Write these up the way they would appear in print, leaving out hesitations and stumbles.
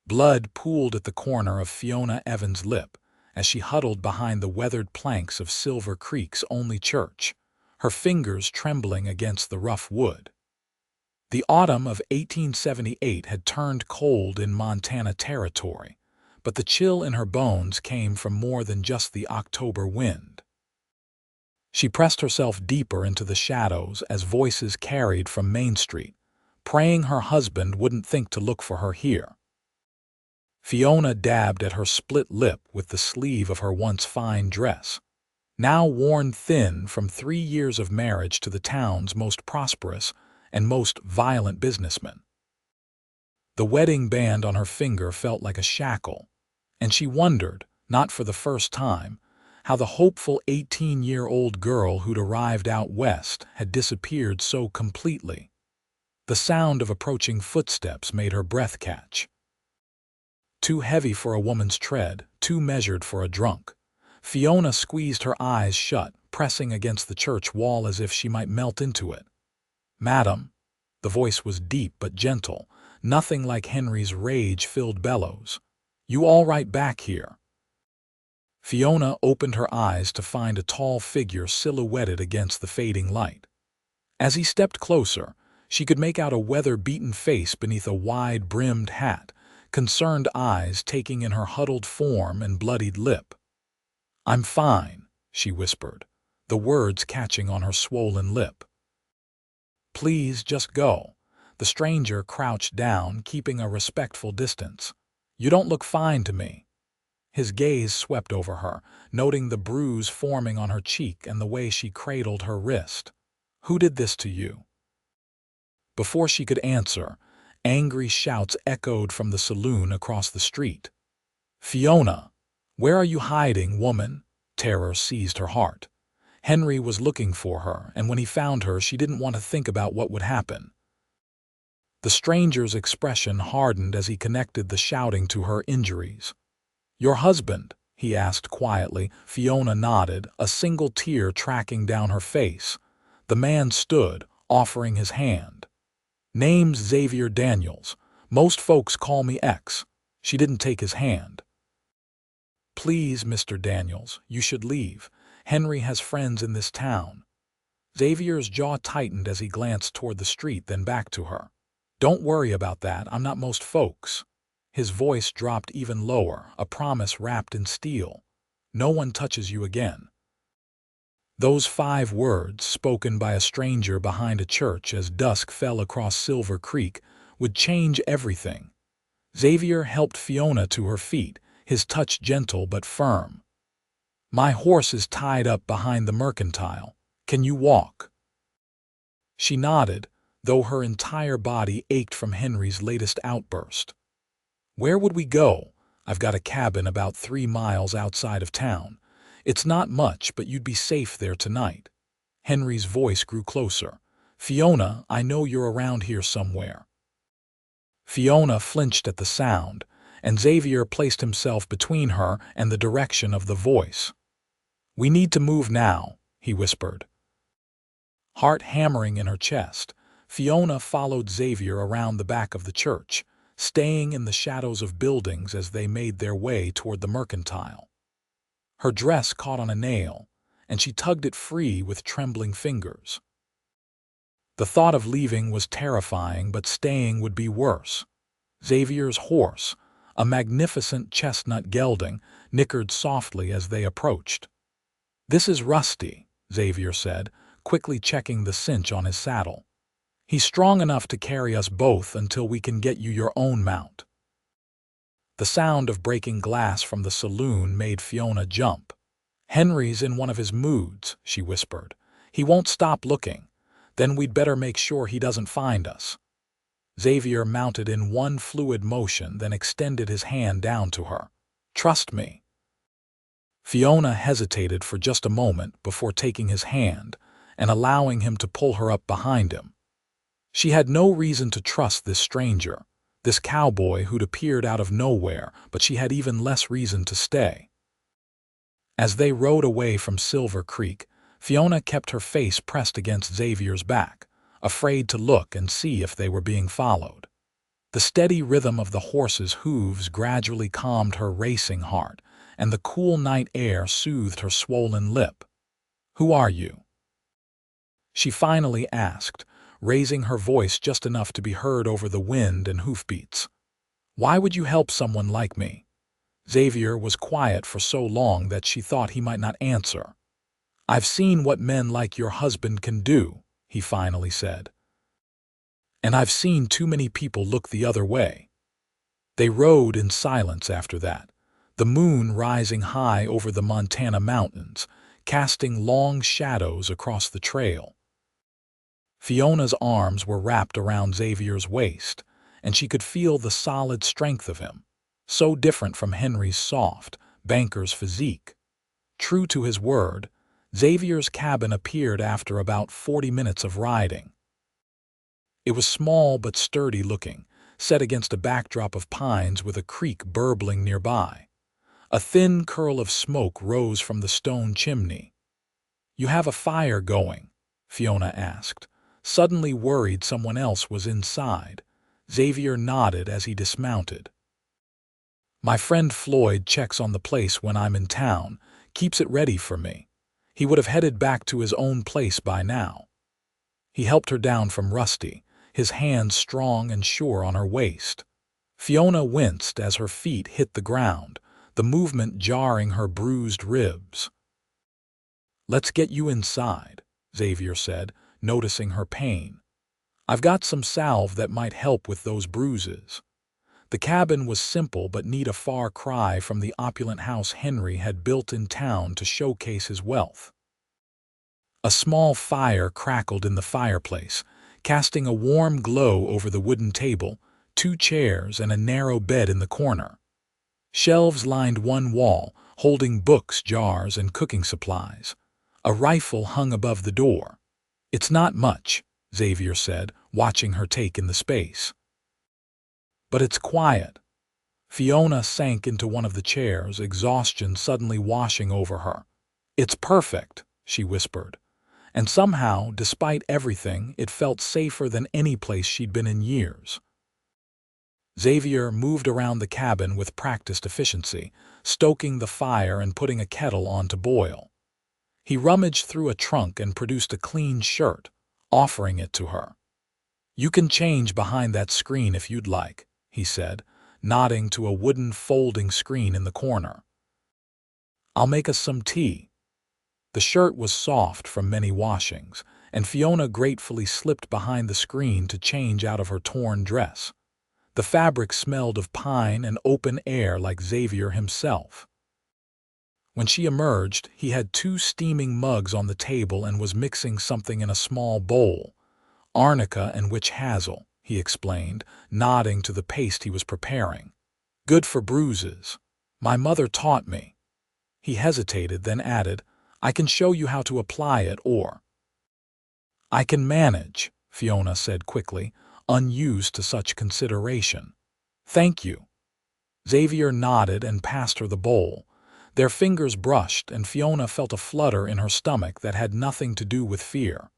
Blood pooled at the corner of Fiona Evans' lip as she huddled behind the weathered planks of Silver Creek's only church, her fingers trembling against the rough wood. The autumn of 1878 had turned cold in Montana territory, but the chill in her bones came from more than just the October wind. She pressed herself deeper into the shadows as voices carried from Main Street, praying her husband wouldn't think to look for her here. Fiona dabbed at her split lip with the sleeve of her once fine dress, now worn thin from 3 years of marriage to the town's most prosperous and most violent businessman. The wedding band on her finger felt like a shackle, and she wondered, not for the first time, how the hopeful 18-year-old girl who'd arrived out west had disappeared so completely. The sound of approaching footsteps made her breath catch. Too heavy for a woman's tread, too measured for a drunk. Fiona squeezed her eyes shut, pressing against the church wall as if she might melt into it. "Madam," the voice was deep but gentle, nothing like Henry's rage-filled bellows. "You all right back here?" Fiona opened her eyes to find a tall figure silhouetted against the fading light. As he stepped closer, she could make out a weather-beaten face beneath a wide-brimmed hat, concerned eyes taking in her huddled form and bloodied lip. "I'm fine," she whispered, the words catching on her swollen lip. "Please just go." The stranger crouched down, keeping a respectful distance. "You don't look fine to me." His gaze swept over her, noting the bruise forming on her cheek and the way she cradled her wrist. "Who did this to you?" Before she could answer, angry shouts echoed from the saloon across the street. "Fiona! Where are you hiding, woman?" Terror seized her heart. Henry was looking for her, and when he found her, she didn't want to think about what would happen. The stranger's expression hardened as he connected the shouting to her injuries. "Your husband?" he asked quietly. Fiona nodded, a single tear tracking down her face. The man stood, offering his hand. "Name's Xavier Daniels. Most folks call me X." She didn't take his hand. "Please, Mr. Daniels, you should leave. Henry has friends in this town." Xavier's jaw tightened as he glanced toward the street, then back to her. "Don't worry about that, I'm not most folks." His voice dropped even lower, a promise wrapped in steel. "No one touches you again." Those 5 words, spoken by a stranger behind a church as dusk fell across Silver Creek, would change everything. Xavier helped Fiona to her feet, his touch gentle but firm. "My horse is tied up behind the mercantile. Can you walk?" She nodded, though her entire body ached from Henry's latest outburst. "Where would we go? I've got a cabin about 3 miles outside of town. It's not much, but you'd be safe there tonight." Henry's voice grew closer. "Fiona, I know you're around here somewhere." Fiona flinched at the sound, and Xavier placed himself between her and the direction of the voice. "We need to move now," he whispered. Heart hammering in her chest, Fiona followed Xavier around the back of the church, staying in the shadows of buildings as they made their way toward the mercantile. Her dress caught on a nail, and she tugged it free with trembling fingers. The thought of leaving was terrifying, but staying would be worse. Xavier's horse, a magnificent chestnut gelding, nickered softly as they approached. "This is Rusty," Xavier said, quickly checking the cinch on his saddle. "He's strong enough to carry us both until we can get you your own mount." The sound of breaking glass from the saloon made Fiona jump. "Henry's in one of his moods," she whispered. "He won't stop looking. Then we'd better make sure he doesn't find us." Xavier mounted in one fluid motion, then extended his hand down to her. "Trust me." Fiona hesitated for just a moment before taking his hand and allowing him to pull her up behind him. She had no reason to trust this stranger, this cowboy who'd appeared out of nowhere, but she had even less reason to stay. As they rode away from Silver Creek, Fiona kept her face pressed against Xavier's back, afraid to look and see if they were being followed. The steady rhythm of the horse's hooves gradually calmed her racing heart, and the cool night air soothed her swollen lip. "Who are you?" she finally asked, raising her voice just enough to be heard over the wind and hoofbeats. "Why would you help someone like me?" Xavier was quiet for so long that she thought he might not answer. "I've seen what men like your husband can do," he finally said. "And I've seen too many people look the other way." They rode in silence after that, the moon rising high over the Montana mountains, casting long shadows across the trail. Fiona's arms were wrapped around Xavier's waist, and she could feel the solid strength of him, so different from Henry's soft, banker's physique. True to his word, Xavier's cabin appeared after about 40 minutes of riding. It was small but sturdy looking, set against a backdrop of pines with a creek burbling nearby. A thin curl of smoke rose from the stone chimney. "You have a fire going?" Fiona asked, suddenly worried someone else was inside. Xavier nodded as he dismounted. "My friend Floyd checks on the place when I'm in town, keeps it ready for me. He would have headed back to his own place by now." He helped her down from Rusty, his hands strong and sure on her waist. Fiona winced as her feet hit the ground, the movement jarring her bruised ribs. "Let's get you inside," Xavier said, noticing her pain. "I've got some salve that might help with those bruises." The cabin was simple but neat, a far cry from the opulent house Henry had built in town to showcase his wealth. A small fire crackled in the fireplace, casting a warm glow over the wooden table, 2 chairs and a narrow bed in the corner. Shelves lined one wall, holding books, jars, and cooking supplies. A rifle hung above the door. "It's not much," Xavier said, watching her take in the space. "But it's quiet." Fiona sank into one of the chairs, exhaustion suddenly washing over her. "It's perfect," she whispered. And somehow, despite everything, it felt safer than any place she'd been in years. Xavier moved around the cabin with practiced efficiency, stoking the fire and putting a kettle on to boil. He rummaged through a trunk and produced a clean shirt, offering it to her. "You can change behind that screen if you'd like," he said, nodding to a wooden folding screen in the corner. "I'll make us some tea." The shirt was soft from many washings, and Fiona gratefully slipped behind the screen to change out of her torn dress. The fabric smelled of pine and open air like Xavier himself. When she emerged, he had 2 steaming mugs on the table and was mixing something in a small bowl. "Arnica and witch hazel," he explained, nodding to the paste he was preparing. "Good for bruises. My mother taught me." He hesitated, then added, "I can show you how to apply it, or—" "I can manage," Fiona said quickly, unused to such consideration. "Thank you." Xavier nodded and passed her the bowl. Their fingers brushed, and Fiona felt a flutter in her stomach that had nothing to do with fear.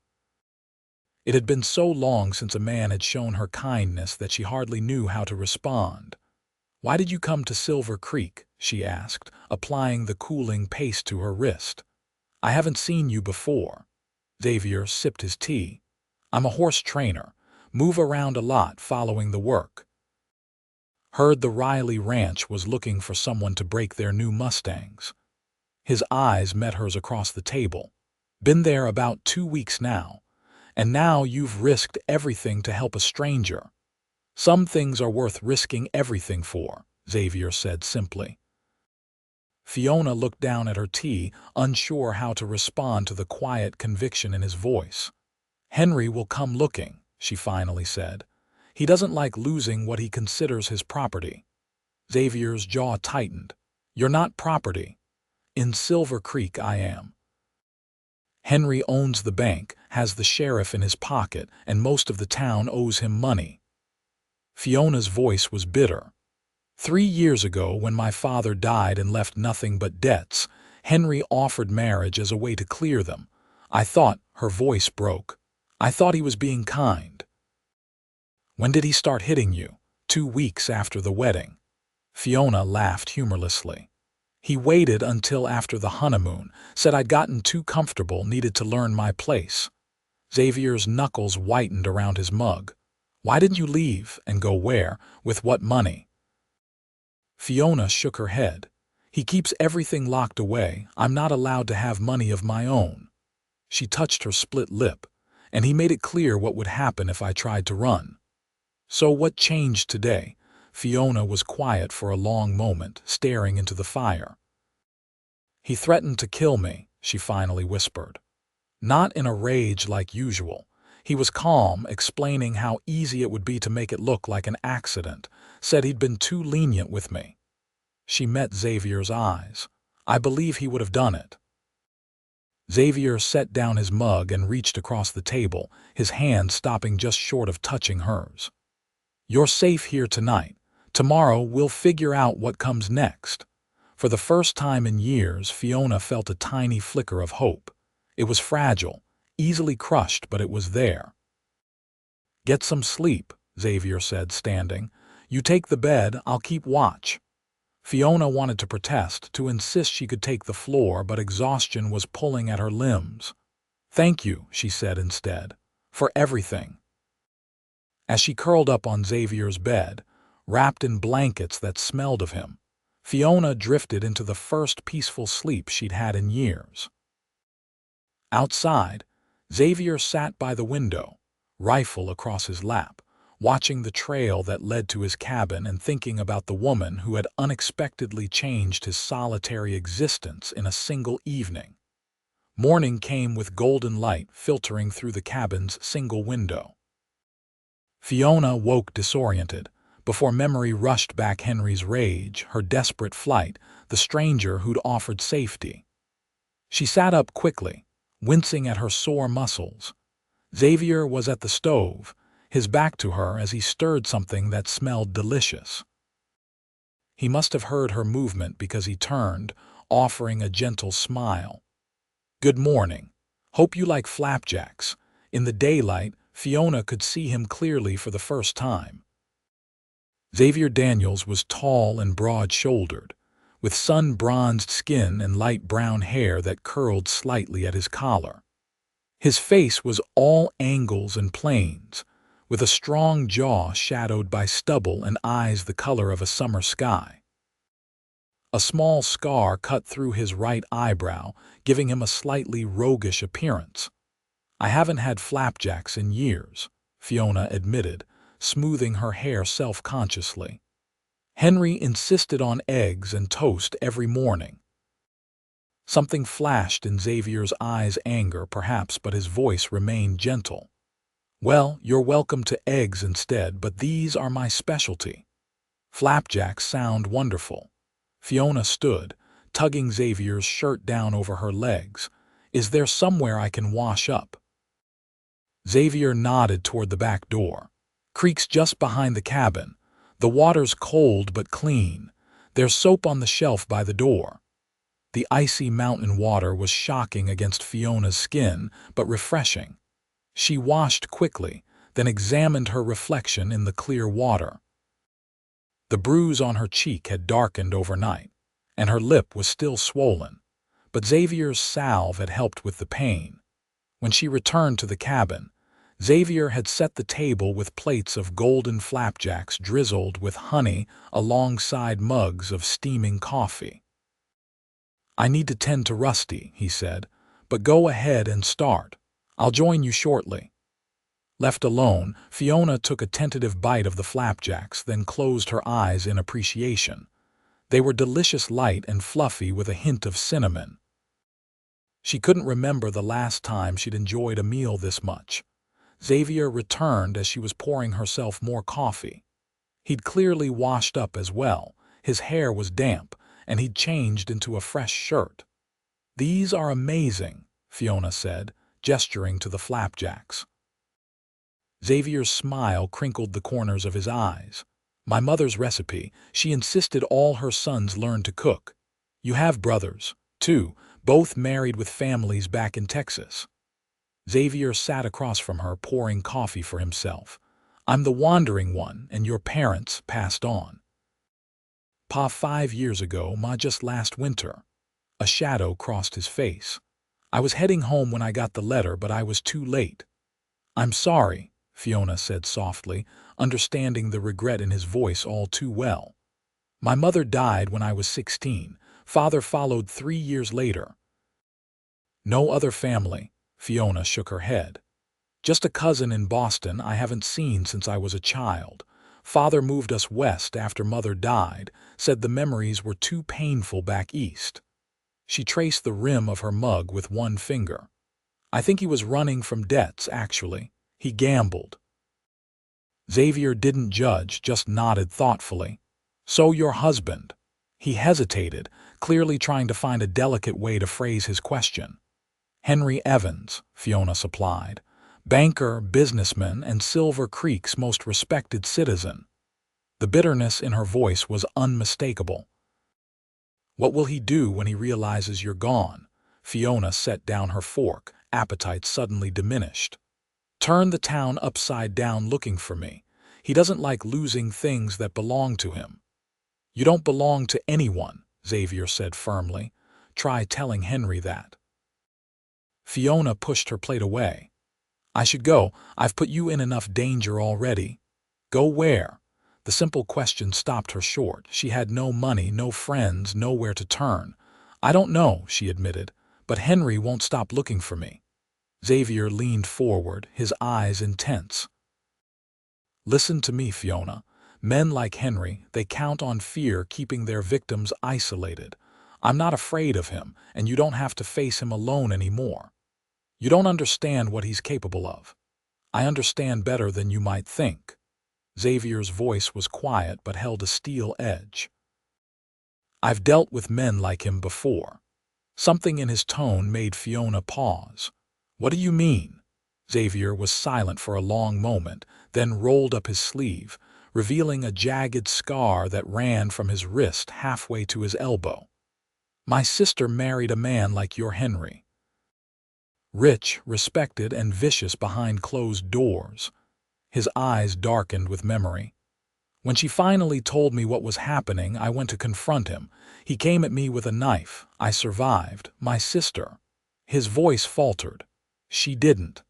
It had been so long since a man had shown her kindness that she hardly knew how to respond. "Why did you come to Silver Creek?" she asked, applying the cooling paste to her wrist. "I haven't seen you before." Xavier sipped his tea. "I'm a horse trainer. Move around a lot following the work. Heard the Riley Ranch was looking for someone to break their new Mustangs." His eyes met hers across the table. "Been there about 2 weeks now. And now you've risked everything to help a stranger." "Some things are worth risking everything for," Xavier said simply. Fiona looked down at her tea, unsure how to respond to the quiet conviction in his voice. "Henry will come looking," she finally said. "He doesn't like losing what he considers his property." Xavier's jaw tightened. "You're not property. In Silver Creek I am. Henry owns the bank, has the sheriff in his pocket, and most of the town owes him money." Fiona's voice was bitter. 3 years ago, when my father died and left nothing but debts, Henry offered marriage as a way to clear them. I thought," her voice broke, "I thought he was being kind." "When did he start hitting you?" 2 weeks after the wedding. Fiona laughed humorlessly. He waited until after the honeymoon, said I'd gotten too comfortable, needed to learn my place. Xavier's knuckles whitened around his mug. Why didn't you leave, and go where, with what money? Fiona shook her head. He keeps everything locked away. I'm not allowed to have money of my own. She touched her split lip, and he made it clear what would happen if I tried to run. So what changed today? Fiona was quiet for a long moment, staring into the fire. He threatened to kill me, she finally whispered. Not in a rage like usual. He was calm, explaining how easy it would be to make it look like an accident, said he'd been too lenient with me. She met Xavier's eyes. I believe he would have done it. Xavier set down his mug and reached across the table, his hand stopping just short of touching hers. You're safe here tonight. Tomorrow we'll figure out what comes next. For the first time in years, Fiona felt a tiny flicker of hope. It was fragile, easily crushed, but it was there. Get some sleep, Xavier said, standing. You take the bed, I'll keep watch. Fiona wanted to protest, to insist she could take the floor, but exhaustion was pulling at her limbs. Thank you, she said instead, for everything. As she curled up on Xavier's bed, wrapped in blankets that smelled of him, Fiona drifted into the first peaceful sleep she'd had in years. Outside, Xavier sat by the window, rifle across his lap, watching the trail that led to his cabin and thinking about the woman who had unexpectedly changed his solitary existence in a single evening. Morning came with golden light filtering through the cabin's single window. Fiona woke disoriented, before memory rushed back Henry's rage, her desperate flight, the stranger who'd offered safety. She sat up quickly, wincing at her sore muscles. Xavier was at the stove, his back to her as he stirred something that smelled delicious. He must have heard her movement because he turned, offering a gentle smile. Good morning. Hope you like flapjacks. In the daylight, Fiona could see him clearly for the first time. Xavier Daniels was tall and broad-shouldered, with sun-bronzed skin and light brown hair that curled slightly at his collar. His face was all angles and planes, with a strong jaw shadowed by stubble and eyes the color of a summer sky. A small scar cut through his right eyebrow, giving him a slightly roguish appearance. I haven't had flapjacks in years, Fiona admitted, smoothing her hair self-consciously. Henry insisted on eggs and toast every morning. Something flashed in Xavier's eyes, anger perhaps, but his voice remained gentle. Well, you're welcome to eggs instead, but these are my specialty. Flapjacks sound wonderful. Fiona stood, tugging Xavier's shirt down over her legs. Is there somewhere I can wash up? Xavier nodded toward the back door. Creek's just behind the cabin. The water's cold but clean. There's soap on the shelf by the door. The icy mountain water was shocking against Fiona's skin, but refreshing. She washed quickly, then examined her reflection in the clear water. The bruise on her cheek had darkened overnight, and her lip was still swollen, but Xavier's salve had helped with the pain. When she returned to the cabin, Xavier had set the table with plates of golden flapjacks drizzled with honey alongside mugs of steaming coffee. I need to tend to Rusty, he said, but go ahead and start. I'll join you shortly. Left alone, Fiona took a tentative bite of the flapjacks, then closed her eyes in appreciation. They were delicious, light and fluffy with a hint of cinnamon. She couldn't remember the last time she'd enjoyed a meal this much. Xavier returned as she was pouring herself more coffee. He'd clearly washed up as well. His hair was damp, and he'd changed into a fresh shirt. These are amazing, Fiona said, gesturing to the flapjacks. Xavier's smile crinkled the corners of his eyes. My mother's recipe. She insisted all her sons learn to cook. You have brothers, too, both married with families back in Texas. Xavier sat across from her, pouring coffee for himself. I'm the wandering one, and your parents passed on. Pa 5 years ago, ma just last winter. A shadow crossed his face. I was heading home when I got the letter, but I was too late. I'm sorry, Fiona said softly, understanding the regret in his voice all too well. My mother died when I was 16. Father followed 3 years later. No other family, Fiona shook her head. Just a cousin in Boston I haven't seen since I was a child. Father moved us west after Mother died, said the memories were too painful back east. She traced the rim of her mug with one finger. I think he was running from debts, actually. He gambled. Xavier didn't judge, just nodded thoughtfully. So your husband. He hesitated, clearly trying to find a delicate way to phrase his question. Henry Evans, Fiona supplied. Banker, businessman, and Silver Creek's most respected citizen. The bitterness in her voice was unmistakable. What will he do when he realizes you're gone? Fiona set down her fork, appetite suddenly diminished. Turn the town upside down looking for me. He doesn't like losing things that belong to him. You don't belong to anyone, Xavier said firmly. Try telling Henry that. Fiona pushed her plate away. I should go. I've put you in enough danger already. Go where? The simple question stopped her short. She had no money, no friends, nowhere to turn. I don't know, she admitted, but Henry won't stop looking for me. Xavier leaned forward, his eyes intense. Listen to me, Fiona. Men like Henry, they count on fear keeping their victims isolated. I'm not afraid of him, and you don't have to face him alone anymore. You don't understand what he's capable of. I understand better than you might think. Xavier's voice was quiet but held a steel edge. I've dealt with men like him before. Something in his tone made Fiona pause. What do you mean? Xavier was silent for a long moment, then rolled up his sleeve, revealing a jagged scar that ran from his wrist halfway to his elbow. My sister married a man like your Henry. Rich, respected, and vicious behind closed doors. His eyes darkened with memory. When she finally told me what was happening, I went to confront him. He came at me with a knife. I survived. My sister. His voice faltered. She didn't.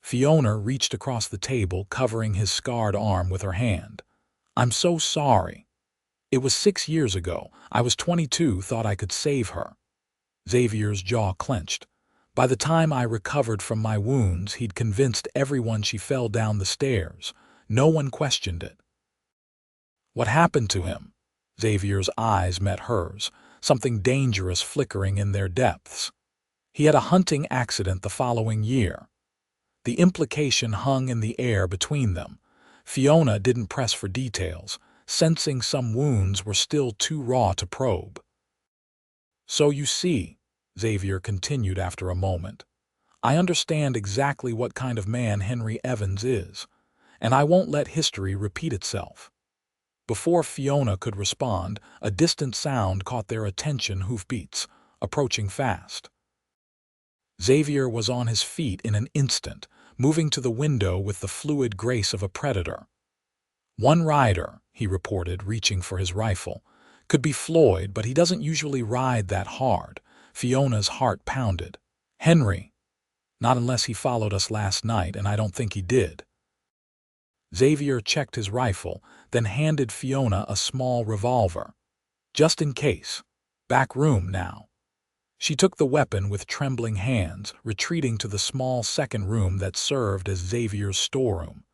Fiona reached across the table, covering his scarred arm with her hand. I'm so sorry. It was 6 years ago. I was 22, thought I could save her. Xavier's jaw clenched. By the time I recovered from my wounds, he'd convinced everyone she fell down the stairs. No one questioned it. What happened to him? Xavier's eyes met hers, something dangerous flickering in their depths. He had a hunting accident the following year. The implication hung in the air between them. Fiona didn't press for details, sensing some wounds were still too raw to probe. So you see, Xavier continued after a moment, I understand exactly what kind of man Henry Evans is, and I won't let history repeat itself. Before Fiona could respond, a distant sound caught their attention, hoofbeats, approaching fast. Xavier was on his feet in an instant, moving to the window with the fluid grace of a predator. One rider, he reported, reaching for his rifle. Could be Floyd, but he doesn't usually ride that hard. Fiona's heart pounded. Henry. Not unless he followed us last night, and I don't think he did. Xavier checked his rifle, then handed Fiona a small revolver. Just in case. Back room now. She took the weapon with trembling hands, retreating to the small second room that served as Xavier's storeroom.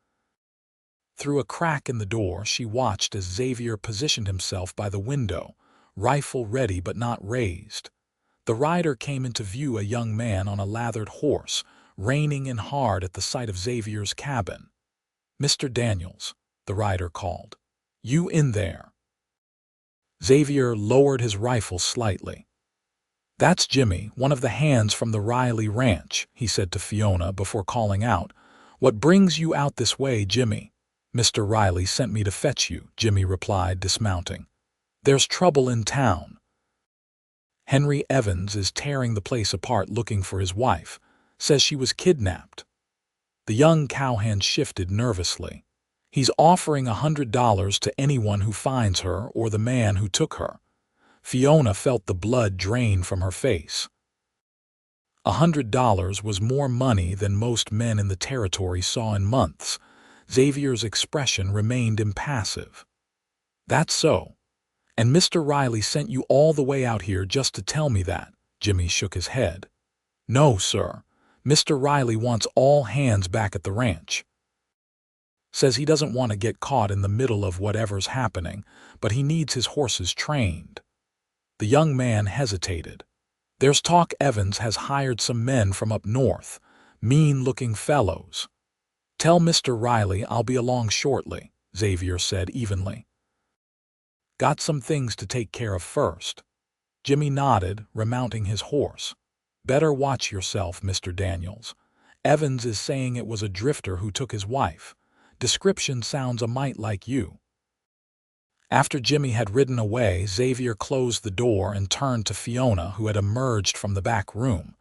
Through a crack in the door, she watched as Xavier positioned himself by the window, rifle ready but not raised. The rider came into view, a young man on a lathered horse, reining in hard at the sight of Xavier's cabin. Mr. Daniels, the rider called. You in there? Xavier lowered his rifle slightly. That's Jimmy, one of the hands from the Riley ranch, he said to Fiona before calling out. What brings you out this way, Jimmy? Mr. Riley sent me to fetch you, Jimmy replied, dismounting. There's trouble in town. Henry Evans is tearing the place apart looking for his wife. Says she was kidnapped. The young cowhand shifted nervously. He's offering $100 to anyone who finds her or the man who took her. Fiona felt the blood drain from her face. $100 was more money than most men in the territory saw in months. Xavier's expression remained impassive. That's so. And Mr. Riley sent you all the way out here just to tell me that? Jimmy shook his head. No, sir. Mr. Riley wants all hands back at the ranch. Says he doesn't want to get caught in the middle of whatever's happening, but he needs his horses trained. The young man hesitated. There's talk Evans has hired some men from up north, mean-looking fellows. Tell Mr. Riley I'll be along shortly, Xavier said evenly. Got some things to take care of first. Jimmy nodded, remounting his horse. Better watch yourself, Mr. Daniels. Evans is saying it was a drifter who took his wife. Description sounds a mite like you. After Jimmy had ridden away, Xavier closed the door and turned to Fiona, who had emerged from the back room.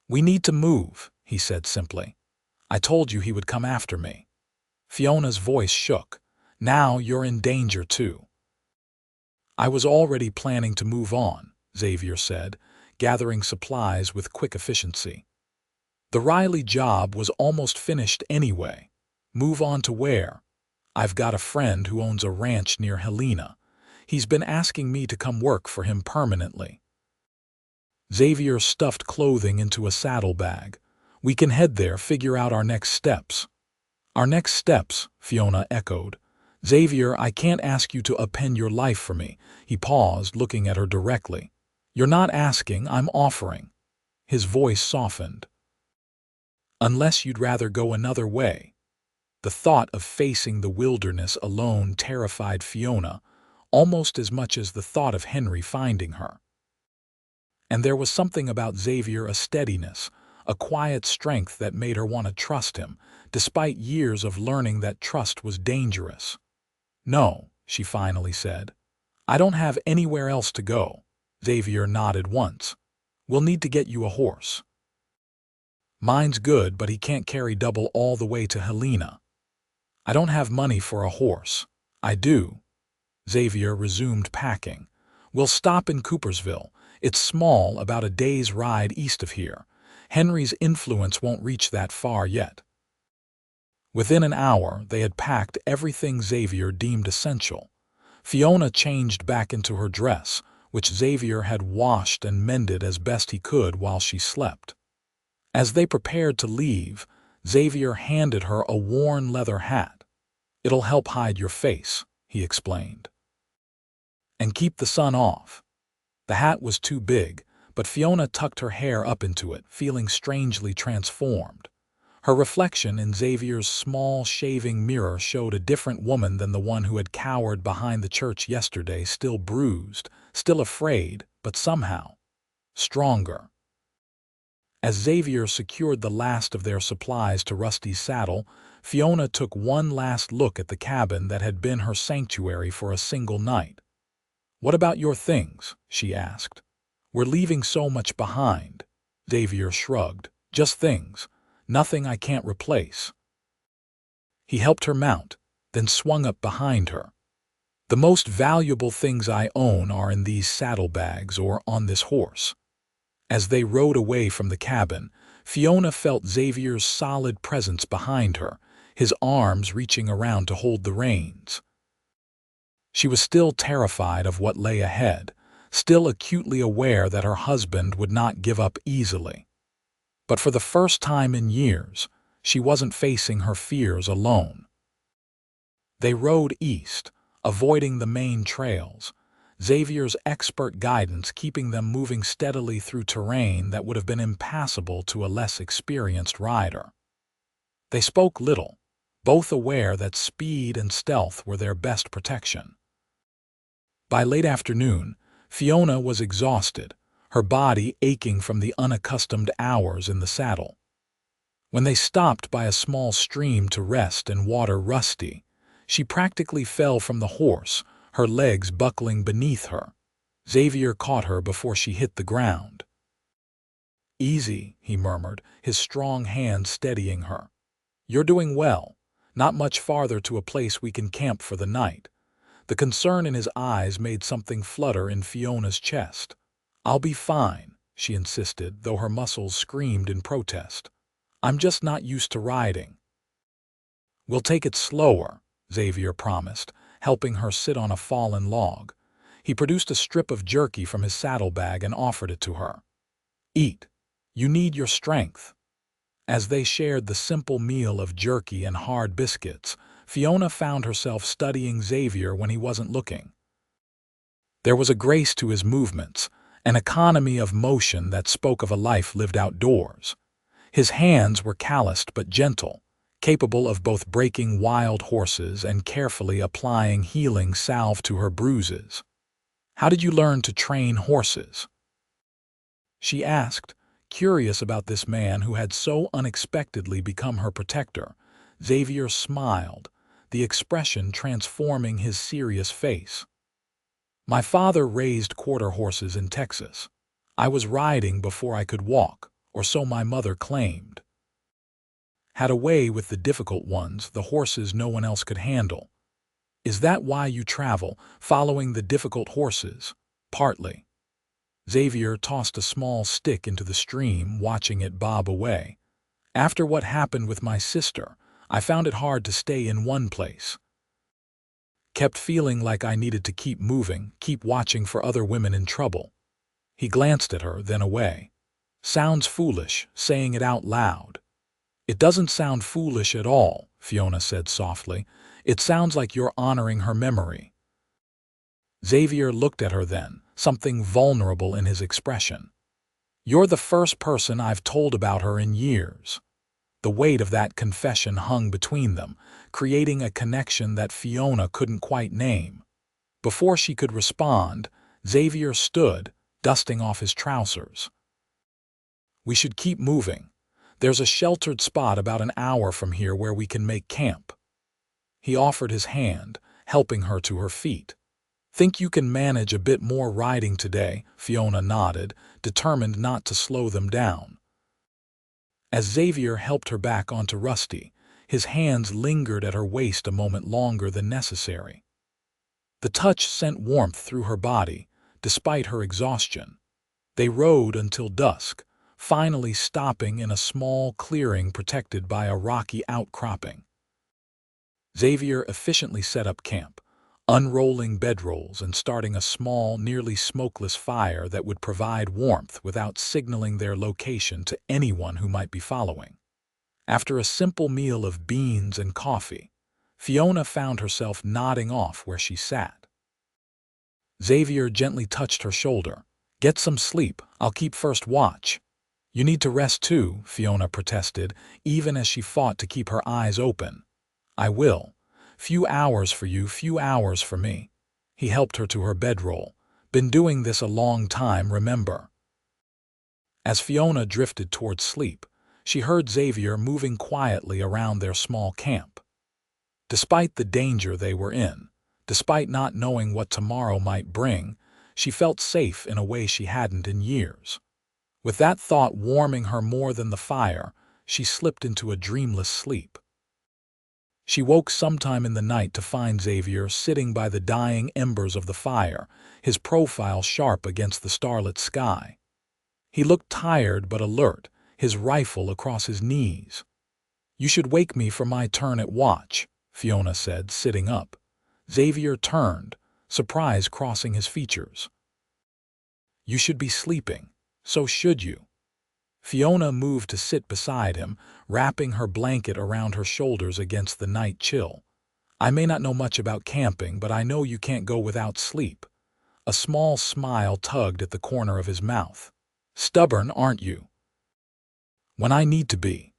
We need to move, he said simply. I told you he would come after me. Fiona's voice shook. Now you're in danger too. I was already planning to move on, Xavier said, gathering supplies with quick efficiency. The Riley job was almost finished anyway. Move on to where? I've got a friend who owns a ranch near Helena. He's been asking me to come work for him permanently. Xavier stuffed clothing into a saddlebag. We can head there, figure out our next steps. Our next steps, Fiona echoed. Xavier, I can't ask you to append your life for me. He paused, looking at her directly. You're not asking, I'm offering. His voice softened. Unless you'd rather go another way. The thought of facing the wilderness alone terrified Fiona, almost as much as the thought of Henry finding her. And there was something about Xavier, a steadiness, a quiet strength that made her want to trust him, despite years of learning that trust was dangerous. No, she finally said. I don't have anywhere else to go. Xavier nodded once. We'll need to get you a horse. Mine's good, but he can't carry double all the way to Helena. I don't have money for a horse. I do. Xavier resumed packing. We'll stop in Coopersville. It's small, about a day's ride east of here. Henry's influence won't reach that far yet. Within an hour, they had packed everything Xavier deemed essential. Fiona changed back into her dress, which Xavier had washed and mended as best he could while she slept. As they prepared to leave, Xavier handed her a worn leather hat. It'll help hide your face, he explained. And keep the sun off. The hat was too big, but Fiona tucked her hair up into it, feeling strangely transformed. Her reflection in Xavier's small shaving mirror showed a different woman than the one who had cowered behind the church yesterday, still bruised, still afraid, but somehow stronger. As Xavier secured the last of their supplies to Rusty's saddle, Fiona took one last look at the cabin that had been her sanctuary for a single night. What about your things? She asked. We're leaving so much behind. Xavier shrugged. Just things. Nothing I can't replace. He helped her mount, then swung up behind her. The most valuable things I own are in these saddlebags or on this horse. As they rode away from the cabin, Fiona felt Xavier's solid presence behind her, his arms reaching around to hold the reins. She was still terrified of what lay ahead, still acutely aware that her husband would not give up easily. But for the first time in years, she wasn't facing her fears alone. They rode east, avoiding the main trails, Xavier's expert guidance keeping them moving steadily through terrain that would have been impassable to a less experienced rider. They spoke little, both aware that speed and stealth were their best protection. By late afternoon, Fiona was exhausted, her body aching from the unaccustomed hours in the saddle. When they stopped by a small stream to rest and water Rusty, she practically fell from the horse, her legs buckling beneath her. Xavier caught her before she hit the ground. Easy, he murmured, his strong hand steadying her. You're doing well. Not much farther to a place we can camp for the night. The concern in his eyes made something flutter in Fiona's chest. I'll be fine, she insisted, though her muscles screamed in protest. I'm just not used to riding. We'll take it slower, Xavier promised, helping her sit on a fallen log. He produced a strip of jerky from his saddlebag and offered it to her. Eat. You need your strength. As they shared the simple meal of jerky and hard biscuits, Fiona found herself studying Xavier when he wasn't looking. There was a grace to his movements, an economy of motion that spoke of a life lived outdoors. His hands were calloused but gentle, capable of both breaking wild horses and carefully applying healing salve to her bruises. How did you learn to train horses? She asked, curious about this man who had so unexpectedly become her protector. Xavier smiled, the expression transforming his serious face. My father raised quarter horses in Texas. I was riding before I could walk, or so my mother claimed. Had a way with the difficult ones, the horses no one else could handle. Is that why you travel, following the difficult horses? Partly. Xavier tossed a small stick into the stream, watching it bob away. After what happened with my sister, I found it hard to stay in one place. Kept feeling like I needed to keep moving, keep watching for other women in trouble. He glanced at her, then away. Sounds foolish, saying it out loud. It doesn't sound foolish at all, Fiona said softly. It sounds like you're honoring her memory. Xavier looked at her then, something vulnerable in his expression. You're the first person I've told about her in years. The weight of that confession hung between them, creating a connection that Fiona couldn't quite name. Before she could respond, Xavier stood, dusting off his trousers. We should keep moving. There's a sheltered spot about an hour from here where we can make camp. He offered his hand, helping her to her feet. Think you can manage a bit more riding today? Fiona nodded, determined not to slow them down. As Xavier helped her back onto Rusty, his hands lingered at her waist a moment longer than necessary. The touch sent warmth through her body, despite her exhaustion. They rode until dusk, finally stopping in a small clearing protected by a rocky outcropping. Xavier efficiently set up camp, unrolling bedrolls and starting a small, nearly smokeless fire that would provide warmth without signaling their location to anyone who might be following. After a simple meal of beans and coffee, Fiona found herself nodding off where she sat. Xavier gently touched her shoulder. Get some sleep, I'll keep first watch. You need to rest too, Fiona protested, even as she fought to keep her eyes open. I will. Few hours for you, few hours for me. He helped her to her bedroll. Been doing this a long time, remember. As Fiona drifted towards sleep, she heard Xavier moving quietly around their small camp. Despite the danger they were in, despite not knowing what tomorrow might bring, she felt safe in a way she hadn't in years. With that thought warming her more than the fire, she slipped into a dreamless sleep. She woke sometime in the night to find Xavier sitting by the dying embers of the fire, his profile sharp against the starlit sky. He looked tired but alert, his rifle across his knees. You should wake me for my turn at watch, Fiona said, sitting up. Xavier turned, surprise crossing his features. You should be sleeping. So should you. Fiona moved to sit beside him, wrapping her blanket around her shoulders against the night chill. I may not know much about camping, but I know you can't go without sleep. A small smile tugged at the corner of his mouth. Stubborn, aren't you? When I need to be.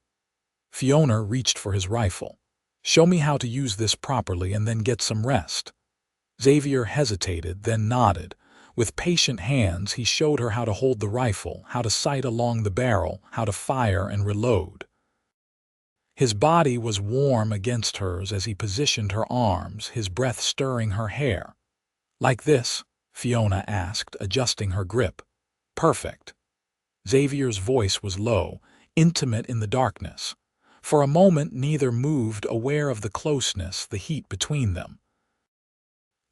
Fiona reached for his rifle. Show me how to use this properly and then get some rest. Xavier hesitated, then nodded. With patient hands, he showed her how to hold the rifle, how to sight along the barrel, how to fire and reload. His body was warm against hers as he positioned her arms, his breath stirring her hair. Like this? Fiona asked, adjusting her grip. Perfect. Xavier's voice was low, intimate in the darkness. For a moment neither moved, aware of the closeness, the heat between them.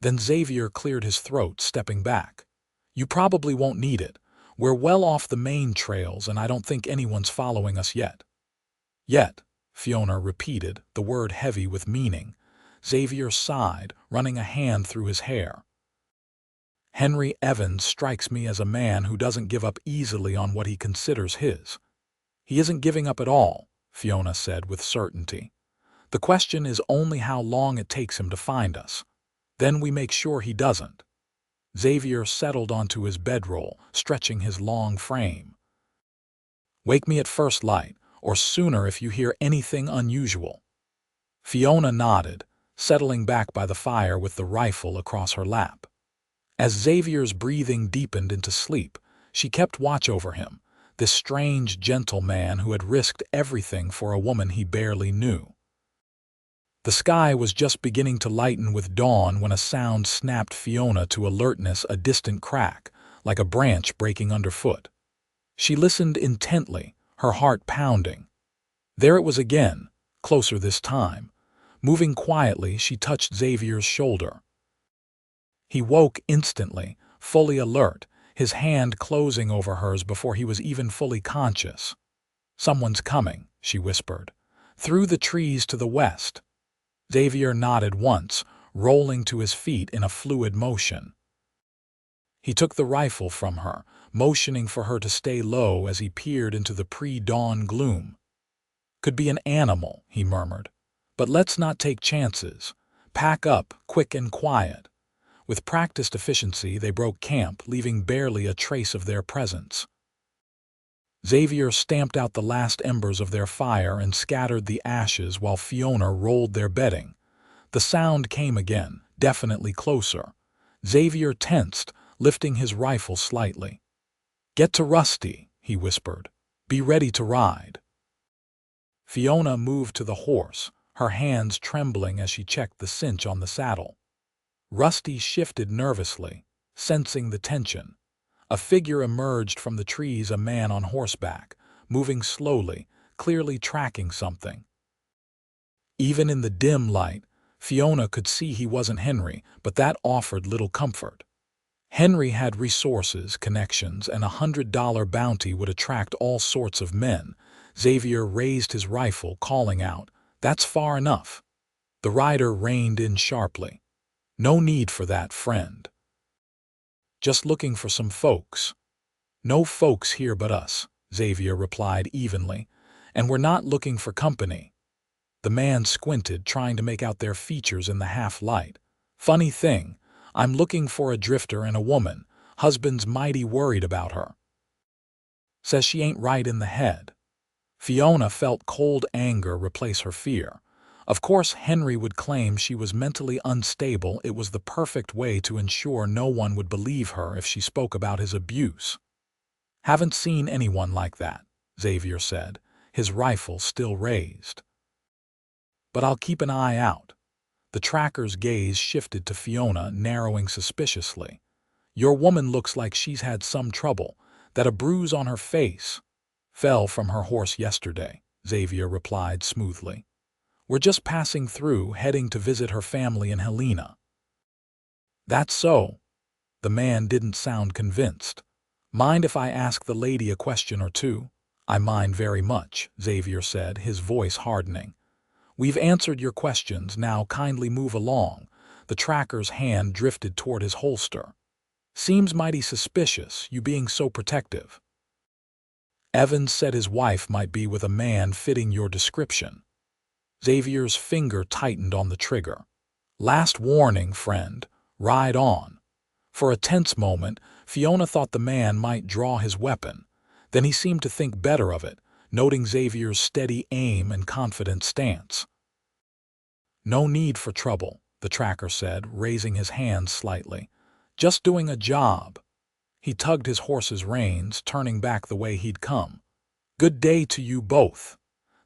Then Xavier cleared his throat, stepping back. "You probably won't need it. We're well off the main trails, and I don't think anyone's following us yet." "Yet," Fiona repeated, the word heavy with meaning. Xavier sighed, running a hand through his hair. "Henry Evans strikes me as a man who doesn't give up easily on what he considers his." "He isn't giving up at all," Fiona said with certainty. "The question is only how long it takes him to find us. Then we make sure he doesn't." Xavier settled onto his bedroll, stretching his long frame. "Wake me at first light, or sooner if you hear anything unusual." Fiona nodded, settling back by the fire with the rifle across her lap. As Xavier's breathing deepened into sleep, she kept watch over him, this strange, gentle man who had risked everything for a woman he barely knew. The sky was just beginning to lighten with dawn when a sound snapped Fiona to alertness, a distant crack, like a branch breaking underfoot. She listened intently, her heart pounding. There it was again, closer this time. Moving quietly, she touched Xavier's shoulder. He woke instantly, fully alert, his hand closing over hers before he was even fully conscious. "Someone's coming," she whispered. "Through the trees to the west." Xavier nodded once, rolling to his feet in a fluid motion. He took the rifle from her, motioning for her to stay low as he peered into the pre-dawn gloom. "Could be an animal," he murmured. "But let's not take chances. Pack up, quick and quiet." With practiced efficiency, they broke camp, leaving barely a trace of their presence. Xavier stamped out the last embers of their fire and scattered the ashes while Fiona rolled their bedding. The sound came again, definitely closer. Xavier tensed, lifting his rifle slightly. "Get to Rusty," he whispered. "Be ready to ride." Fiona moved to the horse, her hands trembling as she checked the cinch on the saddle. Rusty shifted nervously, sensing the tension. A figure emerged from the trees, a man on horseback, moving slowly, clearly tracking something. Even in the dim light, Fiona could see he wasn't Henry, but that offered little comfort. Henry had resources, connections, and $100 bounty would attract all sorts of men. Xavier raised his rifle, calling out, "That's far enough." The rider reined in sharply. "No need for that, friend. Just looking for some folks." "No folks here but us," Xavier replied evenly, "and we're not looking for company." The man squinted, trying to make out their features in the half-light. "Funny thing, I'm looking for a drifter and a woman. Husband's mighty worried about her. Says she ain't right in the head." Fiona felt cold anger replace her fear. Of course Henry would claim she was mentally unstable. It was the perfect way to ensure no one would believe her if she spoke about his abuse. "Haven't seen anyone like that," Xavier said, his rifle still raised. "But I'll keep an eye out." The tracker's gaze shifted to Fiona, narrowing suspiciously. "Your woman looks like she's had some trouble. That a bruise on her face fell from her horse yesterday," Xavier replied smoothly. "We're just passing through, heading to visit her family in Helena." "That's so." The man didn't sound convinced. "Mind if I ask the lady a question or two?" "I mind very much," Xavier said, his voice hardening. "We've answered your questions, now kindly move along." The tracker's hand drifted toward his holster. "Seems mighty suspicious, you being so protective." "Evans said his wife might be with a man fitting your description." Xavier's finger tightened on the trigger. "Last warning, friend. Ride on." For a tense moment, Fiona thought the man might draw his weapon. Then he seemed to think better of it, noting Xavier's steady aim and confident stance. "No need for trouble," the tracker said, raising his hands slightly. "Just doing a job." He tugged his horse's reins, turning back the way he'd come. "Good day to you both."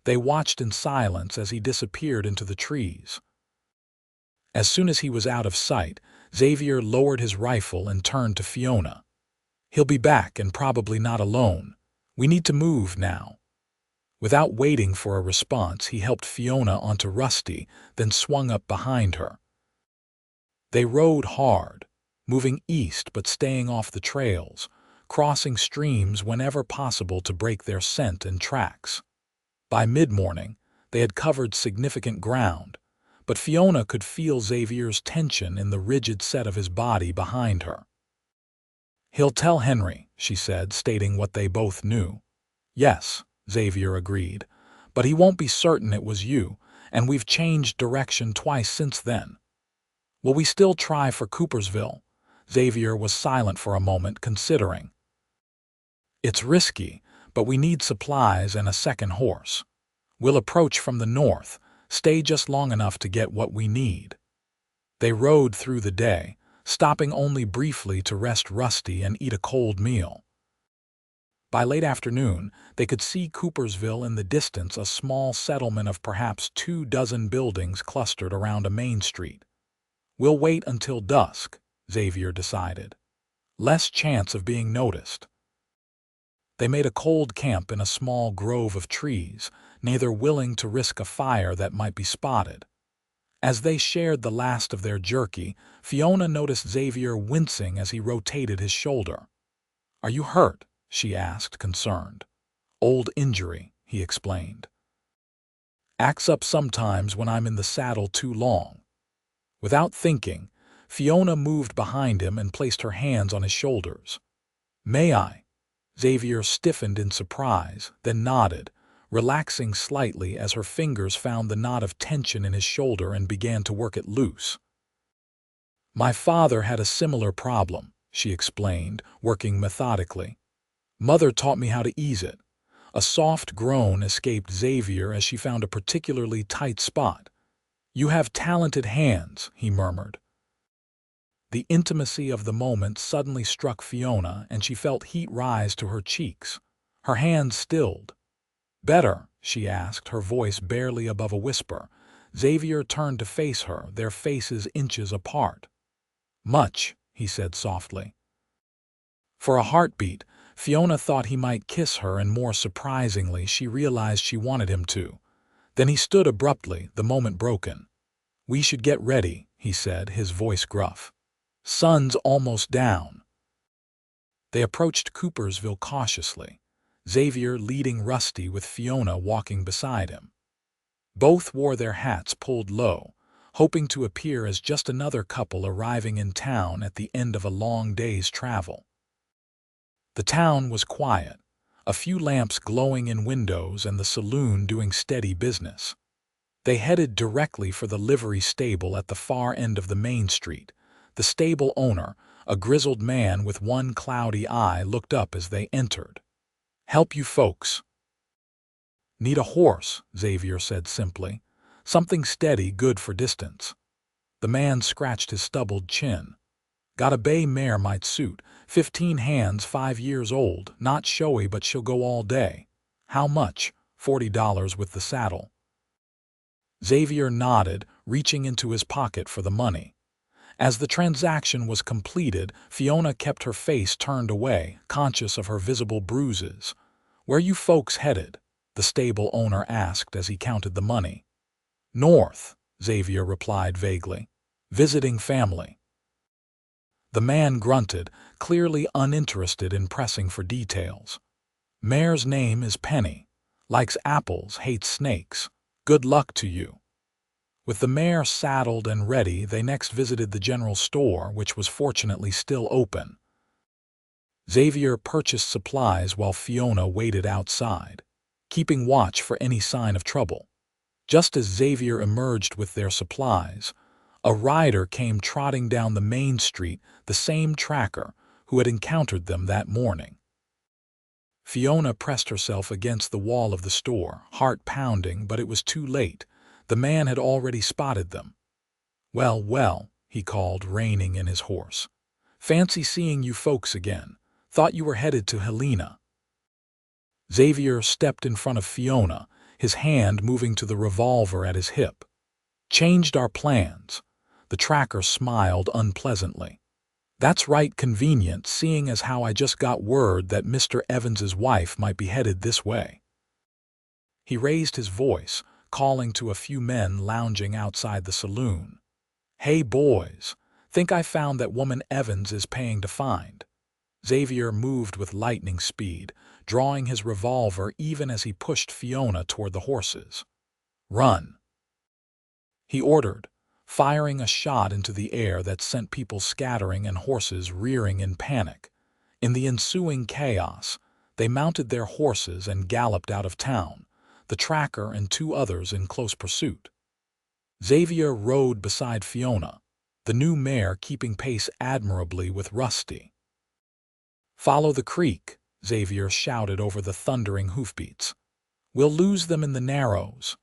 They watched in silence as he disappeared into the trees. As soon as he was out of sight, Xavier lowered his rifle and turned to Fiona. "He'll be back, and probably not alone. We need to move now." Without waiting for a response, he helped Fiona onto Rusty, then swung up behind her. They rode hard, moving east but staying off the trails, crossing streams whenever possible to break their scent and tracks. By mid-morning, they had covered significant ground, but Fiona could feel Xavier's tension in the rigid set of his body behind her. "He'll tell Henry," she said, stating what they both knew. "Yes," Xavier agreed, "but he won't be certain it was you, and we've changed direction twice since then." "Will we still try for Coopersville?" Xavier was silent for a moment, considering. "It's risky, but we need supplies and a second horse. We'll approach from the north, stay just long enough to get what we need." They rode through the day, stopping only briefly to rest Rusty and eat a cold meal. By late afternoon, they could see Coopersville in the distance, a small settlement of perhaps 24 buildings clustered around a main street. "We'll wait until dusk," Xavier decided. "Less chance of being noticed." They made a cold camp in a small grove of trees, neither willing to risk a fire that might be spotted. As they shared the last of their jerky, Fiona noticed Xavier wincing as he rotated his shoulder. "Are you hurt?" she asked, concerned. "Old injury," he explained. "Acts up sometimes when I'm in the saddle too long." Without thinking, Fiona moved behind him and placed her hands on his shoulders. "May I?" Xavier stiffened in surprise, then nodded, relaxing slightly as her fingers found the knot of tension in his shoulder and began to work it loose. "My father had a similar problem," she explained, working methodically. "Mother taught me how to ease it." A soft groan escaped Xavier as she found a particularly tight spot. "You have talented hands," he murmured. The intimacy of the moment suddenly struck Fiona, and she felt heat rise to her cheeks. Her hands stilled. "Better?" she asked, her voice barely above a whisper. Xavier turned to face her, their faces inches apart. "Much," he said softly. For a heartbeat, Fiona thought he might kiss her, and more surprisingly, she realized she wanted him to. Then he stood abruptly, the moment broken. "We should get ready," he said, his voice gruff. "Sun's almost down." They approached Coopersville cautiously, Xavier leading Rusty with Fiona walking beside him. Both wore their hats pulled low, hoping to appear as just another couple arriving in town at the end of a long day's travel. The town was quiet, a few lamps glowing in windows and the saloon doing steady business. They headed directly for the livery stable at the far end of the main street. The stable owner, a grizzled man with one cloudy eye, looked up as they entered. "Help you folks." "Need a horse," Xavier said simply. "Something steady, good for distance." The man scratched his stubbled chin. "Got a bay mare might suit, 15 hands, 5 years old, not showy but she'll go all day." "How much?" $40 with the saddle. Xavier nodded, reaching into his pocket for the money. As the transaction was completed, Fiona kept her face turned away, conscious of her visible bruises. "Where you folks headed?" the stable owner asked as he counted the money. "North," Xavier replied vaguely. "Visiting family." The man grunted, clearly uninterested in pressing for details. "Mare's name is Penny. Likes apples, hates snakes. Good luck to you." With the mare saddled and ready, they next visited the general store, which was fortunately still open. Xavier purchased supplies while Fiona waited outside, keeping watch for any sign of trouble. Just as Xavier emerged with their supplies, a rider came trotting down the main street, the same tracker who had encountered them that morning. Fiona pressed herself against the wall of the store, heart pounding, but it was too late. The man had already spotted them. "Well, well," he called, reining in his horse. "Fancy seeing you folks again. Thought you were headed to Helena." Xavier stepped in front of Fiona, his hand moving to the revolver at his hip. "Changed our plans." The tracker smiled unpleasantly. "That's right, convenient, seeing as how I just got word that Mr. Evans's wife might be headed this way." He raised his voice, calling to a few men lounging outside the saloon. "Hey, boys, think I found that woman Evans is paying to find." Xavier moved with lightning speed, drawing his revolver even as he pushed Fiona toward the horses. "Run," he ordered, firing a shot into the air that sent people scattering and horses rearing in panic. In the ensuing chaos, they mounted their horses and galloped out of town, the tracker and two others in close pursuit. Xavier rode beside Fiona, the new mare keeping pace admirably with Rusty. "Follow the creek," Xavier shouted over the thundering hoofbeats. "We'll lose them in the narrows."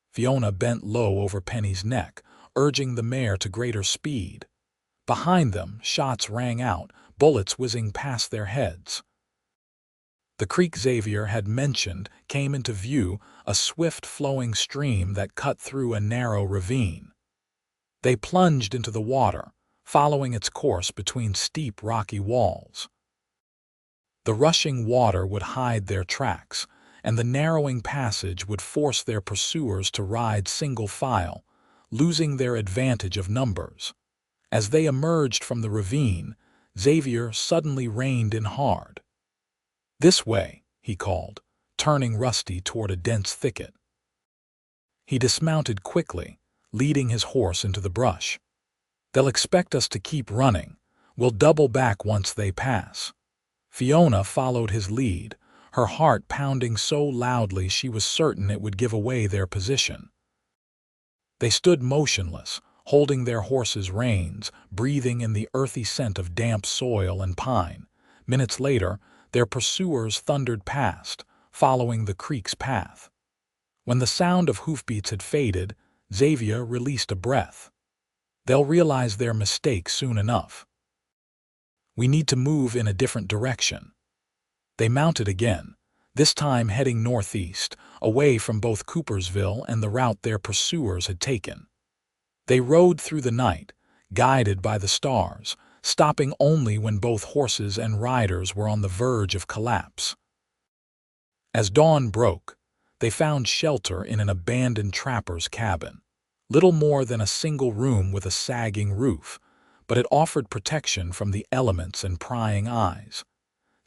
Fiona bent low over Penny's neck, urging the mare to greater speed. Behind them, shots rang out, bullets whizzing past their heads. The creek Xavier had mentioned came into view, a swift flowing stream that cut through a narrow ravine. They plunged into the water, following its course between steep rocky walls. The rushing water would hide their tracks, and the narrowing passage would force their pursuers to ride single file, losing their advantage of numbers. As they emerged from the ravine, Xavier suddenly reined in hard. "This way," he called, turning Rusty toward a dense thicket. He dismounted quickly, leading his horse into the brush. "They'll expect us to keep running. We'll double back once they pass." Fiona followed his lead, her heart pounding so loudly she was certain it would give away their position. They stood motionless, holding their horses' reins, breathing in the earthy scent of damp soil and pine. Minutes later, their pursuers thundered past, following the creek's path. When the sound of hoofbeats had faded, Xavier released a breath. "They'll realize their mistake soon enough. We need to move in a different direction." They mounted again, this time heading northeast, away from both Coopersville and the route their pursuers had taken. They rode through the night, guided by the stars, stopping only when both horses and riders were on the verge of collapse. As dawn broke, they found shelter in an abandoned trapper's cabin. Little more than a single room with a sagging roof, but it offered protection from the elements and prying eyes.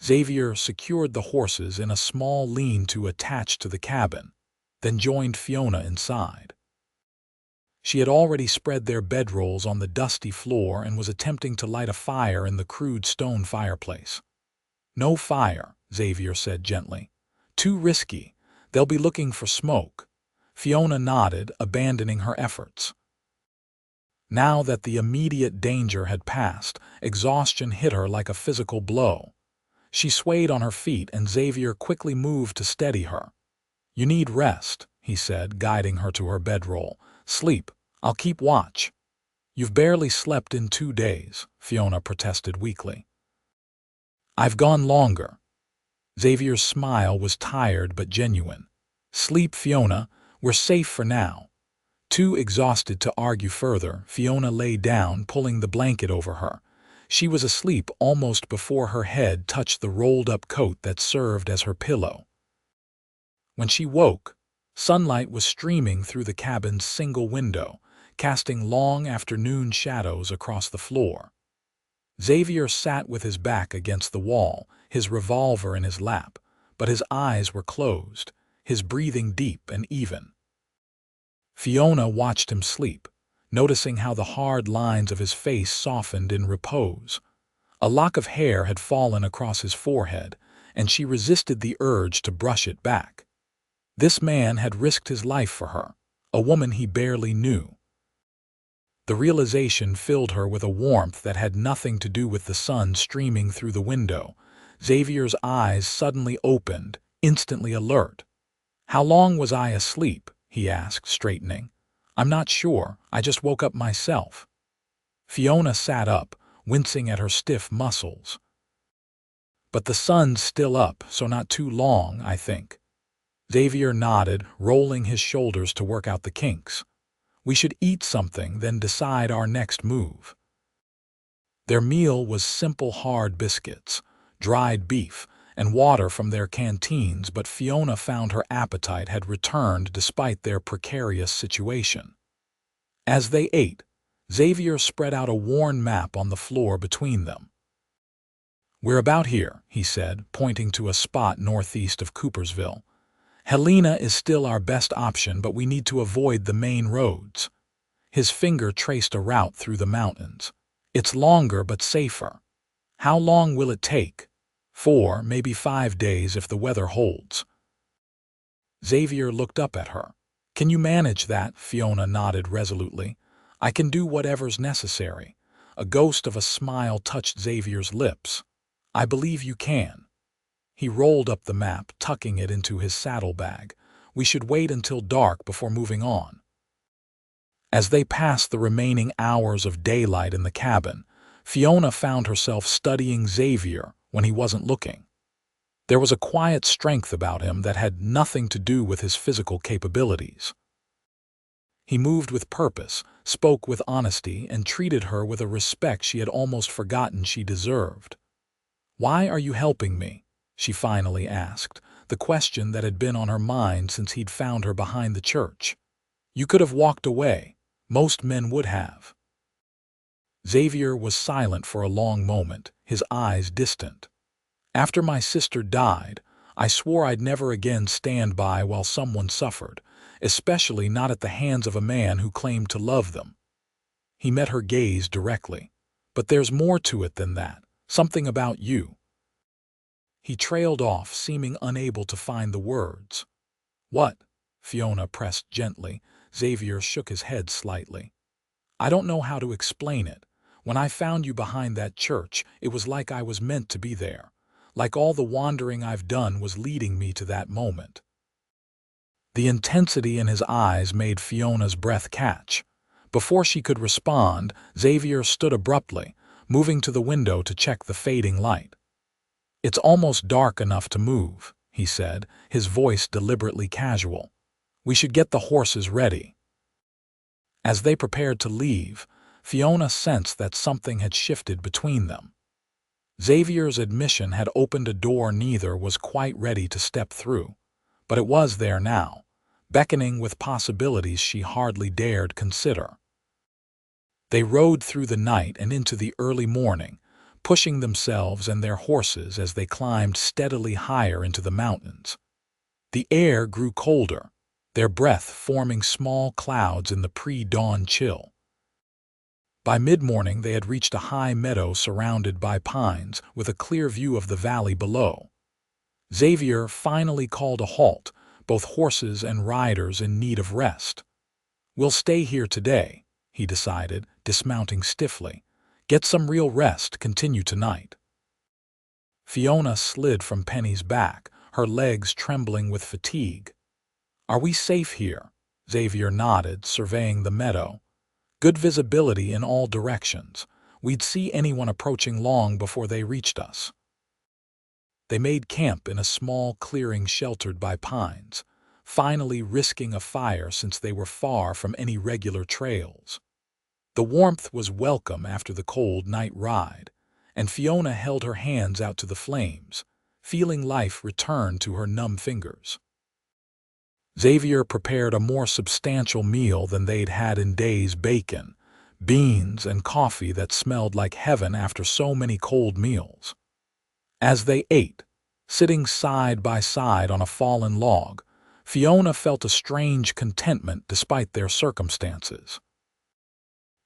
Xavier secured the horses in a small lean-to attached to the cabin, then joined Fiona inside. She had already spread their bedrolls on the dusty floor and was attempting to light a fire in the crude stone fireplace. "No fire," Xavier said gently. "Too risky. They'll be looking for smoke." Fiona nodded, abandoning her efforts. Now that the immediate danger had passed, exhaustion hit her like a physical blow. She swayed on her feet and Xavier quickly moved to steady her. "You need rest," he said, guiding her to her bedroll. "Sleep. I'll keep watch." "You've barely slept in 2 days," Fiona protested weakly. "I've gone longer." Xavier's smile was tired but genuine. "Sleep, Fiona. We're safe for now." Too exhausted to argue further, Fiona lay down, pulling the blanket over her. She was asleep almost before her head touched the rolled-up coat that served as her pillow. When she woke, sunlight was streaming through the cabin's single window, casting long afternoon shadows across the floor. Xavier sat with his back against the wall, his revolver in his lap, but his eyes were closed, his breathing deep and even. Fiona watched him sleep, noticing how the hard lines of his face softened in repose. A lock of hair had fallen across his forehead, and she resisted the urge to brush it back. This man had risked his life for her, a woman he barely knew. The realization filled her with a warmth that had nothing to do with the sun streaming through the window. Xavier's eyes suddenly opened, instantly alert. "How long was I asleep?" he asked, straightening. "I'm not sure. I just woke up myself." Fiona sat up, wincing at her stiff muscles. "But the sun's still up, so not too long, I think." Xavier nodded, rolling his shoulders to work out the kinks. "We should eat something, then decide our next move." Their meal was simple hard biscuits, dried beef, and water from their canteens, but Fiona found her appetite had returned despite their precarious situation. As they ate, Xavier spread out a worn map on the floor between them. "We're about here," he said, pointing to a spot northeast of Coopersville. "Helena is still our best option, but we need to avoid the main roads." His finger traced a route through the mountains. "It's longer but safer." "How long will it take?" 4, maybe 5 days if the weather holds." Xavier looked up at her. "Can you manage that?" Fiona nodded resolutely. "I can do whatever's necessary." A ghost of a smile touched Xavier's lips. "I believe you can." He rolled up the map, tucking it into his saddlebag. "We should wait until dark before moving on." As they passed the remaining hours of daylight in the cabin, Fiona found herself studying Xavier when he wasn't looking. There was a quiet strength about him that had nothing to do with his physical capabilities. He moved with purpose, spoke with honesty, and treated her with a respect she had almost forgotten she deserved. "Why are you helping me?" she finally asked, the question that had been on her mind since he'd found her behind the church. "You could have walked away. Most men would have." Xavier was silent for a long moment, his eyes distant. "After my sister died, I swore I'd never again stand by while someone suffered, especially not at the hands of a man who claimed to love them." He met her gaze directly. "But there's more to it than that. Something about you." He trailed off, seeming unable to find the words. "What?" Fiona pressed gently. Xavier shook his head slightly. "I don't know how to explain it. When I found you behind that church, it was like I was meant to be there. Like all the wandering I've done was leading me to that moment." The intensity in his eyes made Fiona's breath catch. Before she could respond, Xavier stood abruptly, moving to the window to check the fading light. "It's almost dark enough to move," he said, his voice deliberately casual. "We should get the horses ready." As they prepared to leave, Fiona sensed that something had shifted between them. Xavier's admission had opened a door neither was quite ready to step through, but it was there now, beckoning with possibilities she hardly dared consider. They rode through the night and into the early morning, pushing themselves and their horses as they climbed steadily higher into the mountains. The air grew colder, their breath forming small clouds in the pre-dawn chill. By mid-morning they had reached a high meadow surrounded by pines, with a clear view of the valley below. Xavier finally called a halt, both horses and riders in need of rest. "We'll stay here today," he decided, dismounting stiffly. "Get some real rest, continue tonight." Fiona slid from Penny's back, her legs trembling with fatigue. "Are we safe here?" Xavier nodded, surveying the meadow. "Good visibility in all directions. We'd see anyone approaching long before they reached us." They made camp in a small clearing sheltered by pines, finally risking a fire since they were far from any regular trails. The warmth was welcome after the cold night ride, and Fiona held her hands out to the flames, feeling life return to her numb fingers. Xavier prepared a more substantial meal than they'd had in days: bacon, beans, and coffee that smelled like heaven after so many cold meals. As they ate, sitting side by side on a fallen log, Fiona felt a strange contentment despite their circumstances.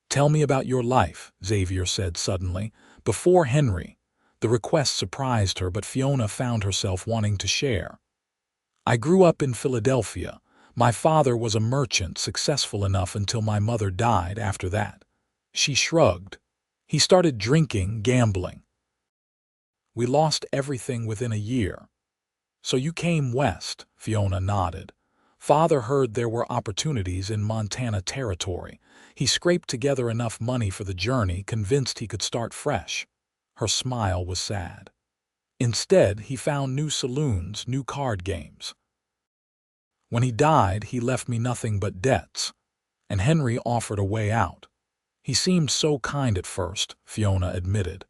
"Tell me about your life," Xavier said suddenly. "Before Henry." The request surprised her, but Fiona found herself wanting to share. "I grew up in Philadelphia. My father was a merchant, successful enough until my mother died after that." She shrugged. "He started drinking, gambling. We lost everything within a year." "So you came west?" Fiona nodded. "Father heard there were opportunities in Montana Territory. He scraped together enough money for the journey, convinced he could start fresh." Her smile was sad. "Instead, he found new saloons, new card games. When he died, he left me nothing but debts, and Henry offered a way out. He seemed so kind at first," Fiona admitted.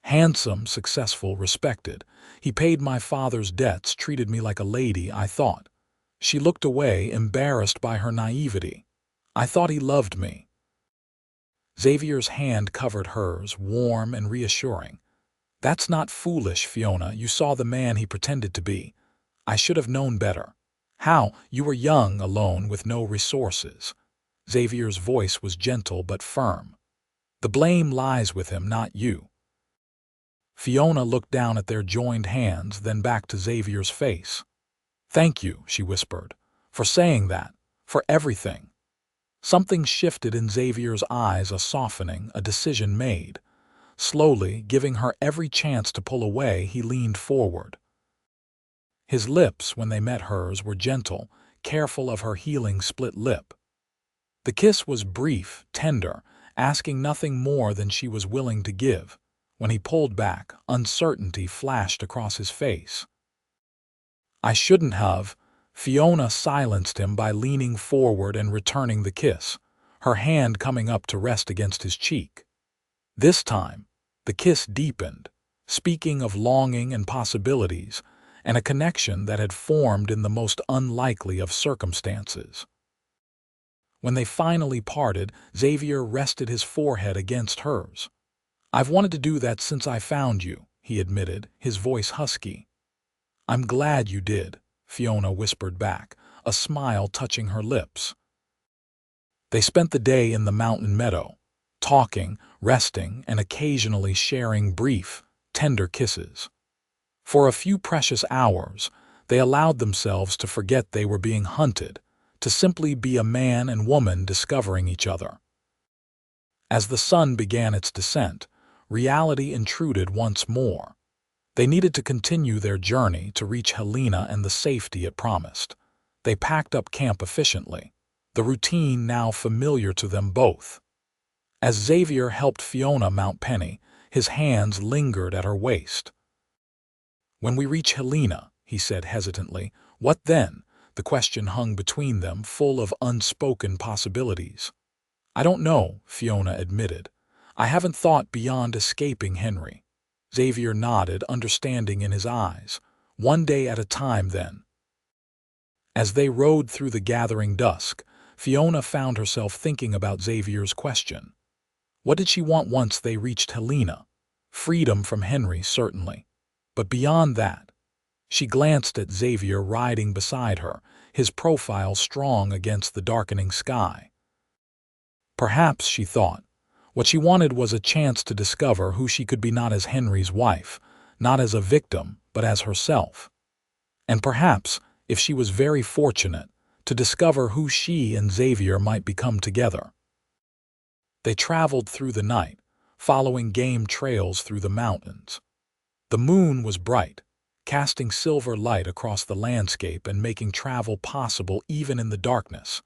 Handsome, successful, respected. He paid my father's debts, treated me like a lady, I thought. She looked away, embarrassed by her naivety. I thought he loved me. Xavier's hand covered hers, warm and reassuring. That's not foolish, Fiona. You saw the man he pretended to be. I should have known better. How? You were young, alone, with no resources. Xavier's voice was gentle but firm. The blame lies with him, not you. Fiona looked down at their joined hands, then back to Xavier's face. Thank you, she whispered, for saying that, for everything. Something shifted in Xavier's eyes, a softening, a decision made. Slowly, giving her every chance to pull away, he leaned forward. His lips, when they met hers, were gentle, careful of her healing split lip. The kiss was brief, tender, asking nothing more than she was willing to give. When he pulled back, uncertainty flashed across his face. I shouldn't have. Fiona silenced him by leaning forward and returning the kiss, her hand coming up to rest against his cheek. This time, the kiss deepened, speaking of longing and possibilities, and a connection that had formed in the most unlikely of circumstances. When they finally parted, Xavier rested his forehead against hers. I've wanted to do that since I found you, he admitted, his voice husky. I'm glad you did, Fiona whispered back, a smile touching her lips. They spent the day in the mountain meadow, talking, resting, and occasionally sharing brief, tender kisses. For a few precious hours, they allowed themselves to forget they were being hunted, to simply be a man and woman discovering each other. As the sun began its descent, reality intruded once more. They needed to continue their journey to reach Helena and the safety it promised. They packed up camp efficiently, the routine now familiar to them both. As Xavier helped Fiona mount Penny, his hands lingered at her waist. When we reach Helena, he said hesitantly, what then? The question hung between them, full of unspoken possibilities. I don't know, Fiona admitted. I haven't thought beyond escaping Henry. Xavier nodded, understanding in his eyes. One day at a time, then. As they rode through the gathering dusk, Fiona found herself thinking about Xavier's question. What did she want once they reached Helena? Freedom from Henry, certainly. But beyond that, she glanced at Xavier riding beside her, his profile strong against the darkening sky. Perhaps, she thought, what she wanted was a chance to discover who she could be, not as Henry's wife, not as a victim, but as herself. And perhaps, if she was very fortunate, to discover who she and Xavier might become together. They traveled through the night, following game trails through the mountains. The moon was bright, casting silver light across the landscape and making travel possible even in the darkness.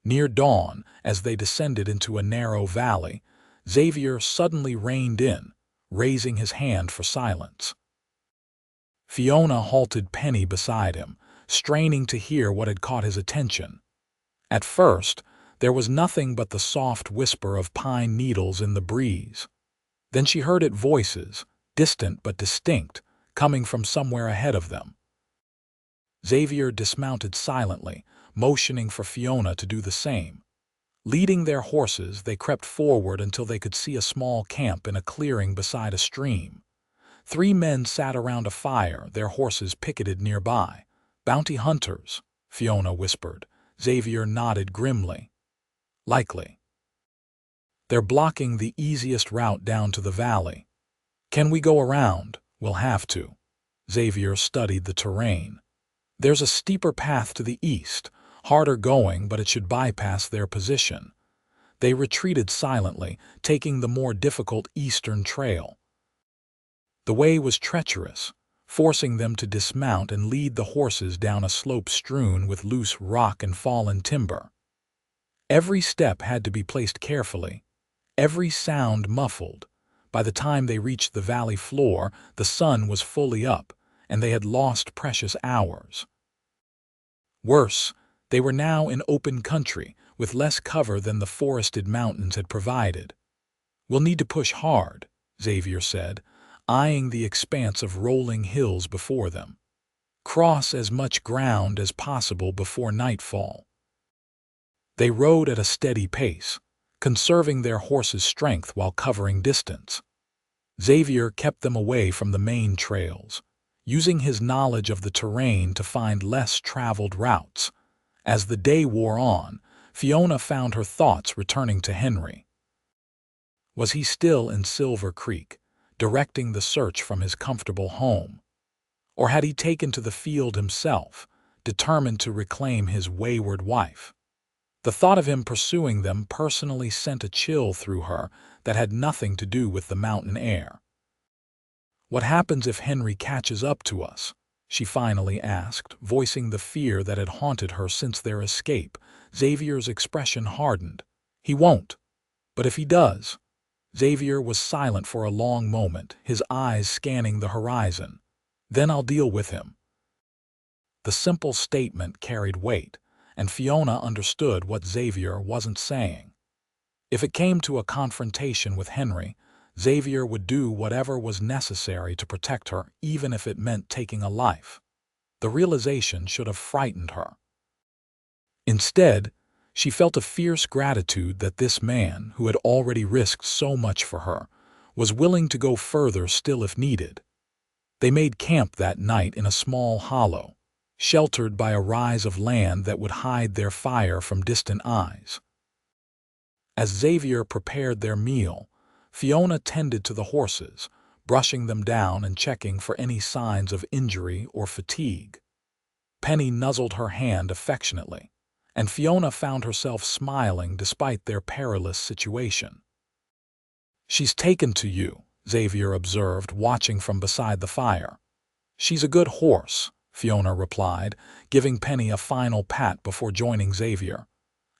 Near dawn, as they descended into a narrow valley, Xavier suddenly reined in, raising his hand for silence. Fiona halted Penny beside him, straining to hear what had caught his attention. At first, there was nothing but the soft whisper of pine needles in the breeze. Then she heard voices, distant but distinct, coming from somewhere ahead of them. Xavier dismounted silently, motioning for Fiona to do the same. Leading their horses, they crept forward until they could see a small camp in a clearing beside a stream. 3 men sat around a fire, their horses picketed nearby. Bounty hunters, Fiona whispered. Xavier nodded grimly. Likely. They're blocking the easiest route down to the valley. Can we go around? We'll have to. Xavier studied the terrain. There's a steeper path to the east, harder going, but it should bypass their position. They retreated silently, taking the more difficult eastern trail. The way was treacherous, forcing them to dismount and lead the horses down a slope strewn with loose rock and fallen timber. Every step had to be placed carefully, every sound muffled. By the time they reached the valley floor, the sun was fully up, and they had lost precious hours. Worse, they were now in open country, with less cover than the forested mountains had provided. We'll need to push hard, Xavier said. eyeing the expanse of rolling hills before them. Cross as much ground as possible before nightfall. They rode at a steady pace, conserving their horses' strength while covering distance. Xavier kept them away from the main trails, using his knowledge of the terrain to find less traveled routes. As the day wore on, Fiona found her thoughts returning to Henry. Was he still in Silver Creek, directing the search from his comfortable home? Or had he taken to the field himself, determined to reclaim his wayward wife? The thought of him pursuing them personally sent a chill through her that had nothing to do with the mountain air. "What happens if Henry catches up to us?" she finally asked, voicing the fear that had haunted her since their escape. Xavier's expression hardened. "He won't. But if he does?" Xavier was silent for a long moment, his eyes scanning the horizon. "Then I'll deal with him." The simple statement carried weight, and Fiona understood what Xavier wasn't saying. If it came to a confrontation with Henry, Xavier would do whatever was necessary to protect her, even if it meant taking a life. The realization should have frightened her. Instead, she felt a fierce gratitude that this man, who had already risked so much for her, was willing to go further still if needed. They made camp that night in a small hollow, sheltered by a rise of land that would hide their fire from distant eyes. As Xavier prepared their meal, Fiona tended to the horses, brushing them down and checking for any signs of injury or fatigue. Penny nuzzled her hand affectionately, and Fiona found herself smiling despite their perilous situation. "She's taken to you," Xavier observed, watching from beside the fire. "She's a good horse," Fiona replied, giving Penny a final pat before joining Xavier.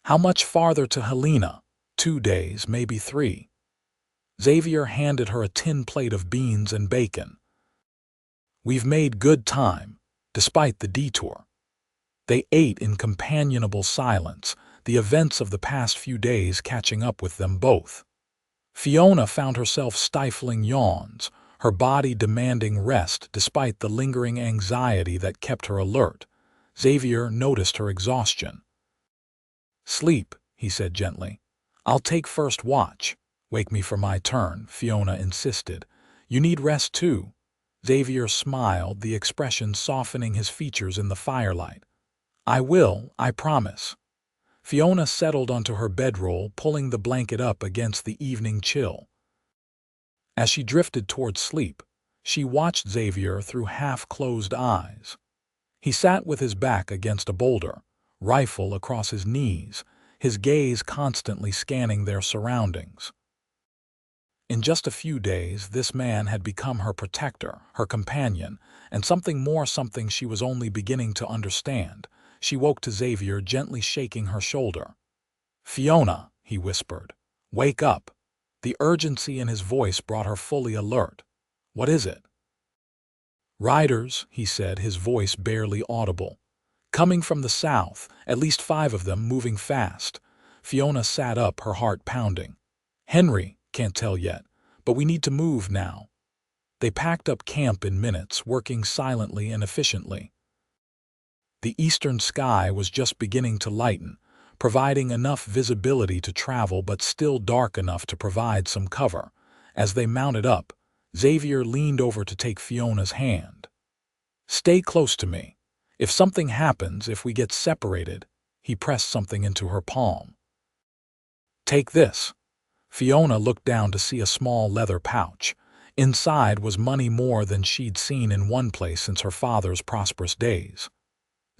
"How much farther to Helena?" 2 days, maybe 3. Xavier handed her a tin plate of beans and bacon. "We've made good time, despite the detour." They ate in companionable silence, the events of the past few days catching up with them both. Fiona found herself stifling yawns, her body demanding rest despite the lingering anxiety that kept her alert. Xavier noticed her exhaustion. "Sleep," he said gently. "I'll take first watch." "Wake me for my turn," Fiona insisted. "You need rest too." Xavier smiled, the expression softening his features in the firelight. "I will, I promise." Fiona settled onto her bedroll, pulling the blanket up against the evening chill. As she drifted toward sleep, she watched Xavier through half-closed eyes. He sat with his back against a boulder, rifle across his knees, his gaze constantly scanning their surroundings. In just a few days, this man had become her protector, her companion, and something more, something she was only beginning to understand. She woke to Xavier gently shaking her shoulder. "Fiona," he whispered, "wake up." The urgency in his voice brought her fully alert. "What is it?" "Riders," he said, his voice barely audible. "Coming from the south, at least 5 of them, moving fast." Fiona sat up, her heart pounding. "Henry, can't tell yet, but we need to move now." They packed up camp in minutes, working silently and efficiently. The eastern sky was just beginning to lighten, providing enough visibility to travel but still dark enough to provide some cover. As they mounted up, Xavier leaned over to take Fiona's hand. "Stay close to me. If something happens, if we get separated," he pressed something into her palm. "Take this." Fiona looked down to see a small leather pouch. Inside was money, more than she'd seen in one place since her father's prosperous days.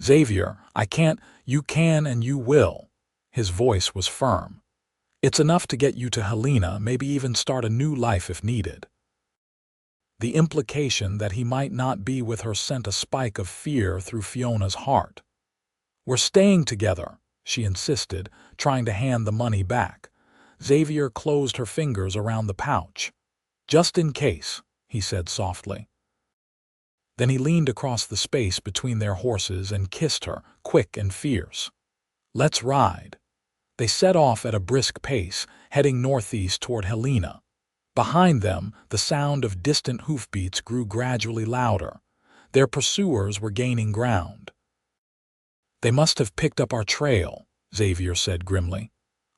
"Xavier, I can't." "You can and you will." His voice was firm. "It's enough to get you to Helena, maybe even start a new life if needed." The implication that he might not be with her sent a spike of fear through Fiona's heart. "We're staying together," she insisted, trying to hand the money back. Xavier closed her fingers around the pouch. "Just in case," he said softly. Then he leaned across the space between their horses and kissed her, quick and fierce. "Let's ride." They set off at a brisk pace, heading northeast toward Helena. Behind them, the sound of distant hoofbeats grew gradually louder. Their pursuers were gaining ground. "They must have picked up our trail," Xavier said grimly.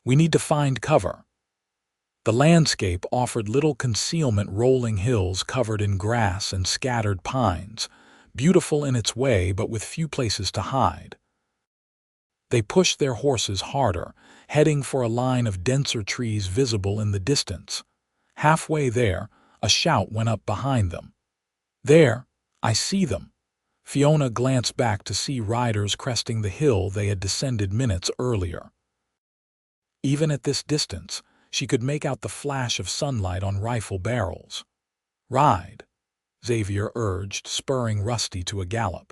"We need to find cover." The landscape offered little concealment, rolling hills covered in grass and scattered pines, beautiful in its way but with few places to hide. They pushed their horses harder, heading for a line of denser trees visible in the distance. Halfway there, a shout went up behind them. "There! I see them!" Fiona glanced back to see riders cresting the hill they had descended minutes earlier. Even at this distance, she could make out the flash of sunlight on rifle barrels. "Ride," Xavier urged, spurring Rusty to a gallop.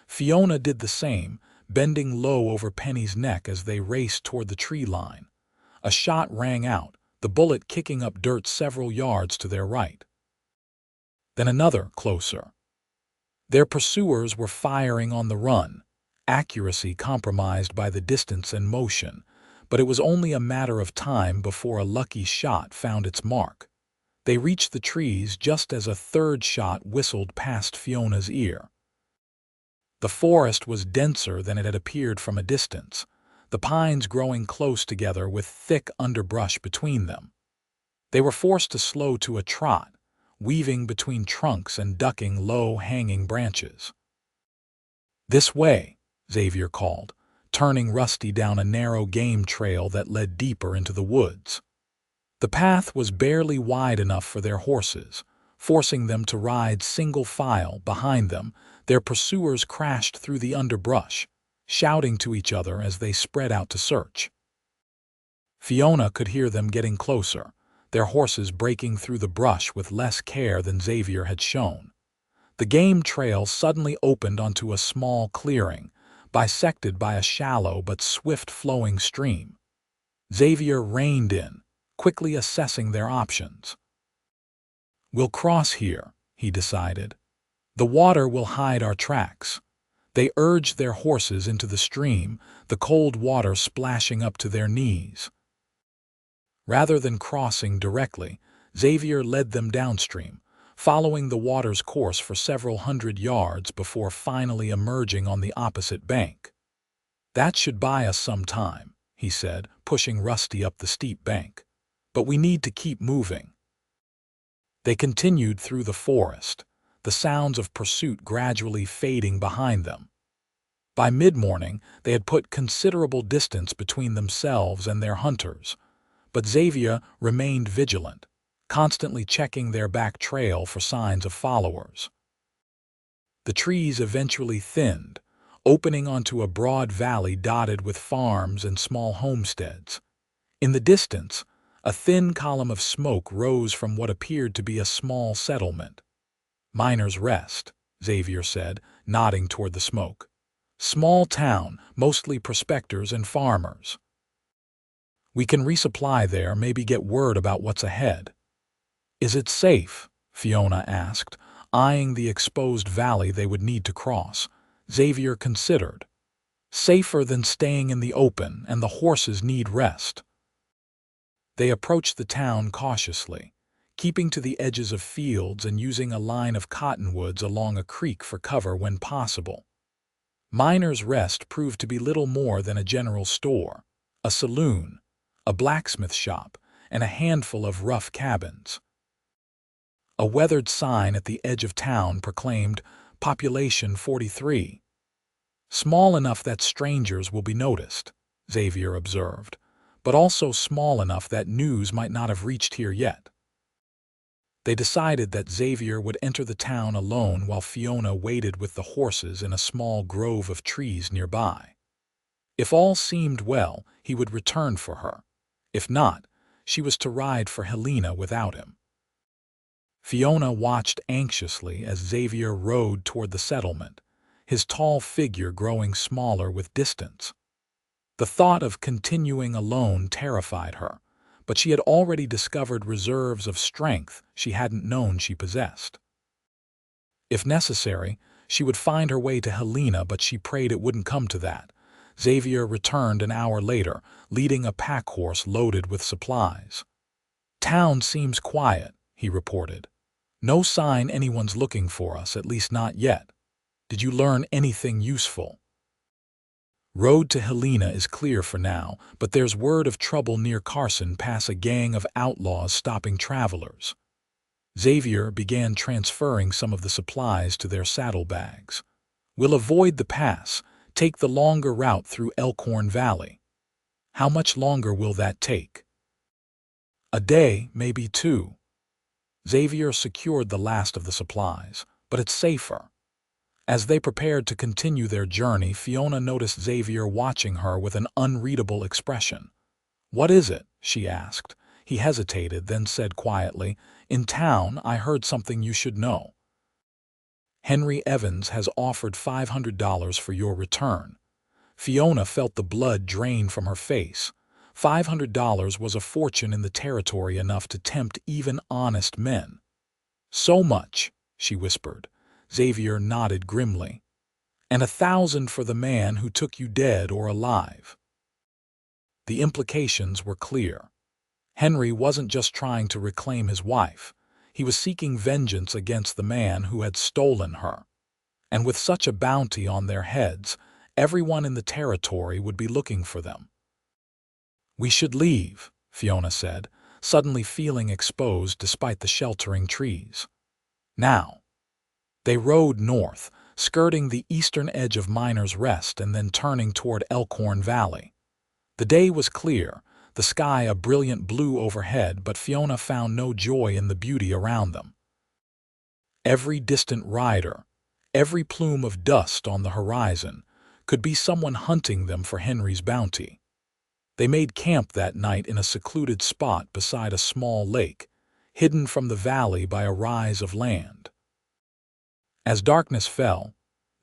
Fiona did the same, bending low over Penny's neck as they raced toward the tree line. A shot rang out, the bullet kicking up dirt several yards to their right. Then another, closer. Their pursuers were firing on the run, accuracy compromised by the distance and motion, but it was only a matter of time before a lucky shot found its mark. They reached the trees just as a third shot whistled past Fiona's ear. The forest was denser than it had appeared from a distance, the pines growing close together with thick underbrush between them. They were forced to slow to a trot, weaving between trunks and ducking low-hanging branches. "This way," Xavier called, turning Rusty down a narrow game trail that led deeper into the woods. The path was barely wide enough for their horses, forcing them to ride single file. Behind them, their pursuers crashed through the underbrush, shouting to each other as they spread out to search. Fiona could hear them getting closer, their horses breaking through the brush with less care than Xavier had shown. The game trail suddenly opened onto a small clearing, bisected by a shallow but swift-flowing stream. Xavier reined in, quickly assessing their options. "We'll cross here," he decided. "The water will hide our tracks." They urged their horses into the stream, the cold water splashing up to their knees. Rather than crossing directly, Xavier led them downstream, following the water's course for several hundred yards before finally emerging on the opposite bank. "That should buy us some time," he said, pushing Rusty up the steep bank. "But we need to keep moving." They continued through the forest, the sounds of pursuit gradually fading behind them. By mid-morning, they had put considerable distance between themselves and their hunters, but Xavier remained vigilant, constantly checking their back trail for signs of followers. The trees eventually thinned, opening onto a broad valley dotted with farms and small homesteads. In the distance, a thin column of smoke rose from what appeared to be a small settlement. "Miners' Rest," Xavier said, nodding toward the smoke. "Small town, mostly prospectors and farmers. We can resupply there, maybe get word about what's ahead." "Is it safe?" Fiona asked, eyeing the exposed valley they would need to cross. Xavier considered. "Safer than staying in the open, and the horses need rest." They approached the town cautiously, keeping to the edges of fields and using a line of cottonwoods along a creek for cover when possible. Miners' Rest proved to be little more than a general store, a saloon, a blacksmith shop, and a handful of rough cabins. A weathered sign at the edge of town proclaimed "Population 43." "Small enough that strangers will be noticed," Xavier observed, "but also small enough that news might not have reached here yet." They decided that Xavier would enter the town alone while Fiona waited with the horses in a small grove of trees nearby. If all seemed well, he would return for her. If not, she was to ride for Helena without him. Fiona watched anxiously as Xavier rode toward the settlement, his tall figure growing smaller with distance. The thought of continuing alone terrified her, but she had already discovered reserves of strength she hadn't known she possessed. If necessary, she would find her way to Helena, but she prayed it wouldn't come to that. Xavier returned an hour later, leading a pack horse loaded with supplies. Town seems quiet, he reported. No sign anyone's looking for us, at least not yet. Did you learn anything useful? Road to Helena is clear for now, but there's word of trouble near Carson past a gang of outlaws stopping travelers. Xavier began transferring some of the supplies to their saddlebags. We'll avoid the pass, take the longer route through Elkhorn Valley. How much longer will that take? A day, maybe two. Xavier secured the last of the supplies, but it's safer. As they prepared to continue their journey, Fiona noticed Xavier watching her with an unreadable expression. "What is it?" she asked. He hesitated, then said quietly, "In town, I heard something you should know. Henry Evans has offered $500 for your return." Fiona felt the blood drain from her face. $500 was a fortune in the territory, enough to tempt even honest men. "So much," she whispered. Xavier nodded grimly. "And 1,000 for the man who took you dead or alive." The implications were clear. Henry wasn't just trying to reclaim his wife. He was seeking vengeance against the man who had stolen her. And with such a bounty on their heads, everyone in the territory would be looking for them. "We should leave," Fiona said, suddenly feeling exposed despite the sheltering trees. "Now." They rode north, skirting the eastern edge of Miner's Rest and then turning toward Elkhorn Valley. The day was clear, the sky a brilliant blue overhead, but Fiona found no joy in the beauty around them. Every distant rider, every plume of dust on the horizon, could be someone hunting them for Henry's bounty. They made camp that night in a secluded spot beside a small lake, hidden from the valley by a rise of land. As darkness fell,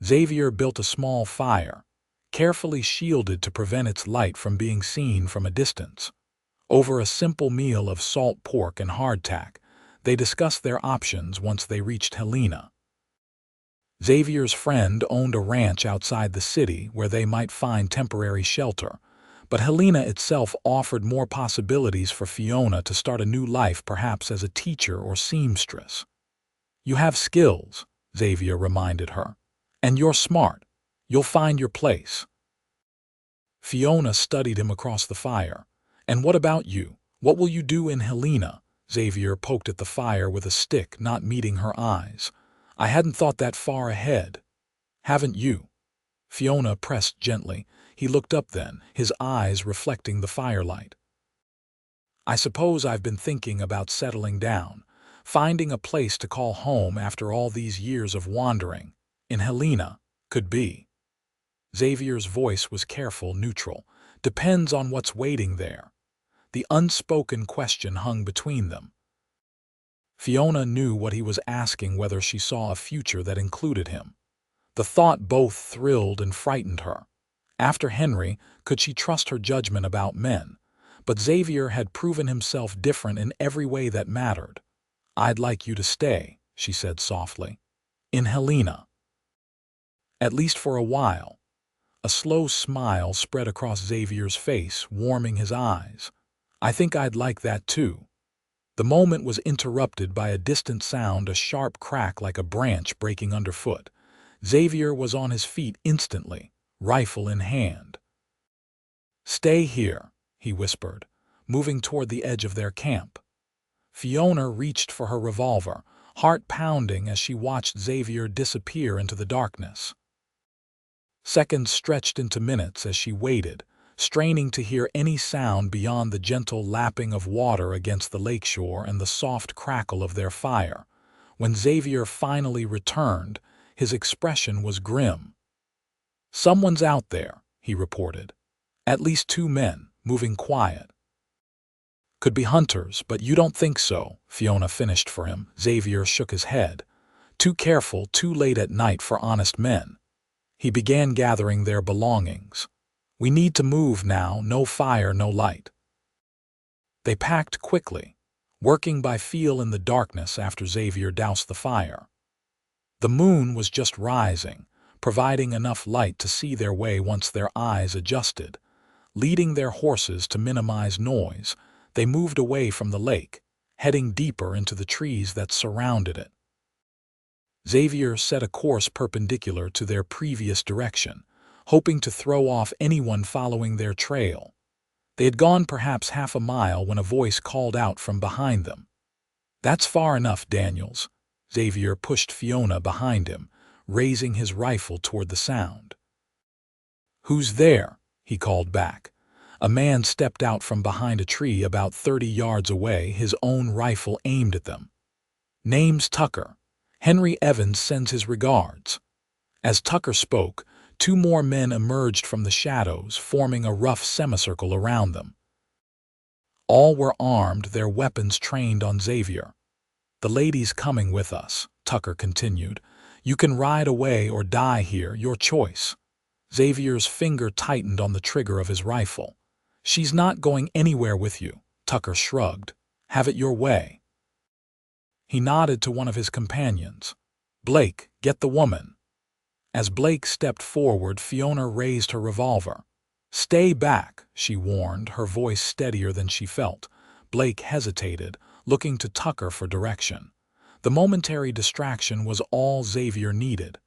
Xavier built a small fire, carefully shielded to prevent its light from being seen from a distance. Over a simple meal of salt pork and hardtack, they discussed their options once they reached Helena. Xavier's friend owned a ranch outside the city where they might find temporary shelter, but Helena itself offered more possibilities for Fiona to start a new life, perhaps as a teacher or seamstress. "You have skills," Xavier reminded her, "and you're smart. You'll find your place." Fiona studied him across the fire. "And what about you? What will you do in Helena?" Xavier poked at the fire with a stick, not meeting her eyes. "I hadn't thought that far ahead." "Haven't you?" Fiona pressed gently. He looked up then, his eyes reflecting the firelight. "I suppose I've been thinking about settling down, finding a place to call home after all these years of wandering. In Helena, could be." Xavier's voice was careful, neutral. "Depends on what's waiting there." The unspoken question hung between them. Fiona knew what he was asking, whether she saw a future that included him. The thought both thrilled and frightened her. After Henry, could she trust her judgment about men? But Xavier had proven himself different in every way that mattered. "I'd like you to stay," she said softly. "In Helena. At least for a while." A slow smile spread across Xavier's face, warming his eyes. "I think I'd like that too." The moment was interrupted by a distant sound, a sharp crack like a branch breaking underfoot. Xavier was on his feet instantly, rifle in hand. "Stay here," he whispered, moving toward the edge of their camp. Fiona reached for her revolver, heart pounding as she watched Xavier disappear into the darkness. Seconds stretched into minutes as she waited, straining to hear any sound beyond the gentle lapping of water against the lakeshore and the soft crackle of their fire. When Xavier finally returned, his expression was grim. "Someone's out there," he reported. "At least 2 men, moving quiet." "Could be hunters, but you don't think so," Fiona finished for him. Xavier shook his head. "Too careful, too late at night for honest men." He began gathering their belongings. "We need to move now, no fire, no light." They packed quickly, working by feel in the darkness after Xavier doused the fire. The moon was just rising, providing enough light to see their way once their eyes adjusted. Leading their horses to minimize noise, they moved away from the lake, heading deeper into the trees that surrounded it. Xavier set a course perpendicular to their previous direction, hoping to throw off anyone following their trail. They had gone perhaps half a mile when a voice called out from behind them. "That's far enough, Daniels." Xavier pushed Fiona behind him, raising his rifle toward the sound. "Who's there?" he called back. A man stepped out from behind a tree about 30 yards away, his own rifle aimed at them. "Name's Tucker. Henry Evans sends his regards." As Tucker spoke, 2 more men emerged from the shadows, forming a rough semicircle around them. All were armed, their weapons trained on Xavier. "The lady's coming with us," Tucker continued. "You can ride away or die here, your choice." Xavier's finger tightened on the trigger of his rifle. "She's not going anywhere with you," Tucker shrugged. "Have it your way." He nodded to one of his companions. "Blake, get the woman." As Blake stepped forward, Fiona raised her revolver. "Stay back," she warned, her voice steadier than she felt. Blake hesitated, looking to Tucker for direction. The momentary distraction was all Xavier needed.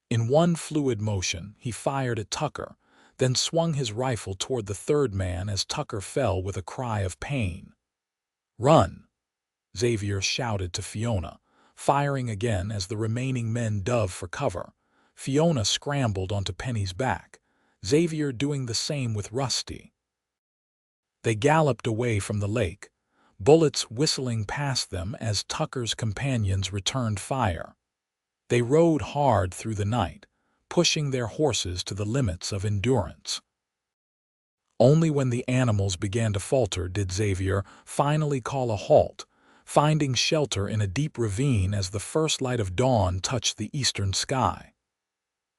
In one fluid motion, he fired at Tucker, then swung his rifle toward the third man as Tucker fell with a cry of pain. "Run!" Xavier shouted to Fiona, firing again as the remaining men dove for cover. Fiona scrambled onto Penny's back, Xavier doing the same with Rusty. They galloped away from the lake, bullets whistling past them as Tucker's companions returned fire. They rode hard through the night, pushing their horses to the limits of endurance. Only when the animals began to falter did Xavier finally call a halt, finding shelter in a deep ravine as the first light of dawn touched the eastern sky.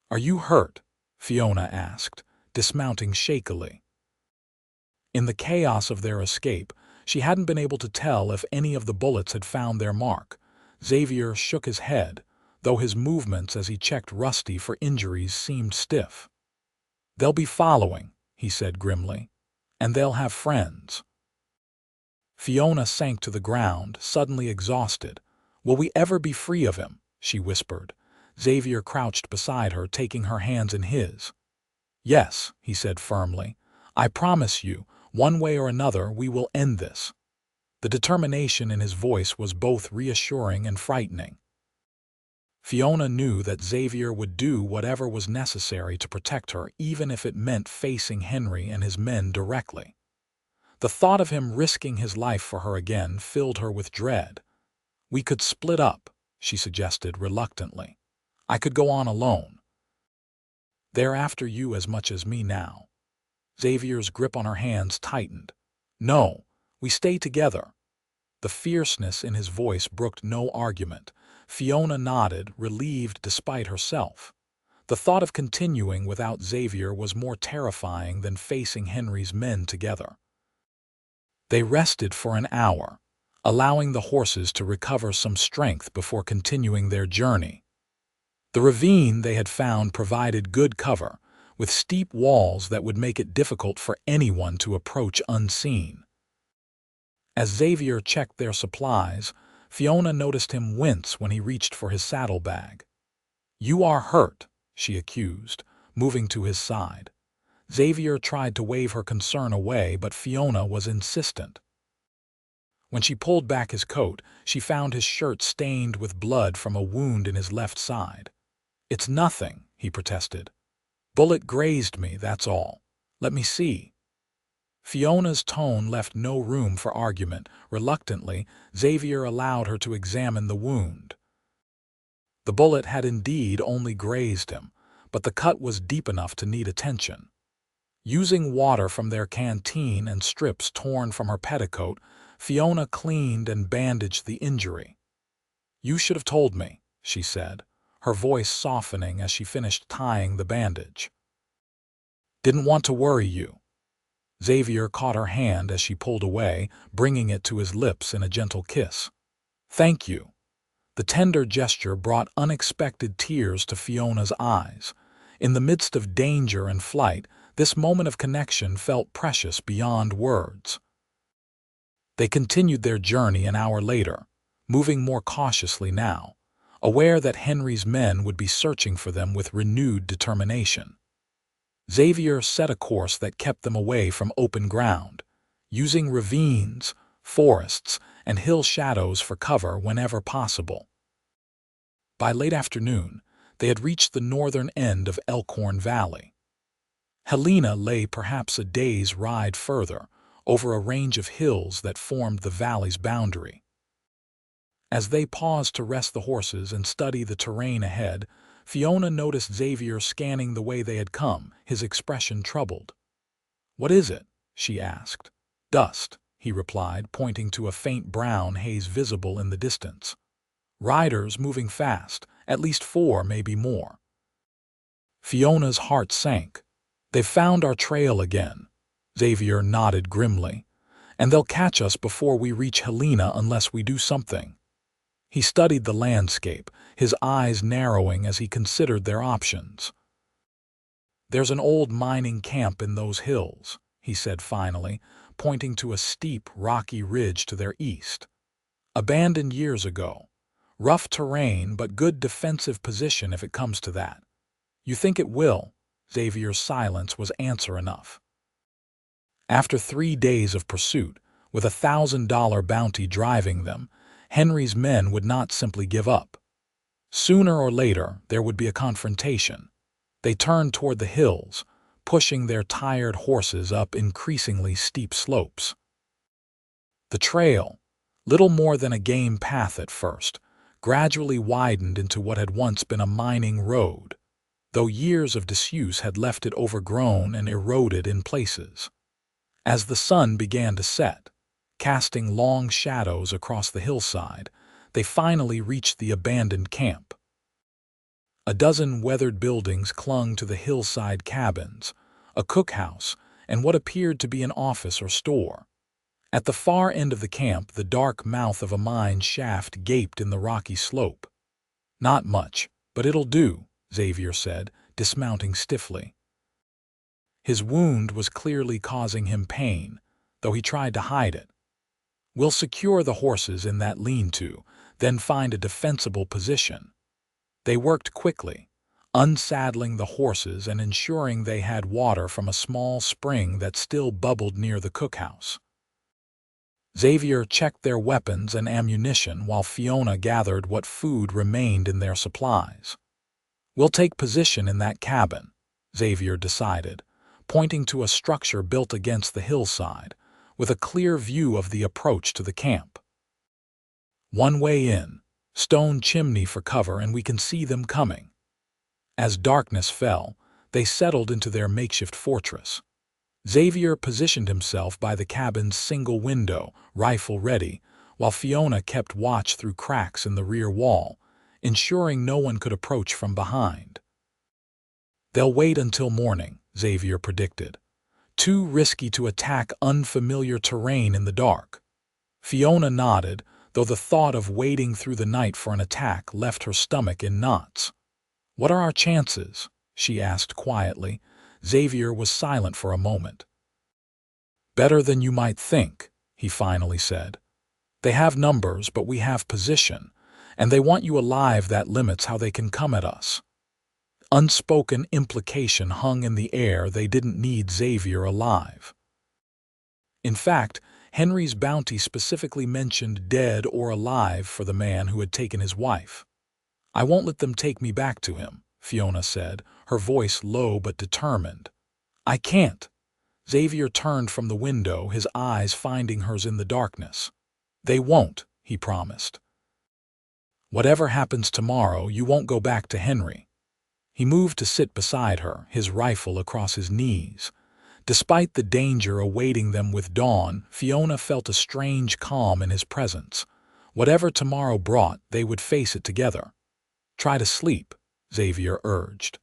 "Are you hurt?" Fiona asked, dismounting shakily. In the chaos of their escape, she hadn't been able to tell if any of the bullets had found their mark. Xavier shook his head, though his movements as he checked Rusty for injuries seemed stiff. "They'll be following," he said grimly, "and they'll have friends." Fiona sank to the ground, suddenly exhausted. "Will we ever be free of him?" she whispered. Xavier crouched beside her, taking her hands in his. "Yes," he said firmly. "I promise you, one way or another, we will end this." The determination in his voice was both reassuring and frightening. Fiona knew that Xavier would do whatever was necessary to protect her, even if it meant facing Henry and his men directly. The thought of him risking his life for her again filled her with dread. "We could split up," she suggested reluctantly. "I could go on alone." "They're after you as much as me now." Xavier's grip on her hands tightened. "No, we stay together." The fierceness in his voice brooked no argument. Fiona nodded, relieved despite herself. The thought of continuing without Xavier was more terrifying than facing Henry's men together. They rested for an hour, allowing the horses to recover some strength before continuing their journey. The ravine they had found provided good cover, with steep walls that would make it difficult for anyone to approach unseen. As Xavier checked their supplies, Fiona noticed him wince when he reached for his saddlebag. "You are hurt," she accused, moving to his side. Xavier tried to wave her concern away, but Fiona was insistent. When she pulled back his coat, she found his shirt stained with blood from a wound in his left side. "It's nothing," he protested. "Bullet grazed me, that's all. Let me see." Fiona's tone left no room for argument. Reluctantly, Xavier allowed her to examine the wound. The bullet had indeed only grazed him, but the cut was deep enough to need attention. Using water from their canteen and strips torn from her petticoat, Fiona cleaned and bandaged the injury. "You should have told me," she said, her voice softening as she finished tying the bandage. "Didn't want to worry you." Xavier caught her hand as she pulled away, bringing it to his lips in a gentle kiss. "Thank you." The tender gesture brought unexpected tears to Fiona's eyes. In the midst of danger and flight, this moment of connection felt precious beyond words. They continued their journey an hour later, moving more cautiously now, aware that Henry's men would be searching for them with renewed determination. Xavier set a course that kept them away from open ground, using ravines, forests, and hill shadows for cover whenever possible. By late afternoon, they had reached the northern end of Elkhorn Valley. Helena lay perhaps a day's ride further, over a range of hills that formed the valley's boundary. As they paused to rest the horses and study the terrain ahead, Fiona noticed Xavier scanning the way they had come, his expression troubled. "What is it?" she asked. "Dust," he replied, pointing to a faint brown haze visible in the distance. "Riders moving fast, at least 4, maybe more." Fiona's heart sank. "They've found our trail again," Xavier nodded grimly. "And they'll catch us before we reach Helena unless we do something." He studied the landscape, his eyes narrowing as he considered their options. "There's an old mining camp in those hills," he said finally, pointing to a steep, rocky ridge to their east. "Abandoned years ago. Rough terrain, but good defensive position if it comes to that." "You think it will?" Xavier's silence was answer enough. After 3 days of pursuit, with $1,000 bounty driving them, Henry's men would not simply give up. Sooner or later, there would be a confrontation. They turned toward the hills, pushing their tired horses up increasingly steep slopes. The trail, little more than a game path at first, gradually widened into what had once been a mining road, though years of disuse had left it overgrown and eroded in places. As the sun began to set, casting long shadows across the hillside, they finally reached the abandoned camp. A dozen weathered buildings clung to the hillside cabins, a cookhouse, and what appeared to be an office or store. At the far end of the camp, the dark mouth of a mine shaft gaped in the rocky slope. "Not much, but it'll do," Xavier said, dismounting stiffly. His wound was clearly causing him pain, though he tried to hide it. "We'll secure the horses in that lean-to, then find a defensible position." They worked quickly, unsaddling the horses and ensuring they had water from a small spring that still bubbled near the cookhouse. Xavier checked their weapons and ammunition while Fiona gathered what food remained in their supplies. "We'll take position in that cabin," Xavier decided, pointing to a structure built against the hillside, with a clear view of the approach to the camp. "One way in, stone chimney for cover, and we can see them coming." As darkness fell, they settled into their makeshift fortress. Xavier positioned himself by the cabin's single window, rifle ready, while Fiona kept watch through cracks in the rear wall, ensuring no one could approach from behind. "They'll wait until morning," Xavier predicted. "Too risky to attack unfamiliar terrain in the dark." Fiona nodded, though the thought of waiting through the night for an attack left her stomach in knots. "What are our chances?" she asked quietly. Xavier was silent for a moment. "Better than you might think," he finally said. "They have numbers, but we have position, and they want you alive. That limits how they can come at us." Unspoken implication hung in the air. They didn't need Xavier alive. In fact, Henry's bounty specifically mentioned dead or alive for the man who had taken his wife. "I won't let them take me back to him," Fiona said, her voice low but determined. "I can't." Xavier turned from the window, his eyes finding hers in the darkness. "They won't," he promised. "Whatever happens tomorrow, you won't go back to Henry." He moved to sit beside her, his rifle across his knees. Despite the danger awaiting them with dawn, Fiona felt a strange calm in his presence. Whatever tomorrow brought, they would face it together. "Try to sleep," Xavier urged.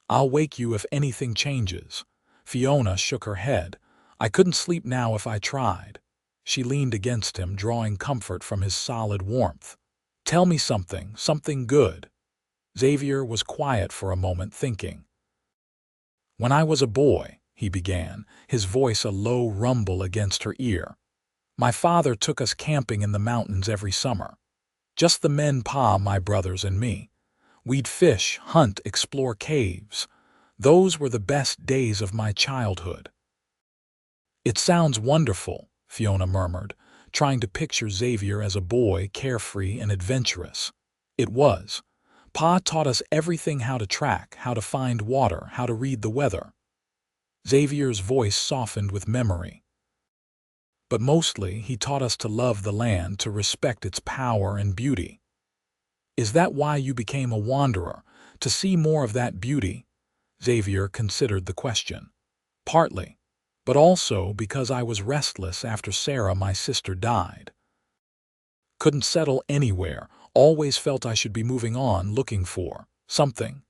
"I'll wake you if anything changes." Fiona shook her head. "I couldn't sleep now if I tried." She leaned against him, drawing comfort from his solid warmth. "Tell me something good." Xavier was quiet for a moment, thinking. "When I was a boy," he began, his voice a low rumble against her ear, My father took us camping in the mountains every summer. Just the men, Pa, my brothers, and me. We'd fish, hunt, explore caves. Those were the best days of my childhood." "It sounds wonderful," Fiona murmured, trying to picture Xavier as a boy, carefree and adventurous. It was. Pa taught us everything: how to track, how to find water, how to read the weather. Xavier's voice softened with memory. "But mostly, he taught us to love the land, to respect its power and beauty." "Is that why you became a wanderer, to see more of that beauty?" Xavier considered the question. "Partly, but also because I was restless after Sarah, my sister, died. Couldn't settle anywhere, always felt I should be moving on, looking for something."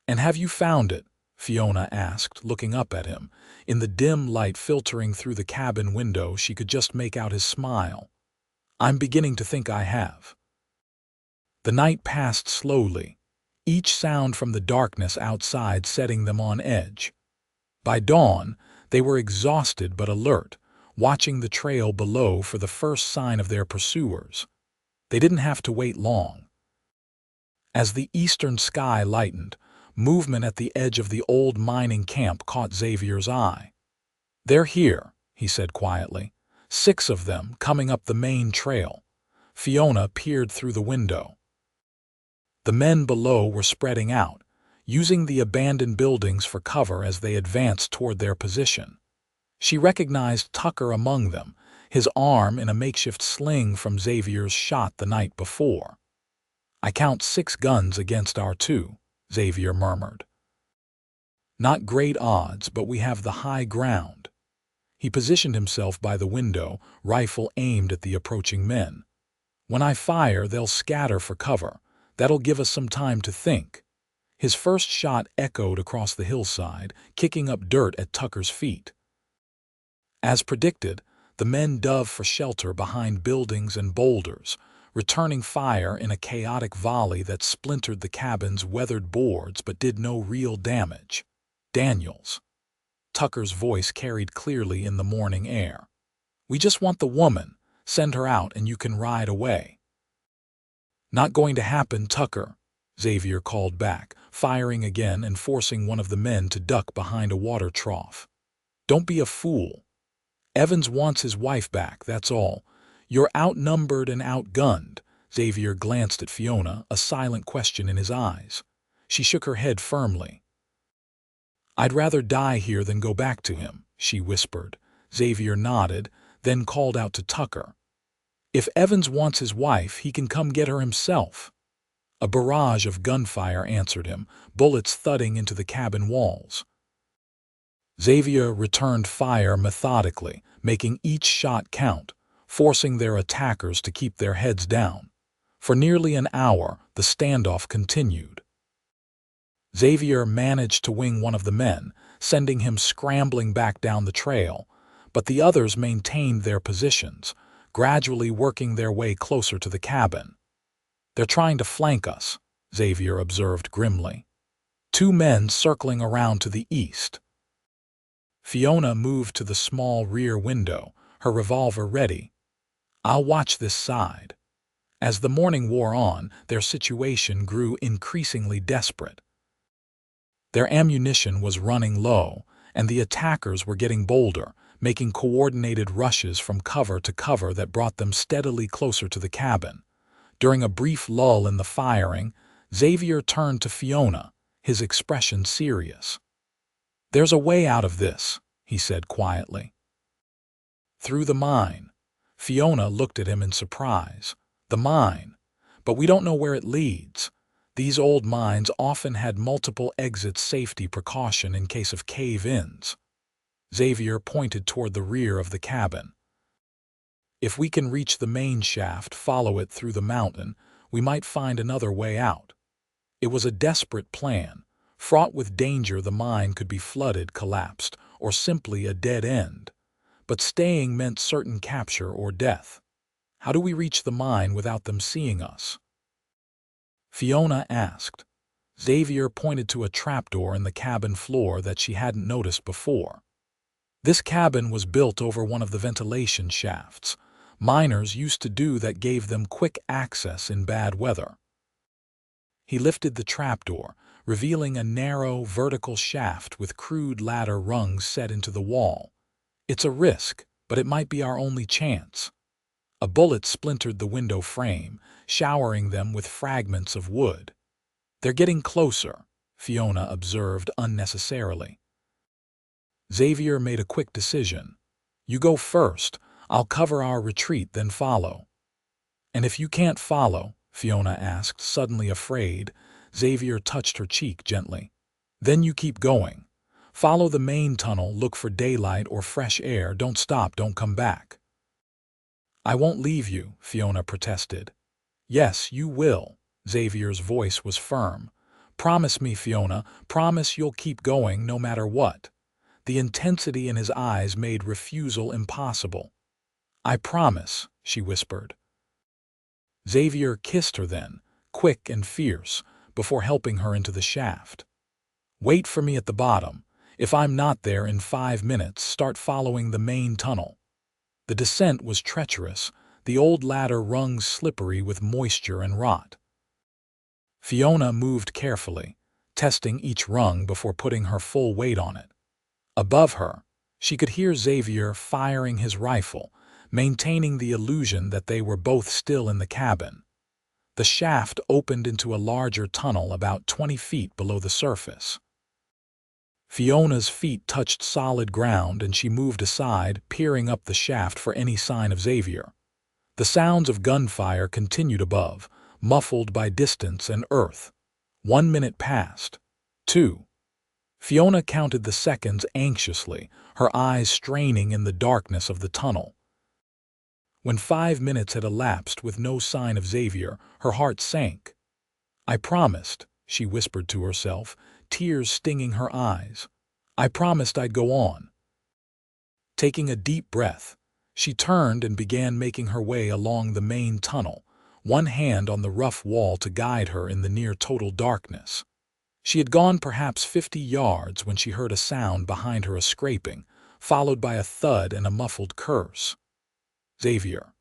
"And have you found it?" Fiona asked, looking up at him. In the dim light filtering through the cabin window, she could just make out his smile. "I'm beginning to think I have." The night passed slowly, each sound from the darkness outside setting them on edge. By dawn, they were exhausted but alert, watching the trail below for the first sign of their pursuers. They didn't have to wait long. As the eastern sky lightened, movement at the edge of the old mining camp caught Xavier's eye. "They're here," he said quietly. 6 of them, coming up the main trail. Fiona peered through the window. The men below were spreading out, using the abandoned buildings for cover as they advanced toward their position. She recognized Tucker among them, his arm in a makeshift sling from Xavier's shot the night before. "I count 6 guns against our 2, Xavier murmured. "Not great odds, but we have the high ground." He positioned himself by the window, rifle aimed at the approaching men. "When I fire, they'll scatter for cover. That'll give us some time to think." His first shot echoed across the hillside, kicking up dirt at Tucker's feet. As predicted, the men dove for shelter behind buildings and boulders, returning fire in a chaotic volley that splintered the cabin's weathered boards but did no real damage. "Daniels." Tucker's voice carried clearly in the morning air. "We just want the woman. Send her out and you can ride away." "Not going to happen, Tucker," Xavier called back, firing again and forcing one of the men to duck behind a water trough. "Don't be a fool. Evans wants his wife back, that's all. You're outnumbered and outgunned." Xavier glanced at Fiona, a silent question in his eyes. She shook her head firmly. "I'd rather die here than go back to him," she whispered. Xavier nodded, then called out to Tucker. "If Evans wants his wife, he can come get her himself." A barrage of gunfire answered him, bullets thudding into the cabin walls. Xavier returned fire methodically, making each shot count, forcing their attackers to keep their heads down. For nearly an hour, the standoff continued. Xavier managed to wing one of the men, sending him scrambling back down the trail, but the others maintained their positions, gradually working their way closer to the cabin. "They're trying to flank us," Xavier observed grimly. 2 men circling around to the east. Fiona moved to the small rear window, her revolver ready. "I'll watch this side." As the morning wore on, their situation grew increasingly desperate. Their ammunition was running low, and the attackers were getting bolder, making coordinated rushes from cover to cover that brought them steadily closer to the cabin. During a brief lull in the firing, Xavier turned to Fiona, his expression serious. "There's a way out of this," he said quietly. "Through the mine." Fiona looked at him in surprise. "The mine? But we don't know where it leads." These old mines often had multiple exits, safety precaution in case of cave-ins. Xavier pointed toward the rear of the cabin. "If we can reach the main shaft, follow it through the mountain, we might find another way out." It was a desperate plan. Fraught with danger, the mine could be flooded, collapsed, or simply a dead end. But staying meant certain capture or death. "How do we reach the mine without them seeing us?" Fiona asked. Xavier pointed to a trapdoor in the cabin floor that she hadn't noticed before. This cabin was built over one of the ventilation shafts. Miners used to do that gave them quick access in bad weather. He lifted the trapdoor, revealing a narrow, vertical shaft with crude ladder rungs set into the wall. It's a risk, but it might be our only chance. A bullet splintered the window frame, showering them with fragments of wood. They're getting closer, Fiona observed unnecessarily. Xavier made a quick decision. You go first, I'll cover our retreat, then follow. And if you can't follow, Fiona asked, suddenly afraid. Xavier touched her cheek gently. Then you keep going. Follow the main tunnel, look for daylight or fresh air, don't stop, don't come back. I won't leave you, Fiona protested. Yes, you will. Xavier's voice was firm. Promise me, Fiona, promise you'll keep going no matter what. The intensity in his eyes made refusal impossible. I promise, she whispered. Xavier kissed her then, quick and fierce, before helping her into the shaft. Wait for me at the bottom. If I'm not there in 5 minutes, start following the main tunnel. The descent was treacherous, the old ladder rungs slippery with moisture and rot. Fiona moved carefully, testing each rung before putting her full weight on it. Above her, she could hear Xavier firing his rifle, maintaining the illusion that they were both still in the cabin. The shaft opened into a larger tunnel about 20 feet below the surface. Fiona's feet touched solid ground and she moved aside, peering up the shaft for any sign of Xavier. The sounds of gunfire continued above, muffled by distance and earth. 1 minute passed. 2. Fiona counted the seconds anxiously, her eyes straining in the darkness of the tunnel. When 5 minutes had elapsed with no sign of Xavier, her heart sank. I promised, she whispered to herself, tears stinging her eyes. I promised I'd go on. Taking a deep breath, she turned and began making her way along the main tunnel, one hand on the rough wall to guide her in the near-total darkness. She had gone perhaps 50 yards when she heard a sound behind her, a scraping, followed by a thud and a muffled curse. Xavier.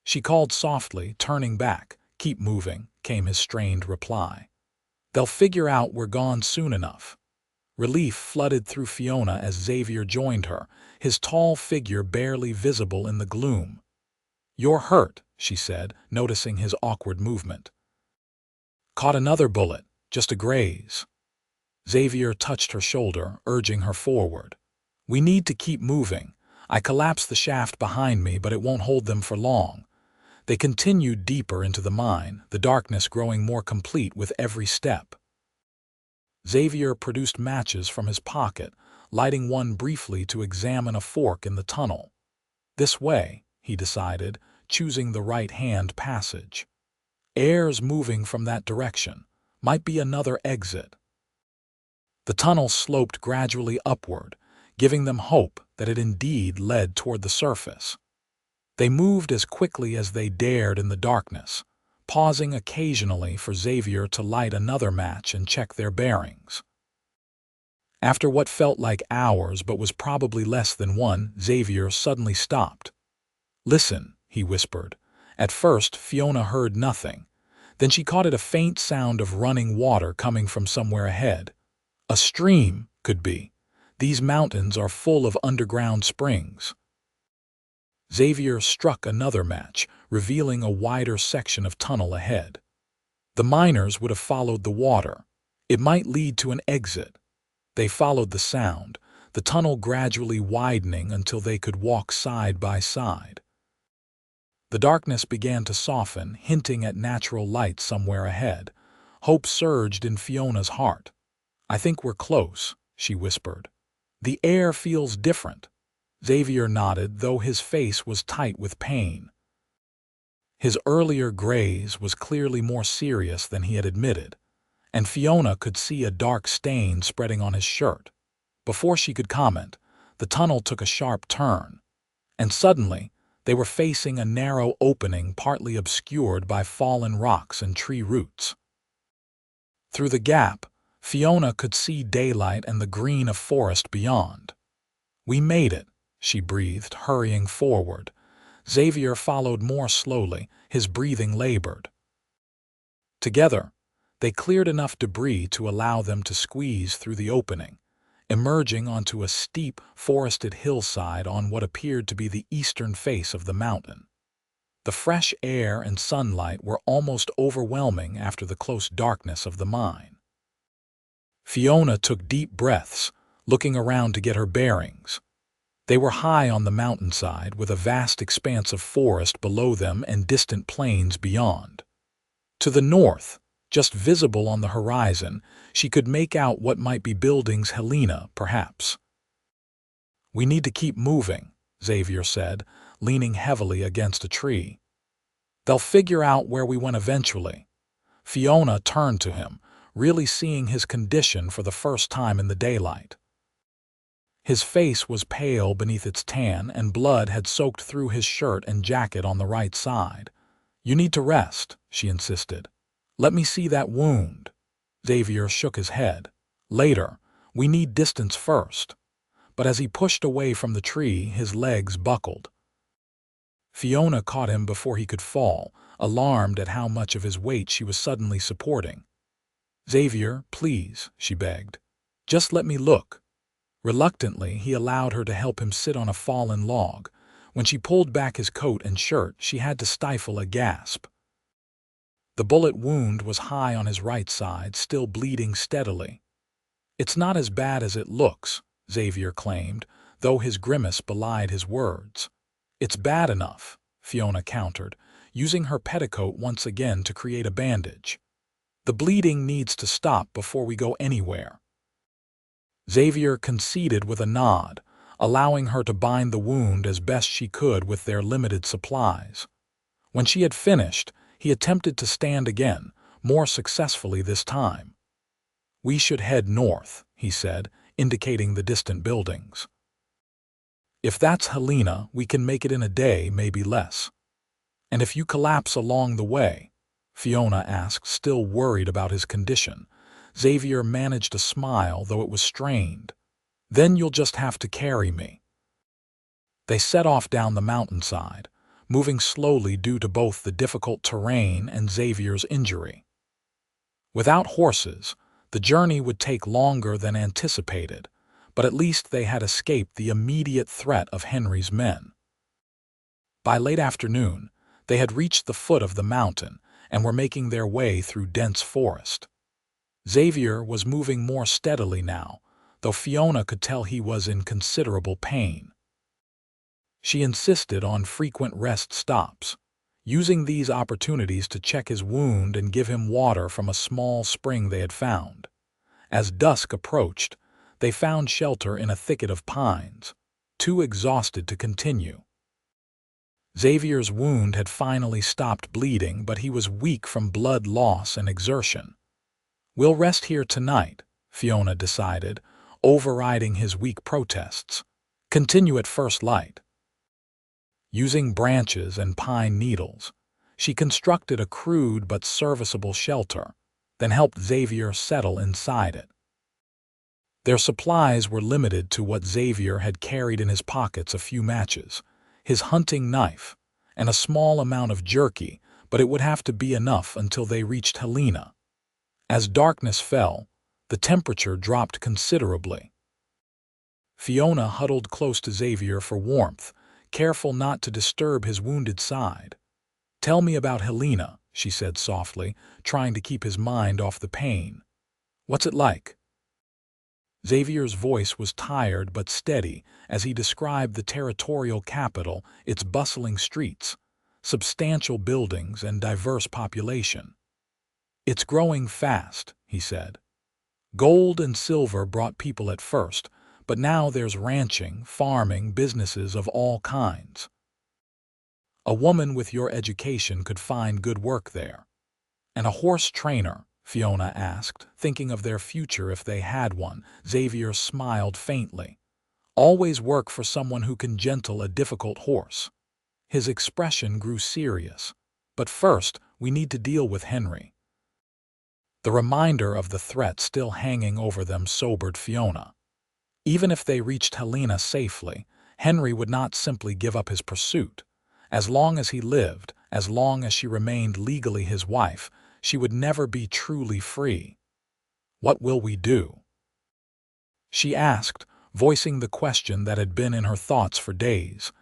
She called softly, turning back. Keep moving, came his strained reply. They'll figure out we're gone soon enough. Relief flooded through Fiona as Xavier joined her, his tall figure barely visible in the gloom. You're hurt, she said, noticing his awkward movement. Caught another bullet, just a graze. Xavier touched her shoulder, urging her forward. We need to keep moving. I collapsed the shaft behind me, but it won't hold them for long. They continued deeper into the mine, the darkness growing more complete with every step. Xavier produced matches from his pocket, lighting one briefly to examine a fork in the tunnel. This way, he decided, choosing the right-hand passage. Air's moving from that direction. Might be another exit. The tunnel sloped gradually upward, giving them hope that it indeed led toward the surface. They moved as quickly as they dared in the darkness, pausing occasionally for Xavier to light another match and check their bearings. After what felt like hours but was probably less than one, Xavier suddenly stopped. Listen, he whispered. At first, Fiona heard nothing. Then she caught a faint sound of running water coming from somewhere ahead. A stream, could be. These mountains are full of underground springs. Xavier struck another match, revealing a wider section of tunnel ahead. The miners would have followed the water. It might lead to an exit. They followed the sound, the tunnel gradually widening until they could walk side by side. The darkness began to soften, hinting at natural light somewhere ahead. Hope surged in Fiona's heart. I think we're close, she whispered. The air feels different. Xavier nodded, though his face was tight with pain. His earlier graze was clearly more serious than he had admitted, and Fiona could see a dark stain spreading on his shirt. Before she could comment, the tunnel took a sharp turn, and suddenly they were facing a narrow opening partly obscured by fallen rocks and tree roots. Through the gap, Fiona could see daylight and the green of forest beyond. We made it, she breathed, hurrying forward. Xavier followed more slowly, his breathing labored. Together, they cleared enough debris to allow them to squeeze through the opening, emerging onto a steep, forested hillside on what appeared to be the eastern face of the mountain. The fresh air and sunlight were almost overwhelming after the close darkness of the mine. Fiona took deep breaths, looking around to get her bearings. They were high on the mountainside, with a vast expanse of forest below them and distant plains beyond. To the north, just visible on the horizon, she could make out what might be buildings. Helena, perhaps. "We need to keep moving," Xavier said, leaning heavily against a tree. "They'll figure out where we went eventually." Fiona turned to him, really seeing his condition for the first time in the daylight. His face was pale beneath its tan, and blood had soaked through his shirt and jacket on the right side. "You need to rest," she insisted. "Let me see that wound." Xavier shook his head. "Later. We need distance first." But as he pushed away from the tree, his legs buckled. Fiona caught him before he could fall, alarmed at how much of his weight she was suddenly supporting. "Xavier, please," she begged. "Just let me look." Reluctantly, he allowed her to help him sit on a fallen log. When she pulled back his coat and shirt, she had to stifle a gasp. The bullet wound was high on his right side, still bleeding steadily. "It's not as bad as it looks," Xavier claimed, though his grimace belied his words. "It's bad enough," Fiona countered, using her petticoat once again to create a bandage. "The bleeding needs to stop before we go anywhere." Xavier conceded with a nod, allowing her to bind the wound as best she could with their limited supplies. When she had finished, he attempted to stand again, more successfully this time. "We should head north," he said, indicating the distant buildings. "If that's Helena, we can make it in a day, maybe less." "And if you collapse along the way?" Fiona asked, still worried about his condition. Xavier managed a smile, though it was strained. "Then you'll just have to carry me." They set off down the mountainside, moving slowly due to both the difficult terrain and Xavier's injury. Without horses, the journey would take longer than anticipated, but at least they had escaped the immediate threat of Henry's men. By late afternoon, they had reached the foot of the mountain and were making their way through dense forest. Xavier was moving more steadily now, though Fiona could tell he was in considerable pain. She insisted on frequent rest stops, using these opportunities to check his wound and give him water from a small spring they had found. As dusk approached, they found shelter in a thicket of pines, too exhausted to continue. Xavier's wound had finally stopped bleeding, but he was weak from blood loss and exertion. "We'll rest here tonight," Fiona decided, overriding his weak protests. "Continue at first light." Using branches and pine needles, she constructed a crude but serviceable shelter, then helped Xavier settle inside it. Their supplies were limited to what Xavier had carried in his pockets: a few matches, his hunting knife, and a small amount of jerky, but it would have to be enough until they reached Helena. As darkness fell, the temperature dropped considerably. Fiona huddled close to Xavier for warmth, careful not to disturb his wounded side. "Tell me about Helena," she said softly, trying to keep his mind off the pain. "What's it like?" Xavier's voice was tired but steady as he described the territorial capital, its bustling streets, substantial buildings, and diverse population. "It's growing fast," he said. "Gold and silver brought people at first, but now there's ranching, farming, businesses of all kinds. A woman with your education could find good work there." "And a horse trainer?" Fiona asked, thinking of their future if they had one. Xavier smiled faintly. "Always work for someone who can gentle a difficult horse." His expression grew serious. "But first, we need to deal with Henry." The reminder of the threat still hanging over them sobered Fiona. Even if they reached Helena safely, Henry would not simply give up his pursuit. As long as he lived, as long as she remained legally his wife, she would never be truly free. "What will we do?" she asked, voicing the question that had been in her thoughts for days.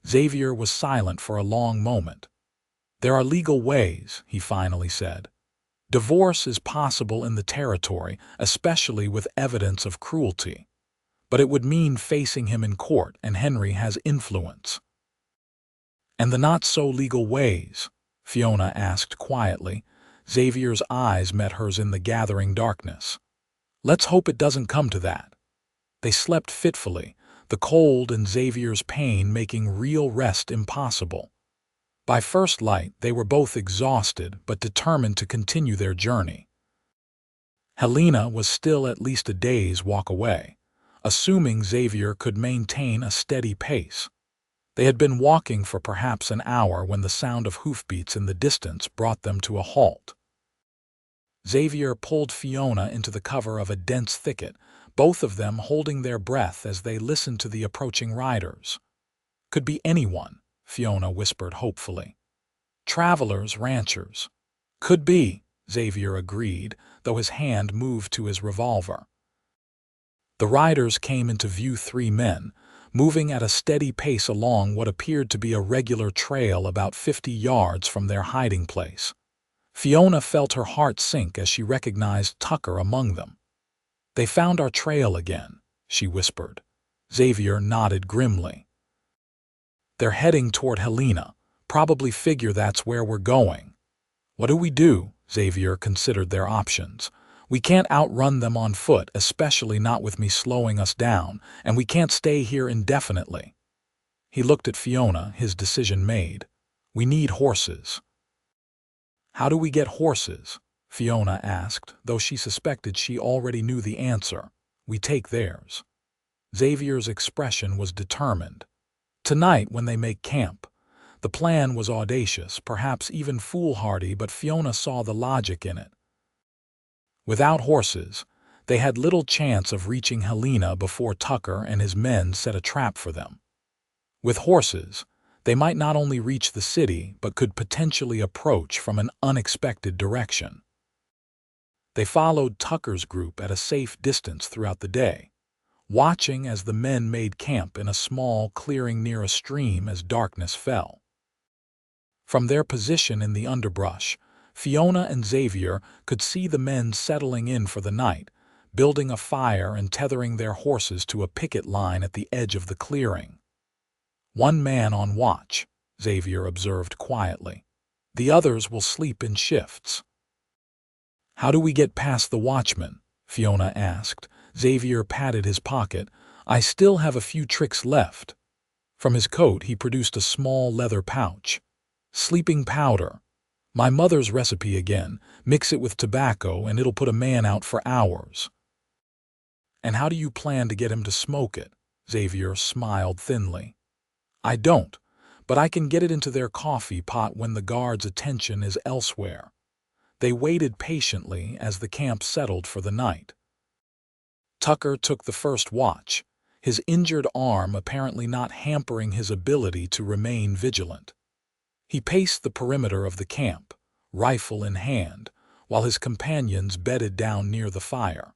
Xavier was silent for a long moment. "There are legal ways," he finally said. "Divorce is possible in the territory, especially with evidence of cruelty. But it would mean facing him in court, and Henry has influence." "And the not-so-legal ways?" Fiona asked quietly. Xavier's eyes met hers in the gathering darkness. "Let's hope it doesn't come to that." They slept fitfully, the cold and Xavier's pain making real rest impossible. By first light, they were both exhausted but determined to continue their journey. Helena was still at least a day's walk away, assuming Xavier could maintain a steady pace. They had been walking for perhaps an hour when the sound of hoofbeats in the distance brought them to a halt. Xavier pulled Fiona into the cover of a dense thicket, both of them holding their breath as they listened to the approaching riders. "Could be anyone," Fiona whispered hopefully. "Travelers, ranchers." "Could be," Xavier agreed, though his hand moved to his revolver. The riders came into view, 3 men, moving at a steady pace along what appeared to be a regular trail about 50 yards from their hiding place. Fiona felt her heart sink as she recognized Tucker among them. "They found our trail again," she whispered. Xavier nodded grimly. "They're heading toward Helena. Probably figure that's where we're going." "What do we do?" Xavier considered their options. "We can't outrun them on foot, especially not with me slowing us down, and we can't stay here indefinitely." He looked at Fiona, his decision made. "We need horses." "How do we get horses?" Fiona asked, though she suspected she already knew the answer. "We take theirs." Xavier's expression was determined. "Tonight, when they make camp." The plan was audacious, perhaps even foolhardy, but Fiona saw the logic in it. Without horses, they had little chance of reaching Helena before Tucker and his men set a trap for them. With horses, they might not only reach the city, but could potentially approach from an unexpected direction. They followed Tucker's group at a safe distance throughout the day, watching as the men made camp in a small clearing near a stream as darkness fell. From their position in the underbrush, Fiona and Xavier could see the men settling in for the night, building a fire and tethering their horses to a picket line at the edge of the clearing. "One man on watch," Xavier observed quietly. "The others will sleep in shifts." "How do we get past the watchman?" Fiona asked. Xavier patted his pocket. "I still have a few tricks left." From his coat he produced a small leather pouch. "Sleeping powder. My mother's recipe again. Mix it with tobacco and it'll put a man out for hours." "And how do you plan to get him to smoke it?" Xavier smiled thinly. "I don't, but I can get it into their coffee pot when the guard's attention is elsewhere." They waited patiently as the camp settled for the night. Tucker took the first watch, his injured arm apparently not hampering his ability to remain vigilant. He paced the perimeter of the camp, rifle in hand, while his companions bedded down near the fire.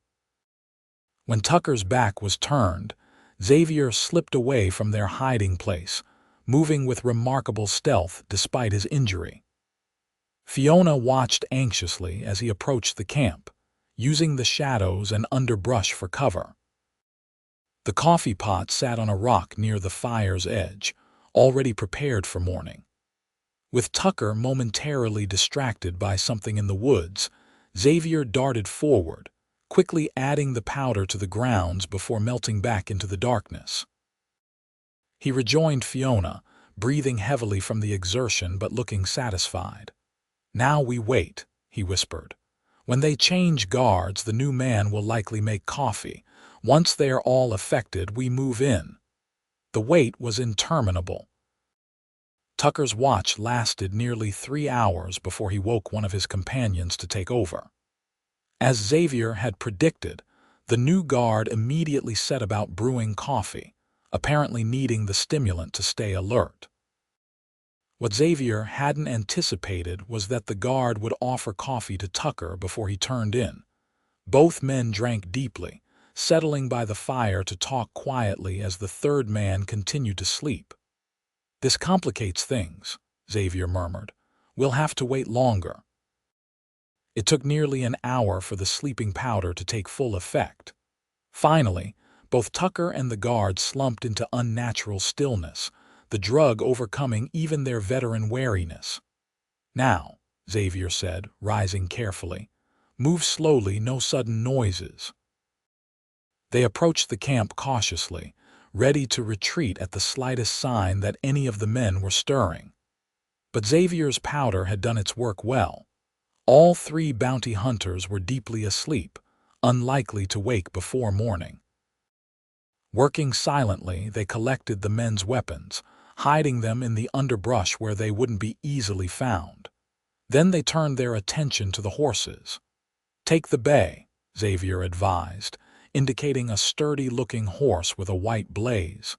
When Tucker's back was turned, Xavier slipped away from their hiding place, moving with remarkable stealth despite his injury. Fiona watched anxiously as he approached the camp, using the shadows and underbrush for cover. The coffee pot sat on a rock near the fire's edge, already prepared for morning. With Tucker momentarily distracted by something in the woods, Xavier darted forward, quickly adding the powder to the grounds before melting back into the darkness. He rejoined Fiona, breathing heavily from the exertion but looking satisfied. "Now we wait," he whispered. "When they change guards, the new man will likely make coffee. Once they are all affected, we move in." The wait was interminable. Tucker's watch lasted nearly 3 hours before he woke one of his companions to take over. As Xavier had predicted, The new guard immediately set about brewing coffee, apparently needing the stimulant to stay alert. What Xavier hadn't anticipated was that the guard would offer coffee to Tucker before he turned in. Both men drank deeply, settling by the fire to talk quietly as the third man continued to sleep. "This complicates things," Xavier murmured. "We'll have to wait longer." It took nearly an hour for the sleeping powder to take full effect. Finally, both Tucker and the guard slumped into unnatural stillness, the drug overcoming even their veteran wariness. "Now," Xavier said, rising carefully, "move slowly, no sudden noises." They approached the camp cautiously, ready to retreat at the slightest sign that any of the men were stirring. But Xavier's powder had done its work well. All three bounty hunters were deeply asleep, unlikely to wake before morning. Working silently, they collected the men's weapons, hiding them in the underbrush where they wouldn't be easily found. Then they turned their attention to the horses. "Take the bay," Xavier advised, indicating a sturdy-looking horse with a white blaze.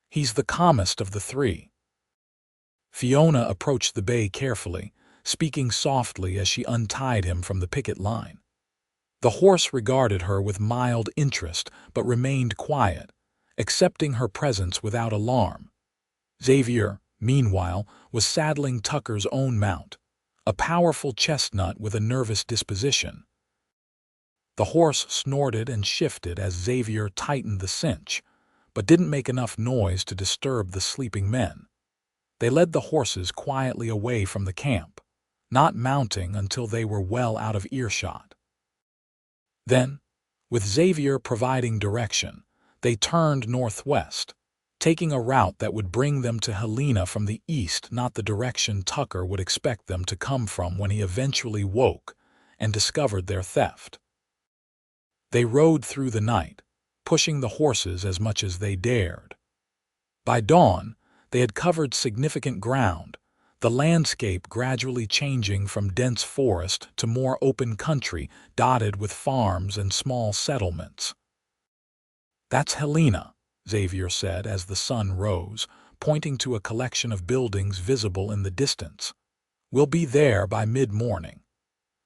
"He's the calmest of the three." Fiona approached the bay carefully, speaking softly as she untied him from the picket line. The horse regarded her with mild interest but remained quiet, accepting her presence without alarm. Xavier, meanwhile, was saddling Tucker's own mount, a powerful chestnut with a nervous disposition. The horse snorted and shifted as Xavier tightened the cinch, but didn't make enough noise to disturb the sleeping men. They led the horses quietly away from the camp, not mounting until they were well out of earshot. Then, with Xavier providing direction, they turned northwest, taking a route that would bring them to Helena from the east, not the direction Tucker would expect them to come from when he eventually woke and discovered their theft. They rode through the night, pushing the horses as much as they dared. By dawn, they had covered significant ground, the landscape gradually changing from dense forest to more open country dotted with farms and small settlements. "That's Helena," Xavier said as the sun rose, pointing to a collection of buildings visible in the distance. "We'll be there by mid-morning."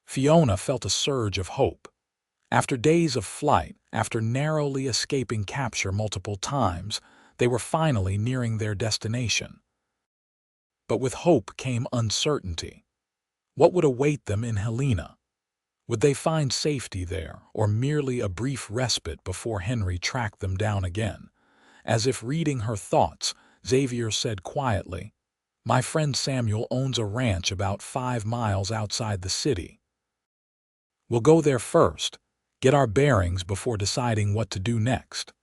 Fiona felt a surge of hope. After days of flight, after narrowly escaping capture multiple times, they were finally nearing their destination. But with hope came uncertainty. What would await them in Helena? Would they find safety there, or merely a brief respite before Henry tracked them down again? As if reading her thoughts, Xavier said quietly, "My friend Samuel owns a ranch about 5 miles outside the city. We'll go there first, get our bearings before deciding what to do next."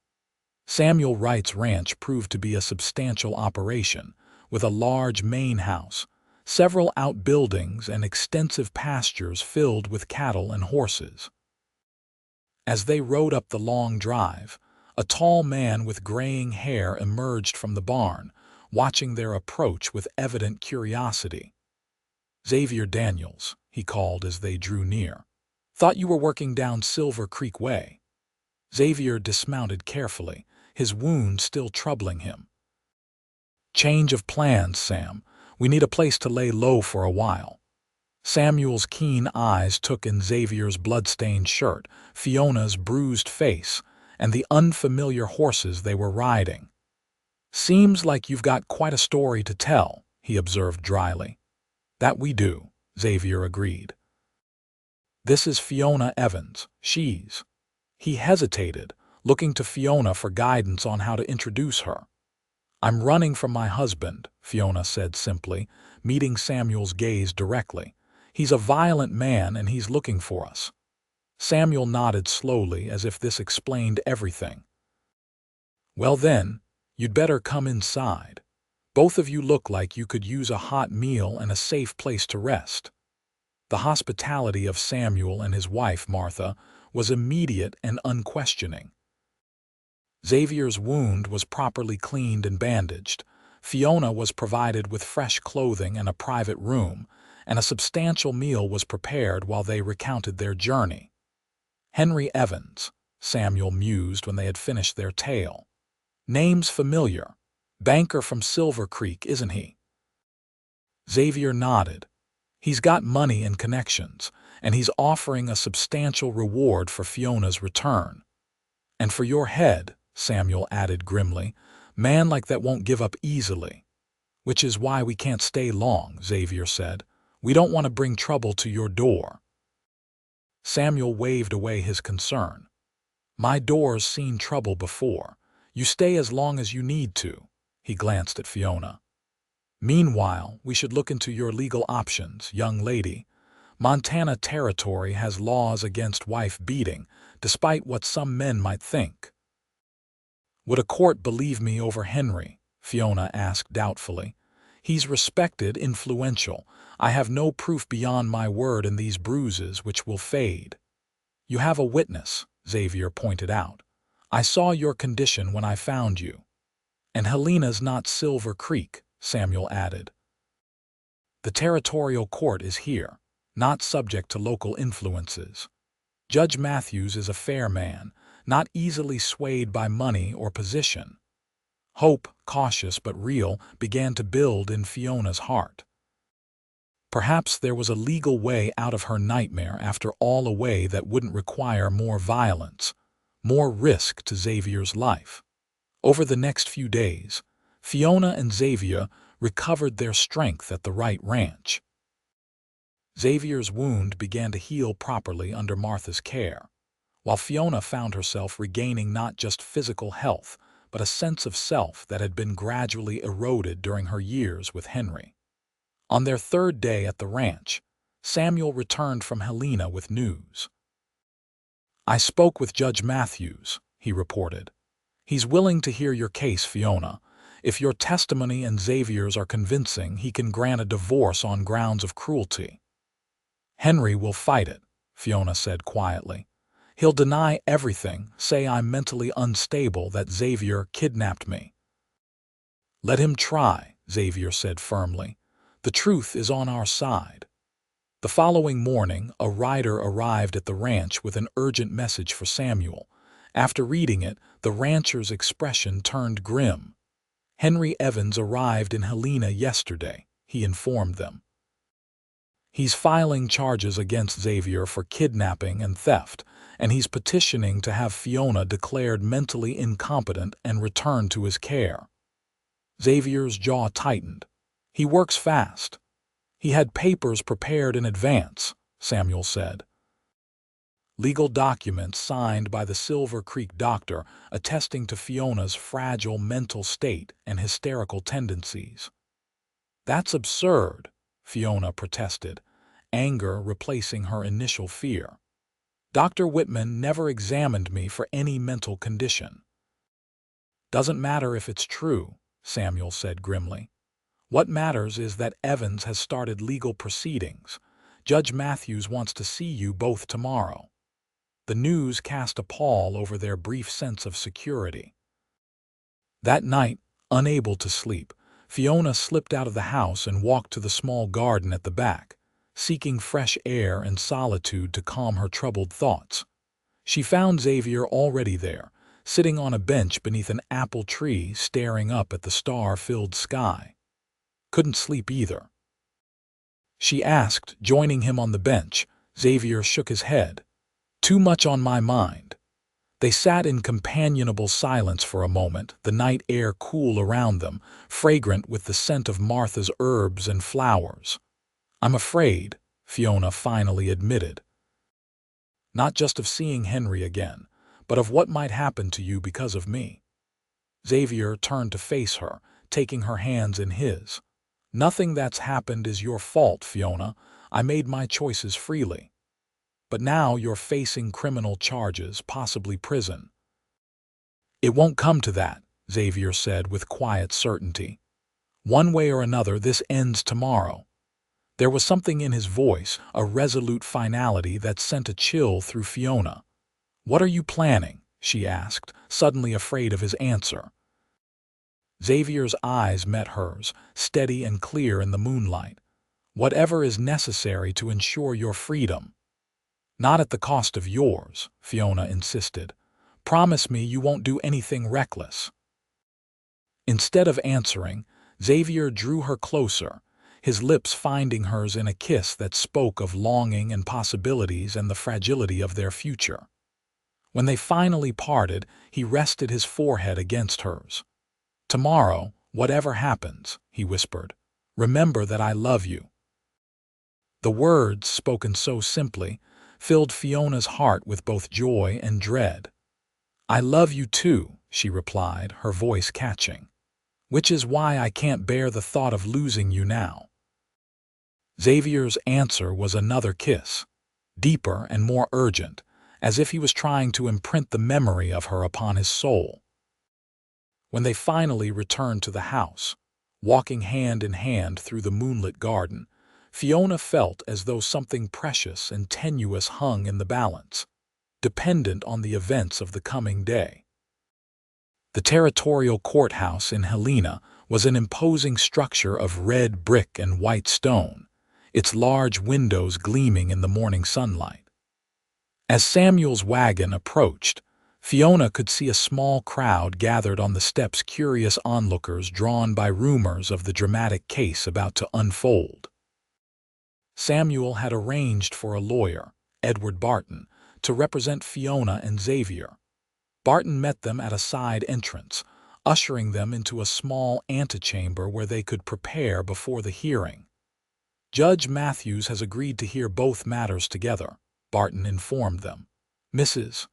Samuel Wright's ranch proved to be a substantial operation, with a large main house, several outbuildings, and extensive pastures filled with cattle and horses. As they rode up the long drive, a tall man with graying hair emerged from the barn, watching their approach with evident curiosity. "Xavier Daniels," he called as they drew near. "Thought you were working down Silver Creek Way." Xavier dismounted carefully, his wound still troubling him. "Change of plans, Sam. We need a place to lay low for a while." Samuel's keen eyes took in Xavier's blood-stained shirt, Fiona's bruised face, and the unfamiliar horses they were riding. "Seems like you've got quite a story to tell," he observed dryly. "That we do," Xavier agreed. "This is Fiona Evans. She's—" He hesitated, looking to Fiona for guidance on how to introduce her. "I'm running from my husband," Fiona said simply, meeting Samuel's gaze directly. "He's a violent man and he's looking for us." Samuel nodded slowly as if this explained everything. "Well then, you'd better come inside. Both of you look like you could use a hot meal and a safe place to rest." The hospitality of Samuel and his wife, Martha, was immediate and unquestioning. Xavier's wound was properly cleaned and bandaged. Fiona was provided with fresh clothing and a private room, and a substantial meal was prepared while they recounted their journey. Henry Evans, Samuel mused when they had finished their tale. Name's familiar. Banker from Silver Creek, isn't he? Xavier nodded. He's got money and connections, and he's offering a substantial reward for Fiona's return. And for your head, Samuel added grimly, man like that won't give up easily. Which is why we can't stay long, Xavier said. We don't want to bring trouble to your door. Samuel waved away his concern. My door's seen trouble before. You stay as long as you need to. He glanced at Fiona. Meanwhile, we should look into your legal options, young lady. Montana territory has laws against wife beating, despite what some men might think. Would a court believe me over Henry? Fiona asked doubtfully. He's respected, influential. I have no proof beyond my word and these bruises which will fade. You have a witness, Xavier pointed out. I saw your condition when I found you. And Helena's not Silver Creek, Samuel added. The territorial court is here, not subject to local influences. Judge Matthews is a fair man, not easily swayed by money or position. Hope, cautious but real, began to build in Fiona's heart. Perhaps there was a legal way out of her nightmare after all, a way that wouldn't require more violence, more risk to Xavier's life. Over the next few days, Fiona and Xavier recovered their strength at the Wright Ranch. Xavier's wound began to heal properly under Martha's care, while Fiona found herself regaining not just physical health, but a sense of self that had been gradually eroded during her years with Henry. On their third day at the ranch, Samuel returned from Helena with news. I spoke with Judge Matthews, he reported. He's willing to hear your case, Fiona. If your testimony and Xavier's are convincing, he can grant a divorce on grounds of cruelty. Henry will fight it, Fiona said quietly. He'll deny everything, say I'm mentally unstable, that Xavier kidnapped me. Let him try, Xavier said firmly. The truth is on our side. The following morning, a rider arrived at the ranch with an urgent message for Samuel. After reading it, the rancher's expression turned grim. Henry Evans arrived in Helena yesterday, he informed them. He's filing charges against Xavier for kidnapping and theft, and he's petitioning to have Fiona declared mentally incompetent and returned to his care. Xavier's jaw tightened. He works fast. He had papers prepared in advance, Samuel said. Legal documents signed by the Silver Creek doctor attesting to Fiona's fragile mental state and hysterical tendencies. That's absurd, Fiona protested, anger replacing her initial fear. Dr. Whitman never examined me for any mental condition. Doesn't matter if it's true, Samuel said grimly. What matters is that Evans has started legal proceedings. Judge Matthews wants to see you both tomorrow. The news cast a pall over their brief sense of security. That night, unable to sleep, Fiona slipped out of the house and walked to the small garden at the back, seeking fresh air and solitude to calm her troubled thoughts. She found Xavier already there, sitting on a bench beneath an apple tree staring up at the star-filled sky. Couldn't sleep either. She asked, joining him on the bench. Xavier shook his head. Too much on my mind. They sat in companionable silence for a moment, the night air cool around them, fragrant with the scent of Martha's herbs and flowers. I'm afraid, Fiona finally admitted. Not just of seeing Henry again, but of what might happen to you because of me. Xavier turned to face her, taking her hands in his. Nothing that's happened is your fault, Fiona. I made my choices freely. But now you're facing criminal charges, possibly prison. It won't come to that, Xavier said with quiet certainty. One way or another, this ends tomorrow. There was something in his voice, a resolute finality that sent a chill through Fiona. What are you planning? She asked, suddenly afraid of his answer. Xavier's eyes met hers, steady and clear in the moonlight. Whatever is necessary to ensure your freedom. Not at the cost of yours, Fiona insisted. Promise me you won't do anything reckless." Instead of answering, Xavier drew her closer, his lips finding hers in a kiss that spoke of longing and possibilities and the fragility of their future. When they finally parted, he rested his forehead against hers. "Tomorrow, whatever happens," he whispered, "remember that I love you." The words, spoken so simply, filled Fiona's heart with both joy and dread. "I love you too," she replied, her voice catching, "which is why I can't bear the thought of losing you now." Xavier's answer was another kiss, deeper and more urgent, as if he was trying to imprint the memory of her upon his soul. When they finally returned to the house, walking hand in hand through the moonlit garden, Fiona felt as though something precious and tenuous hung in the balance, dependent on the events of the coming day. The territorial courthouse in Helena was an imposing structure of red brick and white stone, its large windows gleaming in the morning sunlight. As Samuel's wagon approached, Fiona could see a small crowd gathered on the steps, curious onlookers drawn by rumors of the dramatic case about to unfold. Samuel had arranged for a lawyer, Edward Barton, to represent Fiona and Xavier. Barton met them at a side entrance, ushering them into a small antechamber where they could prepare before the hearing. "Judge Matthews has agreed to hear both matters together," Barton informed them. "Mrs.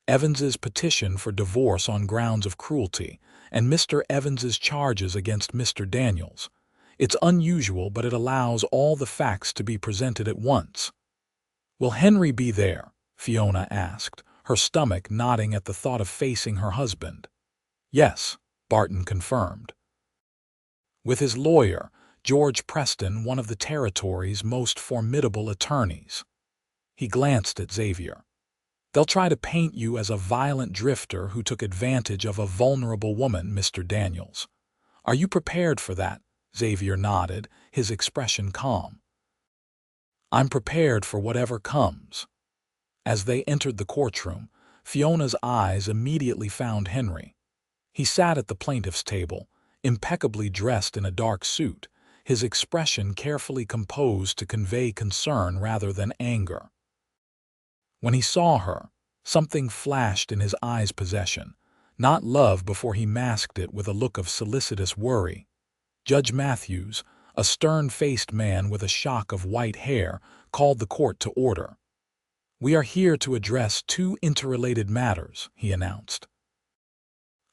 Evans's petition for divorce on grounds of cruelty, and Mr. Evans's charges against Mr. Daniels. It's unusual, but it allows all the facts to be presented at once." "Will Henry be there?" Fiona asked, her stomach knotting at the thought of facing her husband. "Yes," Barton confirmed. "With his lawyer, George Preston, one of the territory's most formidable attorneys." He glanced at Xavier. "They'll try to paint you as a violent drifter who took advantage of a vulnerable woman, Mr. Daniels. Are you prepared for that?" Xavier nodded, his expression calm. "I'm prepared for whatever comes." As they entered the courtroom, Fiona's eyes immediately found Henry. He sat at the plaintiff's table, impeccably dressed in a dark suit, his expression carefully composed to convey concern rather than anger. When he saw her, something flashed in his eyes' possession, not love before he masked it with a look of solicitous worry. Judge Matthews, a stern-faced man with a shock of white hair, called the court to order. "We are here to address two interrelated matters," he announced.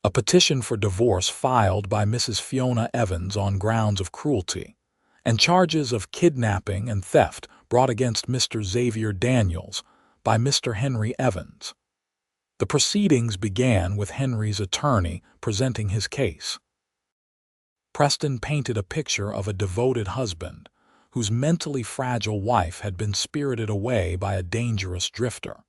A petition for divorce filed by Mrs. Fiona Evans on grounds of cruelty, and charges of kidnapping and theft brought against Mr. Xavier Daniels by Mr. Henry Evans. The proceedings began with Henry's attorney presenting his case. Preston painted a picture of a devoted husband whose mentally fragile wife had been spirited away by a dangerous drifter.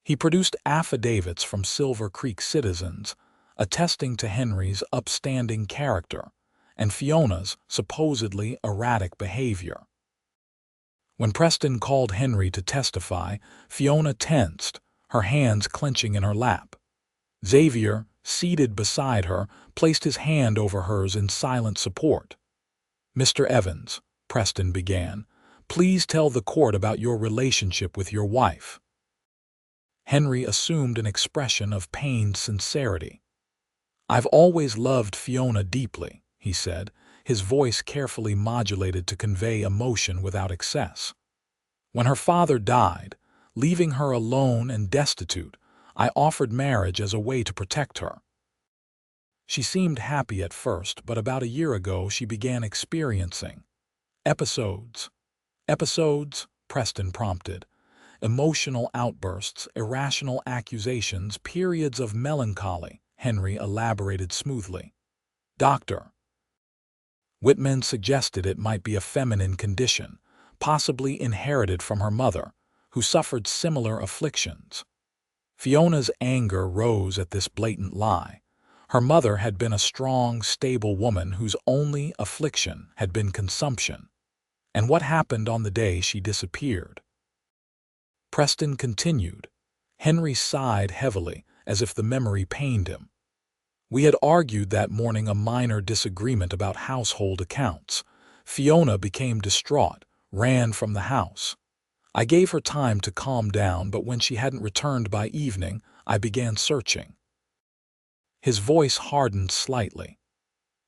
He produced affidavits from Silver Creek citizens attesting to Henry's upstanding character and Fiona's supposedly erratic behavior. When Preston called Henry to testify, Fiona tensed, her hands clenching in her lap. Xavier, seated beside her, placed his hand over hers in silent support. "Mr. Evans," Preston began, "please tell the court about your relationship with your wife." Henry assumed an expression of pained sincerity. "I've always loved Fiona deeply," he said, his voice carefully modulated to convey emotion without excess. "When her father died, leaving her alone and destitute, I offered marriage as a way to protect her. She seemed happy at first, but about a year ago she began experiencing episodes." "Episodes?" Preston prompted. "Emotional outbursts, irrational accusations, periods of melancholy," Henry elaborated smoothly. "Dr. Whitman suggested it might be a feminine condition, possibly inherited from her mother, who suffered similar afflictions." Fiona's anger rose at this blatant lie. Her mother had been a strong, stable woman whose only affliction had been consumption. And what happened on the day she disappeared? Preston continued. Henry sighed heavily, as if the memory pained him. We had argued that morning a minor disagreement about household accounts. Fiona became distraught, ran from the house. I gave her time to calm down, but when she hadn't returned by evening, I began searching. His voice hardened slightly.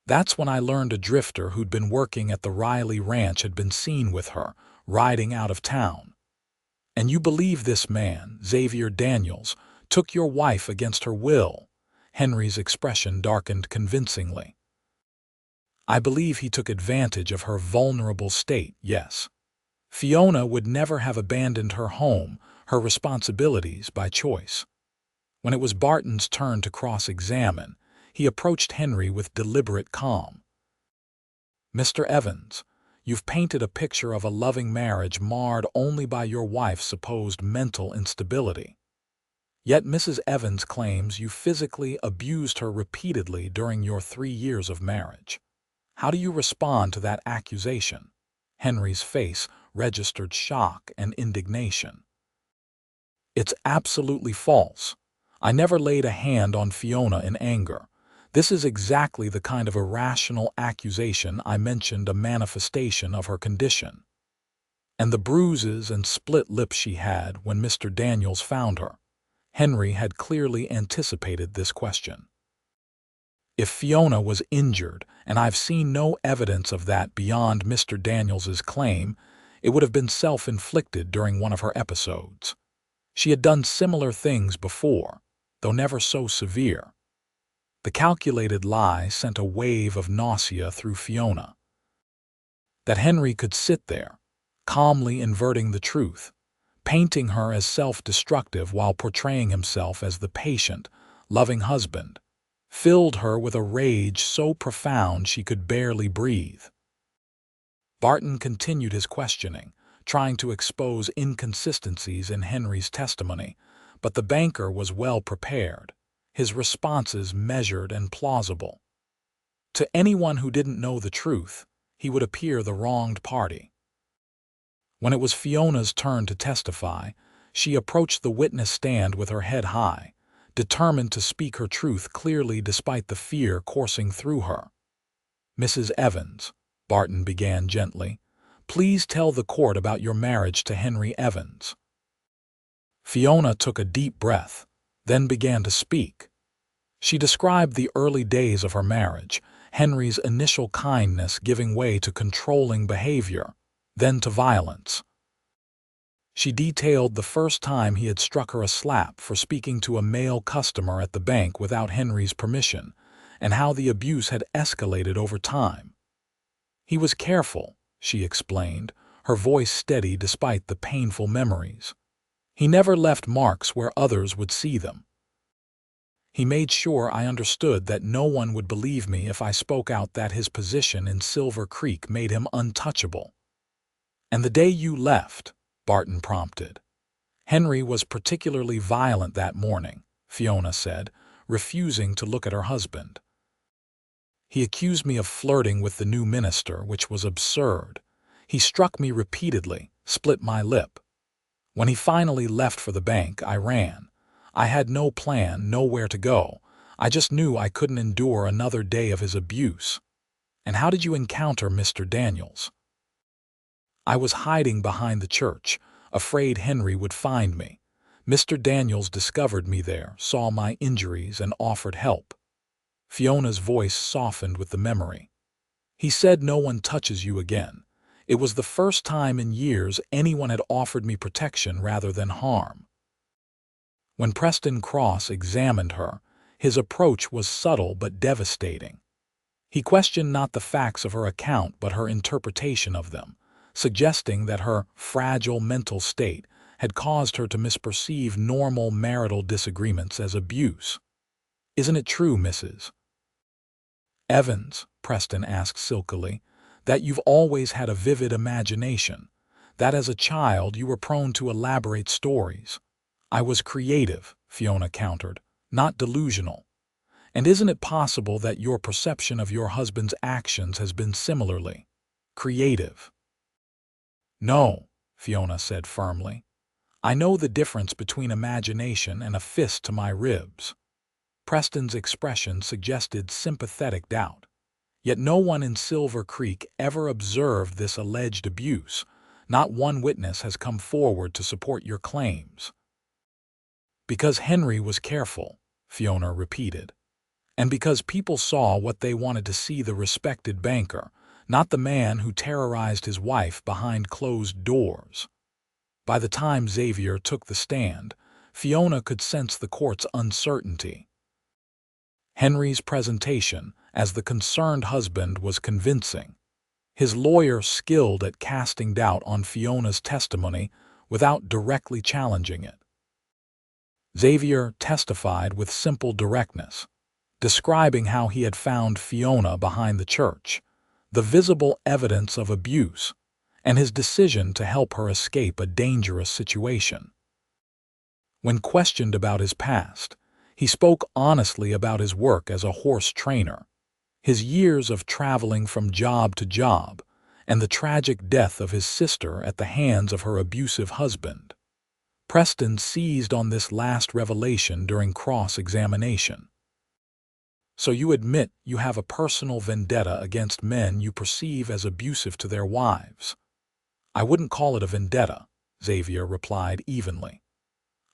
That's when I learned a drifter who'd been working at the Riley Ranch had been seen with her, riding out of town. And you believe this man, Xavier Daniels, took your wife against her will? Henry's expression darkened convincingly. I believe he took advantage of her vulnerable state, yes. Fiona would never have abandoned her home, her responsibilities, by choice. When it was Barton's turn to cross-examine, he approached Henry with deliberate calm. Mr. Evans, you've painted a picture of a loving marriage marred only by your wife's supposed mental instability. Yet Mrs. Evans claims you physically abused her repeatedly during your 3 years of marriage. How do you respond to that accusation? Henry's face registered shock and indignation. It's absolutely false. I never laid a hand on Fiona in anger. This is exactly the kind of irrational accusation I mentioned, a manifestation of her condition. And the bruises and split lips she had when Mr. Daniels found her. Henry had clearly anticipated this question. If Fiona was injured, and I've seen no evidence of that beyond Mr. Daniels's claim, it would have been self-inflicted during one of her episodes. She had done similar things before, though never so severe. The calculated lie sent a wave of nausea through Fiona. That Henry could sit there, calmly inverting the truth, painting her as self-destructive while portraying himself as the patient, loving husband, filled her with a rage so profound she could barely breathe. Barton continued his questioning, trying to expose inconsistencies in Henry's testimony, but the banker was well prepared, his responses measured and plausible. To anyone who didn't know the truth, he would appear the wronged party. When it was Fiona's turn to testify, she approached the witness stand with her head high, determined to speak her truth clearly despite the fear coursing through her. Mrs. Evans, Barton began gently, please tell the court about your marriage to Henry Evans. Fiona took a deep breath, then began to speak. She described the early days of her marriage, Henry's initial kindness giving way to controlling behavior, then to violence. She detailed the first time he had struck her a slap for speaking to a male customer at the bank without Henry's permission, and how the abuse had escalated over time. He was careful, she explained, her voice steady despite the painful memories. He never left marks where others would see them. He made sure I understood that no one would believe me if I spoke out that his position in Silver Creek made him untouchable. And the day you left, Barton prompted. Henry was particularly violent that morning, Fiona said, refusing to look at her husband. He accused me of flirting with the new minister, which was absurd. He struck me repeatedly, split my lip. When he finally left for the bank, I ran. I had no plan, nowhere to go. I just knew I couldn't endure another day of his abuse. And how did you encounter Mr. Daniels? I was hiding behind the church, afraid Henry would find me. Mr. Daniels discovered me there, saw my injuries, and offered help. Fiona's voice softened with the memory. He said no one touches you again. It was the first time in years anyone had offered me protection rather than harm. When Preston Cross examined her, his approach was subtle but devastating. He questioned not the facts of her account but her interpretation of them, suggesting that her fragile mental state had caused her to misperceive normal marital disagreements as abuse. Isn't it true, Mrs. Evans, Preston asked silkily, that you've always had a vivid imagination, that as a child you were prone to elaborate stories? I was creative, Fiona countered, not delusional. And isn't it possible that your perception of your husband's actions has been similarly creative? No, Fiona said firmly. I know the difference between imagination and a fist to my ribs." Preston's expression suggested sympathetic doubt. Yet no one in Silver Creek ever observed this alleged abuse. Not one witness has come forward to support your claims. "Because Henry was careful," Fiona repeated. "And because people saw what they wanted to see, the respected banker, not the man who terrorized his wife behind closed doors." By the time Xavier took the stand, Fiona could sense the court's uncertainty. Henry's presentation as the concerned husband was convincing. His lawyer skilled at casting doubt on Fiona's testimony without directly challenging it. Xavier testified with simple directness, describing how he had found Fiona behind the church, the visible evidence of abuse, and his decision to help her escape a dangerous situation. When questioned about his past, he spoke honestly about his work as a horse trainer, his years of traveling from job to job, and the tragic death of his sister at the hands of her abusive husband. Preston seized on this last revelation during cross-examination. "So you admit you have a personal vendetta against men you perceive as abusive to their wives?" "I wouldn't call it a vendetta," Xavier replied evenly.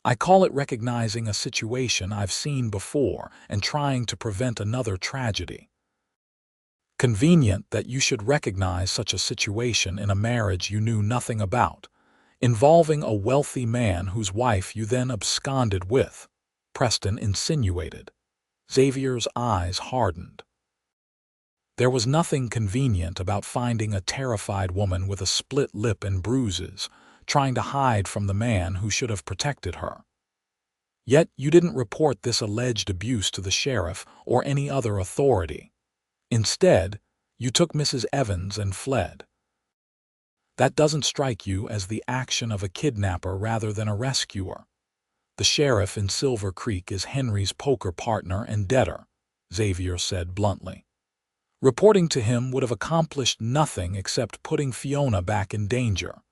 "I call it recognizing a situation I've seen before and trying to prevent another tragedy." "Convenient that you should recognize such a situation in a marriage you knew nothing about, involving a wealthy man whose wife you then absconded with," Preston insinuated. Xavier's eyes hardened. There was nothing convenient about finding a terrified woman with a split lip and bruises, trying to hide from the man who should have protected her. "Yet you didn't report this alleged abuse to the sheriff or any other authority. Instead, you took Mrs. Evans and fled. That doesn't strike you as the action of a kidnapper rather than a rescuer. The sheriff in Silver Creek is Henry's poker partner and debtor," Xavier said bluntly. "Reporting to him would have accomplished nothing except putting Fiona back in danger."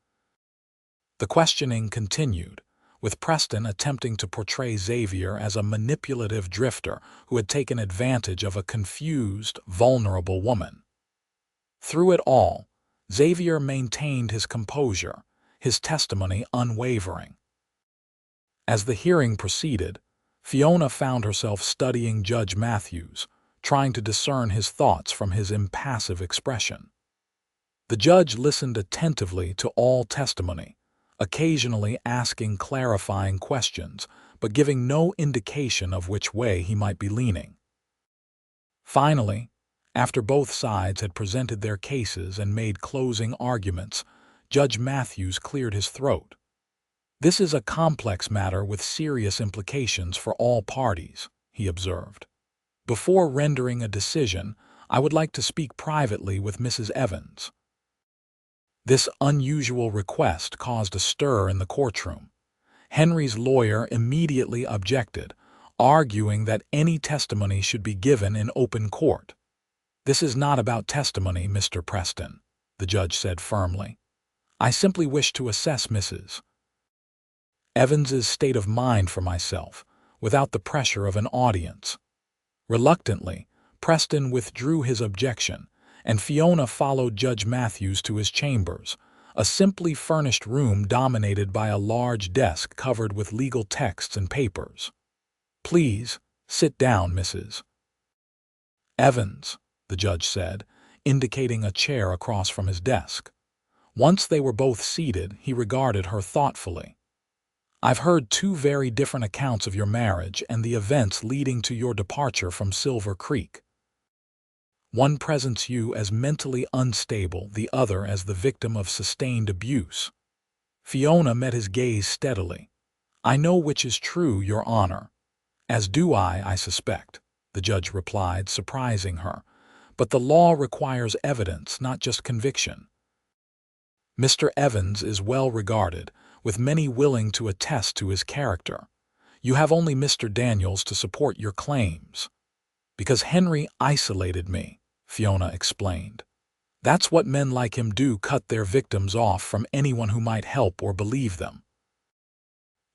The questioning continued, with Preston attempting to portray Xavier as a manipulative drifter who had taken advantage of a confused, vulnerable woman. Through it all, Xavier maintained his composure, his testimony unwavering. As the hearing proceeded, Fiona found herself studying Judge Matthews, trying to discern his thoughts from his impassive expression. The judge listened attentively to all testimony, occasionally asking clarifying questions, but giving no indication of which way he might be leaning. Finally, after both sides had presented their cases and made closing arguments, Judge Matthews cleared his throat. "This is a complex matter with serious implications for all parties," he observed. "Before rendering a decision, I would like to speak privately with Mrs. Evans." This unusual request caused a stir in the courtroom. Henry's lawyer immediately objected, arguing that any testimony should be given in open court. "This is not about testimony, Mr. Preston," the judge said firmly. "I simply wish to assess Mrs. Evans's state of mind for myself, without the pressure of an audience." Reluctantly, Preston withdrew his objection, and Fiona followed Judge Matthews to his chambers, a simply furnished room dominated by a large desk covered with legal texts and papers. "Please, sit down, Mrs. Evans," the judge said, indicating a chair across from his desk. Once they were both seated, he regarded her thoughtfully. "I've heard two very different accounts of your marriage and the events leading to your departure from Silver Creek. One presents you as mentally unstable, the other as the victim of sustained abuse." Fiona met his gaze steadily. "I know which is true, Your Honor." "As do I suspect," the judge replied, surprising her. "But the law requires evidence, not just conviction. Mr. Evans is well regarded, with many willing to attest to his character. You have only Mr. Daniels to support your claims." "Because Henry isolated me," Fiona explained. "That's what men like him do, cut their victims off from anyone who might help or believe them."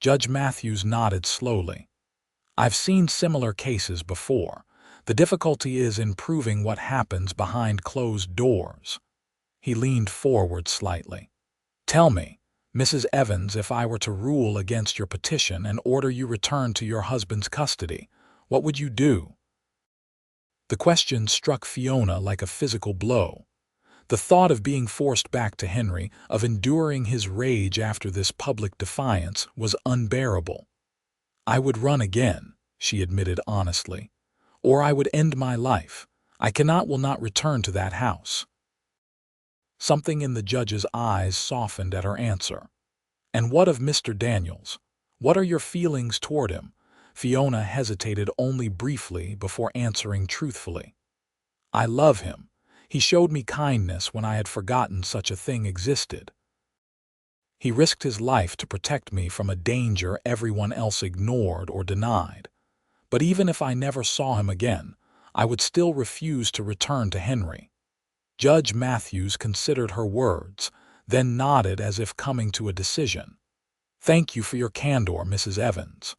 Judge Matthews nodded slowly. I've seen similar cases before. The difficulty is in proving what happens behind closed doors. He leaned forward slightly. Tell me, Mrs. Evans, if I were to rule against your petition and order you returned to your husband's custody, what would you do? The question struck Fiona like a physical blow. The thought of being forced back to Henry, of enduring his rage after this public defiance, was unbearable. I would run again, she admitted honestly. Or I would end my life. I will not return to that house. Something in the judge's eyes softened at her answer. And what of Mr. Daniels? What are your feelings toward him? Fiona hesitated only briefly before answering truthfully. I love him. He showed me kindness when I had forgotten such a thing existed. He risked his life to protect me from a danger everyone else ignored or denied. But even if I never saw him again, I would still refuse to return to Henry. Judge Matthews considered her words, then nodded as if coming to a decision. Thank you for your candor, Mrs. Evans.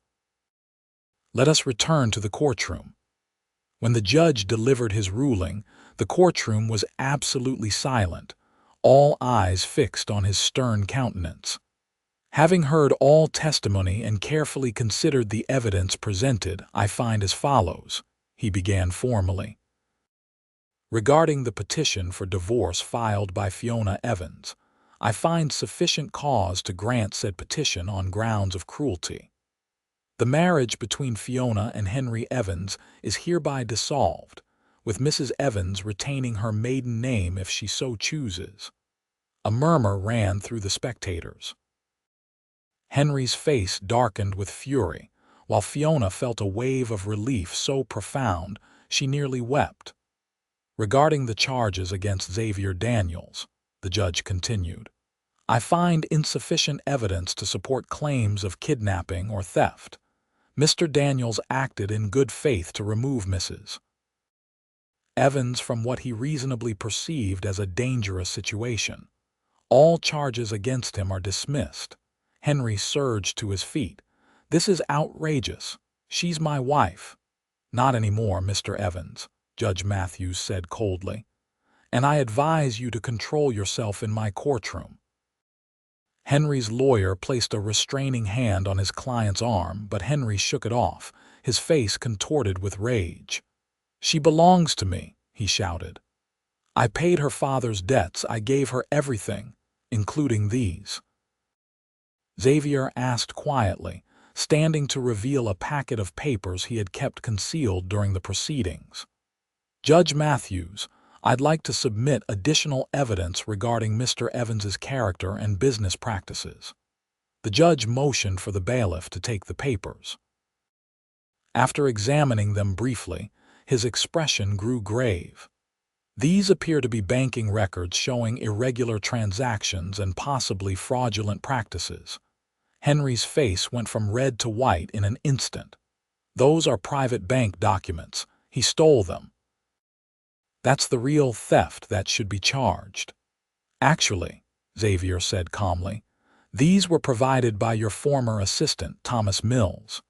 Let us return to the courtroom. When the judge delivered his ruling, the courtroom was absolutely silent, all eyes fixed on his stern countenance. Having heard all testimony and carefully considered the evidence presented, I find as follows, he began formally. Regarding the petition for divorce filed by Fiona Evans, I find sufficient cause to grant said petition on grounds of cruelty. The marriage between Fiona and Henry Evans is hereby dissolved, with Mrs. Evans retaining her maiden name if she so chooses. A murmur ran through the spectators. Henry's face darkened with fury, while Fiona felt a wave of relief so profound she nearly wept. Regarding the charges against Xavier Daniels, the judge continued, I find insufficient evidence to support claims of kidnapping or theft. Mr. Daniels acted in good faith to remove Mrs. Evans from what he reasonably perceived as a dangerous situation. All charges against him are dismissed. Henry surged to his feet. This is outrageous. She's my wife. Not anymore, Mr. Evans, Judge Matthews said coldly. And I advise you to control yourself in my courtroom. Henry's lawyer placed a restraining hand on his client's arm, but Henry shook it off, his face contorted with rage. She belongs to me, he shouted. I paid her father's debts. I gave her everything, including these. Xavier asked quietly, standing to reveal a packet of papers he had kept concealed during the proceedings. Judge Matthews, I'd like to submit additional evidence regarding Mr. Evans's character and business practices. The judge motioned for the bailiff to take the papers. After examining them briefly, his expression grew grave. These appear to be banking records showing irregular transactions and possibly fraudulent practices. Henry's face went from red to white in an instant. Those are private bank documents. He stole them. That's the real theft that should be charged. Actually, Xavier said calmly, these were provided by your former assistant, Thomas Mills.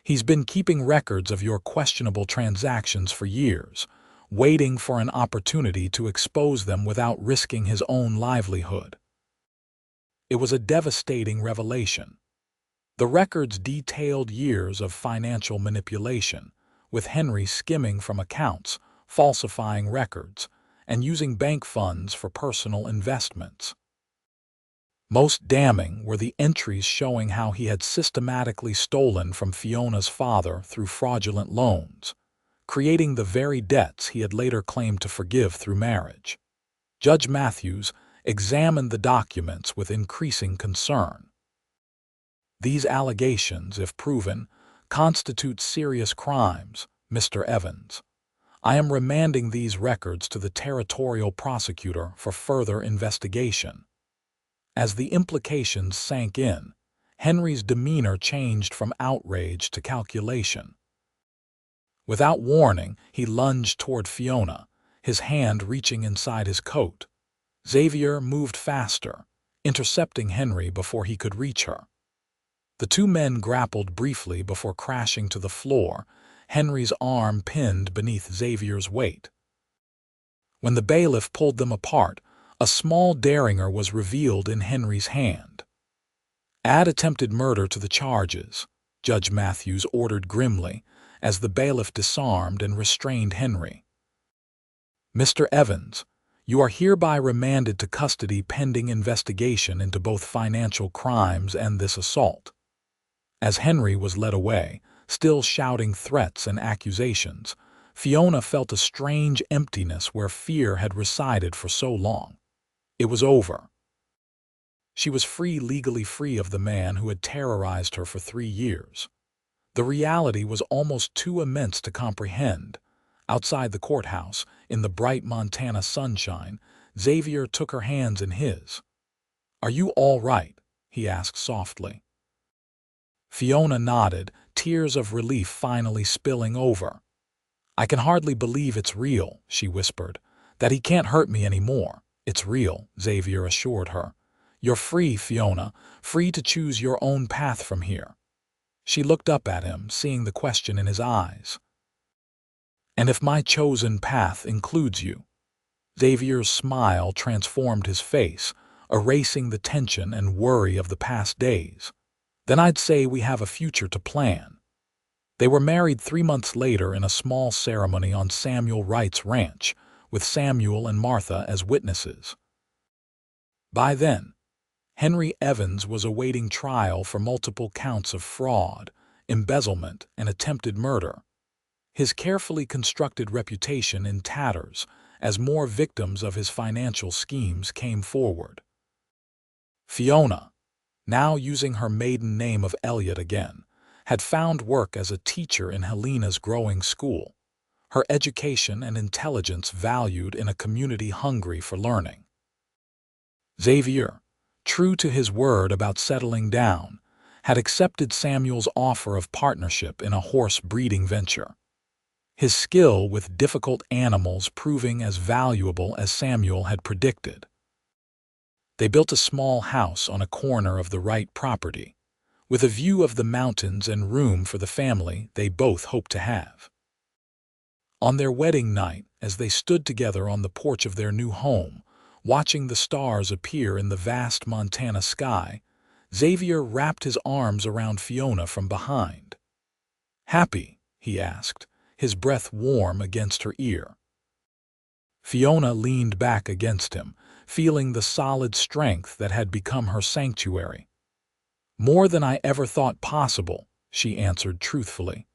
He's been keeping records of your questionable transactions for years, waiting for an opportunity to expose them without risking his own livelihood. It was a devastating revelation. The records detailed years of financial manipulation, with Henry skimming from accounts, falsifying records, and using bank funds for personal investments. Most damning were the entries showing how he had systematically stolen from Fiona's father through fraudulent loans, creating the very debts he had later claimed to forgive through marriage. Judge Matthews examined the documents with increasing concern. These allegations, if proven, constitute serious crimes, Mr. Evans. I am remanding these records to the territorial prosecutor for further investigation. As the implications sank in, Henry's demeanor changed from outrage to calculation. Without warning, he lunged toward Fiona, his hand reaching inside his coat. Xavier moved faster, intercepting Henry before he could reach her. The two men grappled briefly before crashing to the floor, Henry's arm pinned beneath Xavier's weight. When the bailiff pulled them apart, a small derringer was revealed in Henry's hand. "Add attempted murder to the charges," Judge Matthews ordered grimly, as the bailiff disarmed and restrained Henry. "Mr. Evans, you are hereby remanded to custody pending investigation into both financial crimes and this assault." As Henry was led away, still shouting threats and accusations, Fiona felt a strange emptiness where fear had resided for so long. It was over. She was free, legally free of the man who had terrorized her for 3 years. The reality was almost too immense to comprehend. Outside the courthouse, in the bright Montana sunshine, Xavier took her hands in his. "Are you all right?" he asked softly. Fiona nodded, tears of relief finally spilling over. "I can hardly believe it's real," she whispered. "That he can't hurt me anymore. It's real," Xavier assured her. "You're free, Fiona, free to choose your own path from here." She looked up at him, seeing the question in his eyes. "And if my chosen path includes you?" Xavier's smile transformed his face, erasing the tension and worry of the past days. "Then I'd say we have a future to plan." They were married 3 months later in a small ceremony on Samuel Wright's ranch, with Samuel and Martha as witnesses. By then, Henry Evans was awaiting trial for multiple counts of fraud, embezzlement, and attempted murder. His carefully constructed reputation in tatters as more victims of his financial schemes came forward. Fiona, now using her maiden name of Elliot again, had found work as a teacher in Helena's growing school, her education and intelligence valued in a community hungry for learning. Xavier, true to his word about settling down, had accepted Samuel's offer of partnership in a horse breeding venture, his skill with difficult animals proving as valuable as Samuel had predicted. They built a small house on a corner of the Wright property, with a view of the mountains and room for the family they both hoped to have. On their wedding night, as they stood together on the porch of their new home, watching the stars appear in the vast Montana sky, Xavier wrapped his arms around Fiona from behind. "Happy?" he asked, his breath warm against her ear. Fiona leaned back against him, feeling the solid strength that had become her sanctuary. "More than I ever thought possible," she answered truthfully.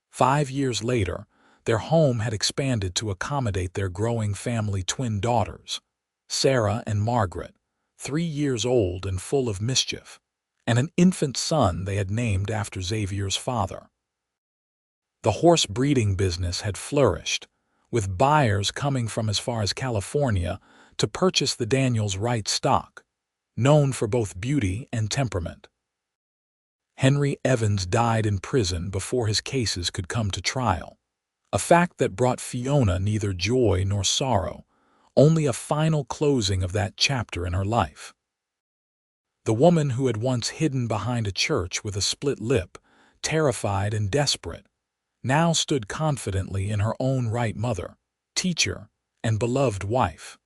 5 years later, their home had expanded to accommodate their growing family twin daughters, Sarah and Margaret, 3 years old and full of mischief, and an infant son they had named after Xavier's father. The horse breeding business had flourished, with buyers coming from as far as California to purchase the Daniels Wright stock, known for both beauty and temperament. Henry Evans died in prison before his cases could come to trial, a fact that brought Fiona neither joy nor sorrow, only a final closing of that chapter in her life. The woman who had once hidden behind a church with a split lip, terrified and desperate, now stood confidently in her own right mother, teacher, and beloved wife.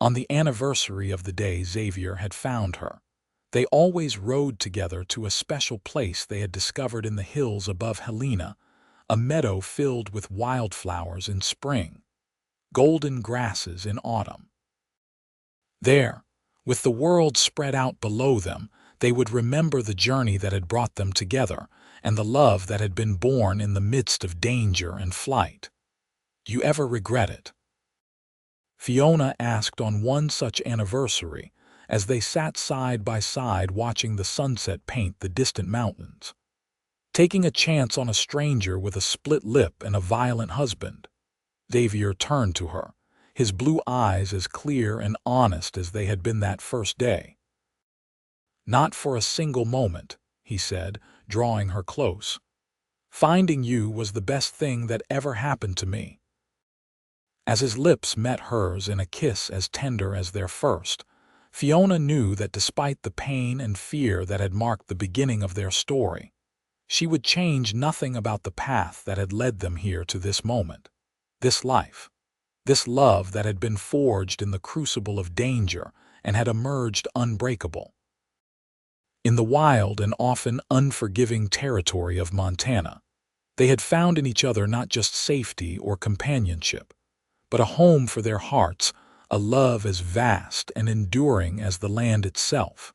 On the anniversary of the day Xavier had found her, they always rode together to a special place they had discovered in the hills above Helena, a meadow filled with wildflowers in spring, golden grasses in autumn. There, with the world spread out below them, they would remember the journey that had brought them together and the love that had been born in the midst of danger and flight. "Do you ever regret it?" Fiona asked on one such anniversary as they sat side by side watching the sunset paint the distant mountains. "Taking a chance on a stranger with a split lip and a violent husband." Xavier turned to her, his blue eyes as clear and honest as they had been that first day. "Not for a single moment," he said, drawing her close. "Finding you was the best thing that ever happened to me." As his lips met hers in a kiss as tender as their first, Fiona knew that despite the pain and fear that had marked the beginning of their story, she would change nothing about the path that had led them here to this moment, this life, this love that had been forged in the crucible of danger and had emerged unbreakable. In the wild and often unforgiving territory of Montana, they had found in each other not just safety or companionship, but a home for their hearts, a love as vast and enduring as the land itself.